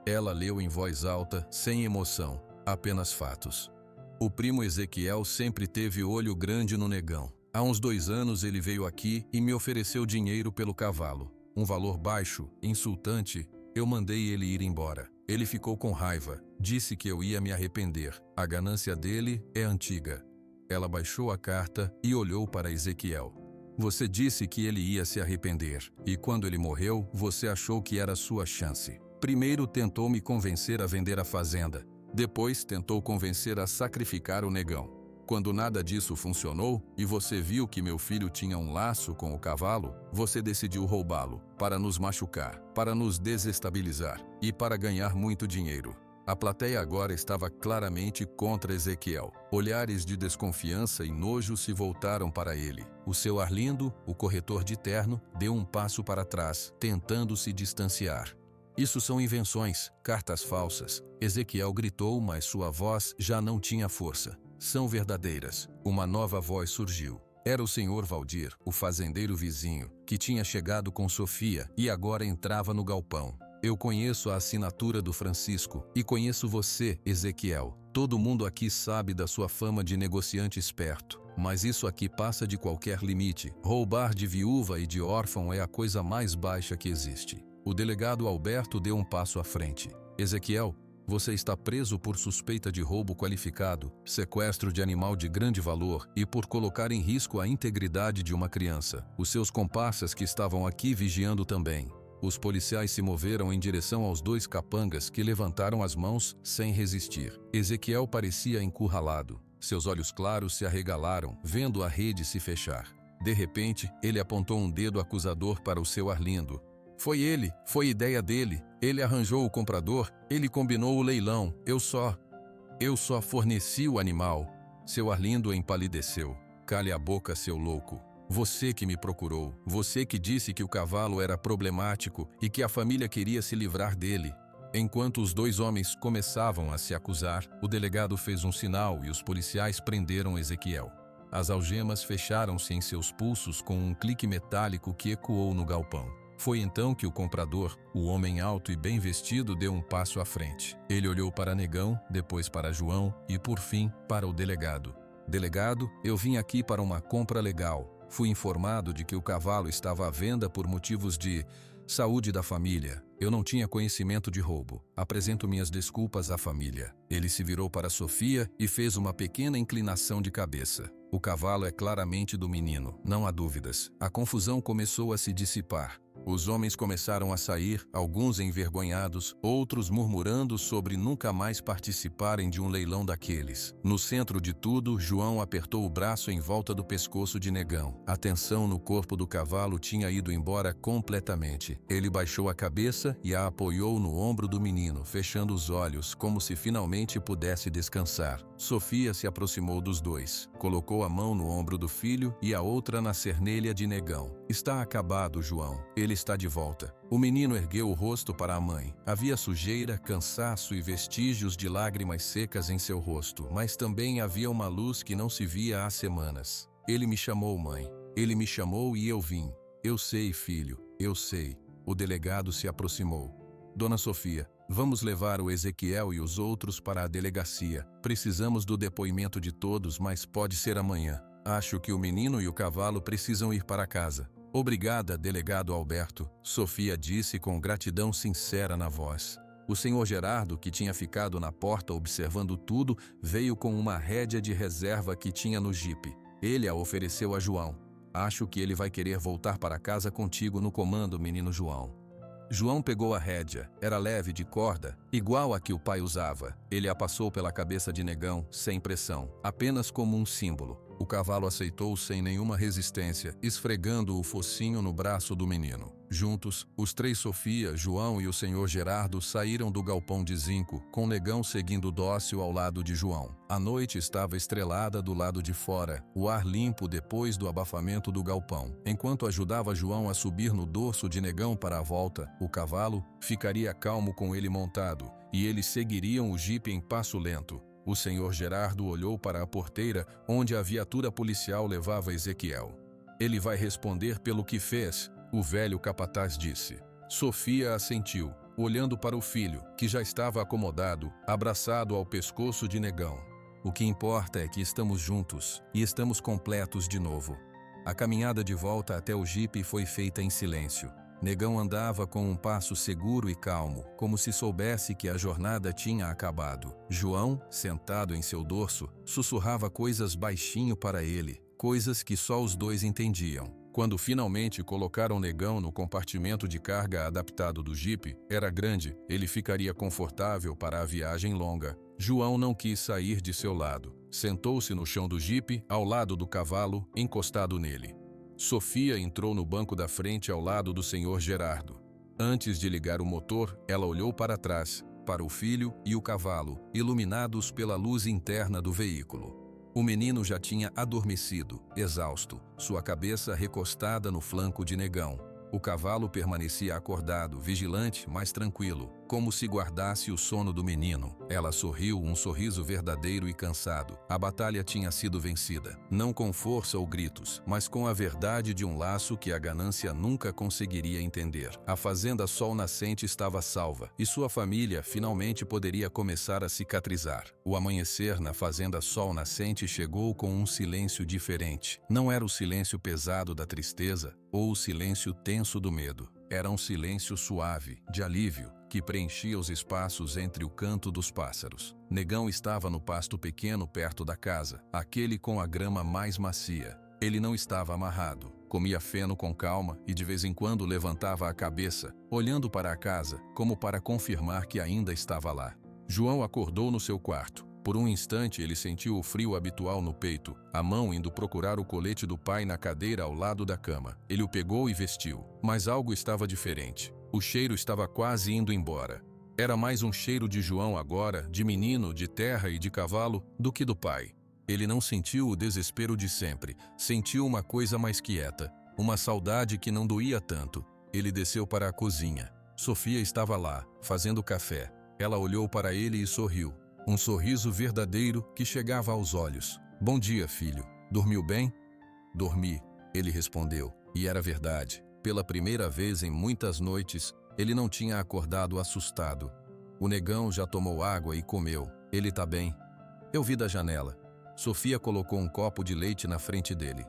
Ela leu em voz alta, sem emoção, apenas fatos. O primo Ezequiel sempre teve olho grande no Negão. Há uns 2 anos ele veio aqui e me ofereceu dinheiro pelo cavalo. Um valor baixo, insultante. Eu mandei ele ir embora. Ele ficou com raiva. Disse que eu ia me arrepender. A ganância dele é antiga. Ela baixou a carta e olhou para Ezequiel. Você disse que ele ia se arrepender. E quando ele morreu, você achou que era sua chance. Primeiro tentou me convencer a vender a fazenda. Depois tentou convencer a sacrificar o Negão. Quando nada disso funcionou e você viu que meu filho tinha um laço com o cavalo, você decidiu roubá-lo, para nos machucar, para nos desestabilizar e para ganhar muito dinheiro. A plateia agora estava claramente contra Ezequiel. Olhares de desconfiança e nojo se voltaram para ele. O seu Arlindo, o corretor de terno, deu um passo para trás, tentando se distanciar. Isso são invenções, cartas falsas. Ezequiel gritou, mas sua voz já não tinha força. São verdadeiras. Uma nova voz surgiu. Era o senhor Valdir, o fazendeiro vizinho, que tinha chegado com Sofia e agora entrava no galpão. Eu conheço a assinatura do Francisco e conheço você, Ezequiel. Todo mundo aqui sabe da sua fama de negociante esperto. Mas isso aqui passa de qualquer limite. Roubar de viúva e de órfão é a coisa mais baixa que existe. O delegado Alberto deu um passo à frente. Ezequiel, você está preso por suspeita de roubo qualificado, sequestro de animal de grande valor e por colocar em risco a integridade de uma criança. Os seus comparsas que estavam aqui vigiando também. Os policiais se moveram em direção aos dois capangas que levantaram as mãos sem resistir. Ezequiel parecia encurralado. Seus olhos claros se arregalaram, vendo a rede se fechar. De repente, ele apontou um dedo acusador para o seu Arlindo. Foi ele, foi ideia dele. Ele arranjou o comprador, ele combinou o leilão. Eu só forneci o animal. Seu Arlindo empalideceu. Cale a boca, seu louco. Você que me procurou. Você que disse que o cavalo era problemático e que a família queria se livrar dele. Enquanto os dois homens começavam a se acusar, o delegado fez um sinal e os policiais prenderam Ezequiel. As algemas fecharam-se em seus pulsos com um clique metálico que ecoou no galpão. Foi então que o comprador, o homem alto e bem vestido, deu um passo à frente. Ele olhou para Negão, depois para João e, por fim, para o delegado. Delegado, eu vim aqui para uma compra legal. Fui informado de que o cavalo estava à venda por motivos de saúde da família. Eu não tinha conhecimento de roubo. Apresento minhas desculpas à família. Ele se virou para Sofia e fez uma pequena inclinação de cabeça. O cavalo é claramente do menino, não há dúvidas. A confusão começou a se dissipar. Os homens começaram a sair, alguns envergonhados, outros murmurando sobre nunca mais participarem de um leilão daqueles. No centro de tudo, João apertou o braço em volta do pescoço de Negão. A tensão no corpo do cavalo tinha ido embora completamente. Ele baixou a cabeça e a apoiou no ombro do menino, fechando os olhos, como se finalmente pudesse descansar. Sofia se aproximou dos dois, colocou a mão no ombro do filho e a outra na cernelha de Negão. Está acabado, João. Ele está de volta. O menino ergueu o rosto para a mãe. Havia sujeira, cansaço e vestígios de lágrimas secas em seu rosto, mas também havia uma luz que não se via há semanas. Ele me chamou, mãe. Ele me chamou e eu vim. Eu sei, filho, eu sei. O delegado se aproximou. Dona Sofia, vamos levar o Ezequiel e os outros para a delegacia. Precisamos do depoimento de todos, mas pode ser amanhã. Acho que o menino e o cavalo precisam ir para casa. Obrigada, delegado Alberto, Sofia disse com gratidão sincera na voz. O senhor Gerardo, que tinha ficado na porta observando tudo, veio com uma rédea de reserva que tinha no jipe. Ele a ofereceu a João. Acho que ele vai querer voltar para casa contigo no comando, menino João. João pegou a rédea. Era leve de corda, igual a que o pai usava. Ele a passou pela cabeça de Negão, sem pressão, apenas como um símbolo. O cavalo aceitou sem nenhuma resistência, esfregando o focinho no braço do menino. Juntos, os três Sofia, João e o senhor Gerardo saíram do galpão de zinco, com Negão seguindo dócil ao lado de João. A noite estava estrelada do lado de fora, o ar limpo depois do abafamento do galpão. Enquanto ajudava João a subir no dorso de Negão para a volta, o cavalo ficaria calmo com ele montado, e eles seguiriam o jipe em passo lento. O senhor Gerardo olhou para a porteira onde a viatura policial levava Ezequiel. Ele vai responder pelo que fez, o velho capataz disse. Sofia assentiu, olhando para o filho, que já estava acomodado, abraçado ao pescoço de Negão. O que importa é que estamos juntos e estamos completos de novo. A caminhada de volta até o jipe foi feita em silêncio. Negão andava com um passo seguro e calmo, como se soubesse que a jornada tinha acabado. João, sentado em seu dorso, sussurrava coisas baixinho para ele, coisas que só os dois entendiam. Quando finalmente colocaram Negão no compartimento de carga adaptado do jipe, era grande, ele ficaria confortável para a viagem longa. João não quis sair de seu lado. Sentou-se no chão do jipe, ao lado do cavalo, encostado nele. Sofia entrou no banco da frente ao lado do senhor Gerardo. Antes de ligar o motor, ela olhou para trás, para o filho e o cavalo, iluminados pela luz interna do veículo. O menino já tinha adormecido, exausto, sua cabeça recostada no flanco de Negão. O cavalo permanecia acordado, vigilante, mas tranquilo, como se guardasse o sono do menino. Ela sorriu, um sorriso verdadeiro e cansado. A batalha tinha sido vencida, não com força ou gritos, mas com a verdade de um laço que a ganância nunca conseguiria entender. A fazenda Sol Nascente estava salva, e sua família finalmente poderia começar a cicatrizar. O amanhecer na fazenda Sol Nascente chegou com um silêncio diferente. Não era o silêncio pesado da tristeza, ou o silêncio tenso do medo. Era um silêncio suave, de alívio, que preenchia os espaços entre o canto dos pássaros. Negão estava no pasto pequeno perto da casa, aquele com a grama mais macia. Ele não estava amarrado, comia feno com calma e de vez em quando levantava a cabeça, olhando para a casa, como para confirmar que ainda estava lá. João acordou no seu quarto. Por um instante ele sentiu o frio habitual no peito, a mão indo procurar o colete do pai na cadeira ao lado da cama. Ele o pegou e vestiu, mas algo estava diferente. O cheiro estava quase indo embora. Era mais um cheiro de João agora, de menino, de terra e de cavalo, do que do pai. Ele não sentiu o desespero de sempre, sentiu uma coisa mais quieta, uma saudade que não doía tanto. Ele desceu para a cozinha. Sofia estava lá, fazendo café. Ela olhou para ele e sorriu. Um sorriso verdadeiro que chegava aos olhos. "Bom dia, filho. Dormiu bem?" "Dormi", ele respondeu. E era verdade. Pela primeira vez em muitas noites, ele não tinha acordado assustado. O Negão já tomou água e comeu. "Ele tá bem." Eu vi da janela. Sofia colocou um copo de leite na frente dele.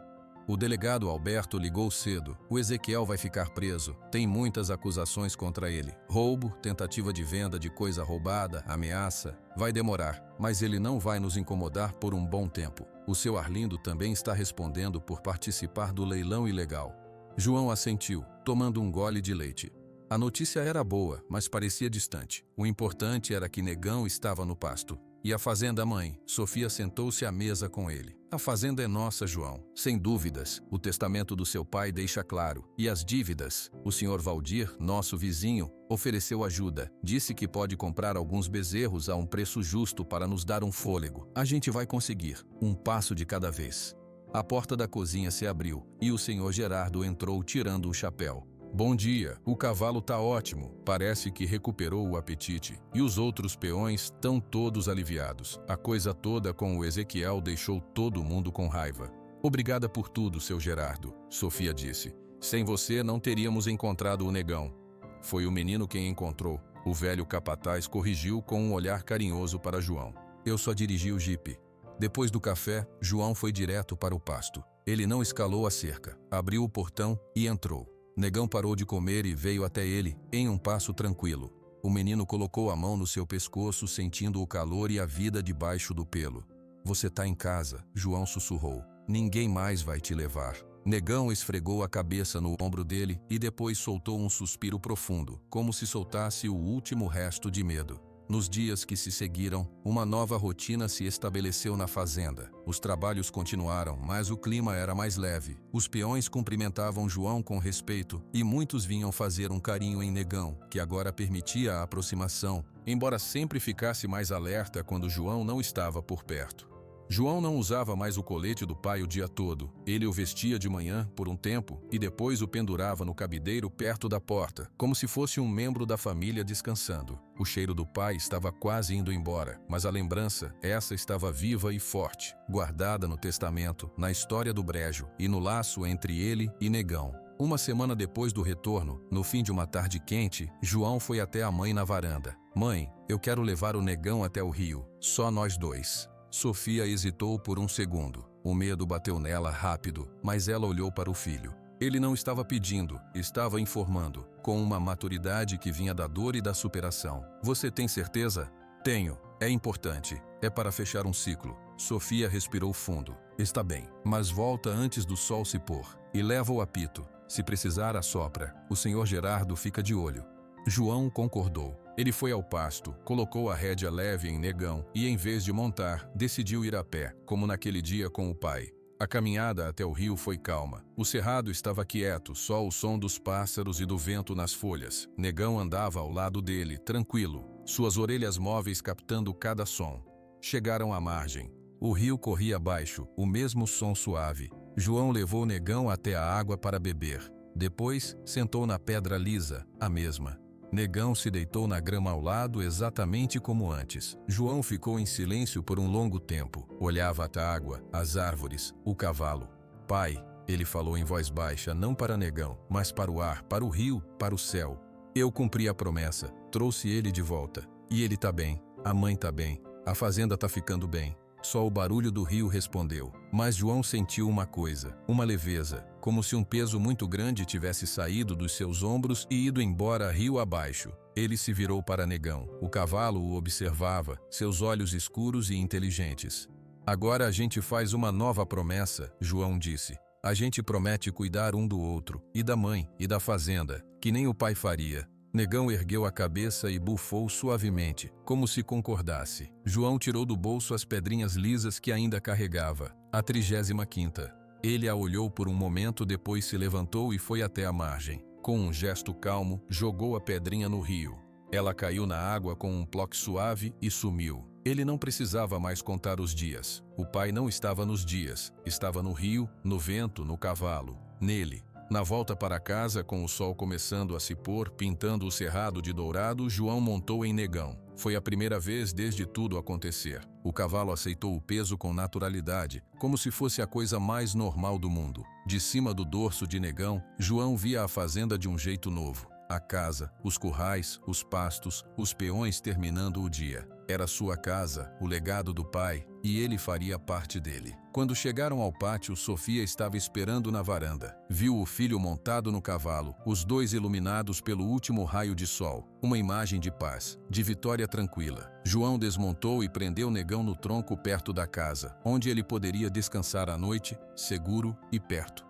O delegado Alberto ligou cedo. "O Ezequiel vai ficar preso. Tem muitas acusações contra ele. Roubo, tentativa de venda de coisa roubada, ameaça. Vai demorar, mas ele não vai nos incomodar por um bom tempo. O seu Arlindo também está respondendo por participar do leilão ilegal." João assentiu, tomando um gole de leite. A notícia era boa, mas parecia distante. O importante era que Negão estava no pasto. "E a fazenda, mãe?" Sofia sentou-se à mesa com ele. "A fazenda é nossa, João. Sem dúvidas, o testamento do seu pai deixa claro. E as dívidas? O senhor Valdir, nosso vizinho, ofereceu ajuda. Disse que pode comprar alguns bezerros a um preço justo para nos dar um fôlego. A gente vai conseguir, um passo de cada vez." A porta da cozinha se abriu e o senhor Gerardo entrou tirando o chapéu. "Bom dia, o cavalo tá ótimo, parece que recuperou o apetite. E os outros peões estão todos aliviados. A coisa toda com o Ezequiel deixou todo mundo com raiva." "Obrigada por tudo, seu Gerardo", Sofia disse. "Sem você não teríamos encontrado o Negão." "Foi o menino quem encontrou." O velho capataz corrigiu com um olhar carinhoso para João. "Eu só dirigi o jipe." Depois do café, João foi direto para o pasto. Ele não escalou a cerca, abriu o portão e entrou. Negão parou de comer e veio até ele, em um passo tranquilo. O menino colocou a mão no seu pescoço, sentindo o calor e a vida debaixo do pelo. "Você tá em casa", João sussurrou. "Ninguém mais vai te levar." Negão esfregou a cabeça no ombro dele e depois soltou um suspiro profundo, como se soltasse o último resto de medo. Nos dias que se seguiram, uma nova rotina se estabeleceu na fazenda. Os trabalhos continuaram, mas o clima era mais leve. Os peões cumprimentavam João com respeito e muitos vinham fazer um carinho em Negão, que agora permitia a aproximação, embora sempre ficasse mais alerta quando João não estava por perto. João não usava mais o colete do pai o dia todo. Ele o vestia de manhã, por um tempo, e depois o pendurava no cabideiro perto da porta, como se fosse um membro da família descansando. O cheiro do pai estava quase indo embora, mas a lembrança, essa estava viva e forte, guardada no testamento, na história do brejo e no laço entre ele e Negão. Uma semana depois do retorno, no fim de uma tarde quente, João foi até a mãe na varanda. "Mãe, eu quero levar o Negão até o rio, só nós dois." Sofia hesitou por um segundo. O medo bateu nela rápido, mas ela olhou para o filho. Ele não estava pedindo, estava informando, com uma maturidade que vinha da dor e da superação. "Você tem certeza?" "Tenho. É importante. É para fechar um ciclo." Sofia respirou fundo. Está bem, mas volta antes do sol se pôr. E leva o apito. Se precisar, assopra. O senhor Gerardo fica de olho. João concordou. Ele foi ao pasto, colocou a rédea leve em Negão e, em vez de montar, decidiu ir a pé, como naquele dia com o pai. A caminhada até o rio foi calma. O cerrado estava quieto, só o som dos pássaros e do vento nas folhas. Negão andava ao lado dele, tranquilo, suas orelhas móveis captando cada som. Chegaram à margem. O rio corria abaixo, o mesmo som suave. João levou Negão até a água para beber. Depois, sentou na pedra lisa, a mesma. Negão se deitou na grama ao lado exatamente como antes. João ficou em silêncio por um longo tempo. Olhava a água, as árvores, o cavalo. Pai, ele falou em voz baixa, não para Negão, mas para o ar, para o rio, para o céu. Eu cumpri a promessa, trouxe ele de volta. E ele tá bem, a mãe tá bem, a fazenda tá ficando bem. Só o barulho do rio respondeu. Mas João sentiu uma coisa, uma leveza, como se um peso muito grande tivesse saído dos seus ombros e ido embora rio abaixo. Ele se virou para Negão. O cavalo o observava, seus olhos escuros e inteligentes. Agora a gente faz uma nova promessa, João disse. A gente promete cuidar um do outro, e da mãe, e da fazenda, que nem o pai faria. Negão ergueu a cabeça e bufou suavemente, como se concordasse. João tirou do bolso as pedrinhas lisas que ainda carregava, a 35ª. Ele a olhou por um momento, depois se levantou e foi até a margem. Com um gesto calmo, jogou a pedrinha no rio. Ela caiu na água com um ploc suave e sumiu. Ele não precisava mais contar os dias. O pai não estava nos dias, estava no rio, no vento, no cavalo, nele. Na volta para casa, com o sol começando a se pôr, pintando o cerrado de dourado, João montou em Negão. Foi a primeira vez desde tudo acontecer. O cavalo aceitou o peso com naturalidade, como se fosse a coisa mais normal do mundo. De cima do dorso de Negão, João via a fazenda de um jeito novo. A casa, os currais, os pastos, os peões terminando o dia. Era sua casa, o legado do pai, e ele faria parte dele. Quando chegaram ao pátio, Sofia estava esperando na varanda. Viu o filho montado no cavalo, os dois iluminados pelo último raio de sol. Uma imagem de paz, de vitória tranquila. João desmontou e prendeu Negão no tronco perto da casa, onde ele poderia descansar à noite, seguro e perto.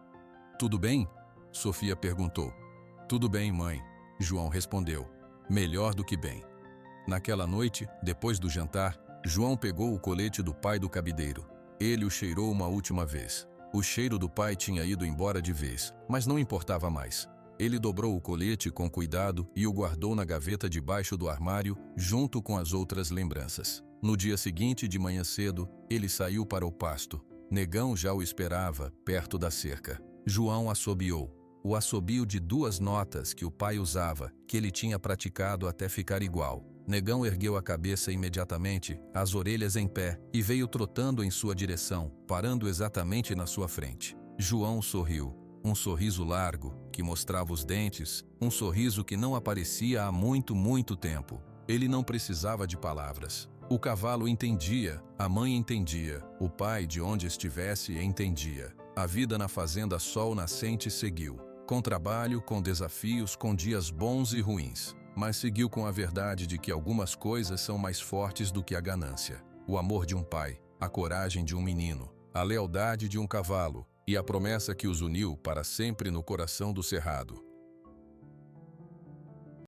Tudo bem? Sofia perguntou. Tudo bem, mãe, João respondeu. Melhor do que bem. Naquela noite, depois do jantar, João pegou o colete do pai do cabideiro. Ele o cheirou uma última vez. O cheiro do pai tinha ido embora de vez, mas não importava mais. Ele dobrou o colete com cuidado e o guardou na gaveta debaixo do armário, junto com as outras lembranças. No dia seguinte, de manhã cedo, ele saiu para o pasto. Negão já o esperava, perto da cerca. João assobiou. O assobio de 2 notas que o pai usava, que ele tinha praticado até ficar igual. Negão ergueu a cabeça imediatamente, as orelhas em pé, e veio trotando em sua direção, parando exatamente na sua frente. João sorriu. Um sorriso largo, que mostrava os dentes, um sorriso que não aparecia há muito, muito tempo. Ele não precisava de palavras. O cavalo entendia, a mãe entendia, o pai, de onde estivesse, entendia. A vida na fazenda Sol Nascente seguiu. Com trabalho, com desafios, com dias bons e ruins. Mas seguiu com a verdade de que algumas coisas são mais fortes do que a ganância. O amor de um pai, a coragem de um menino, a lealdade de um cavalo e a promessa que os uniu para sempre no coração do cerrado.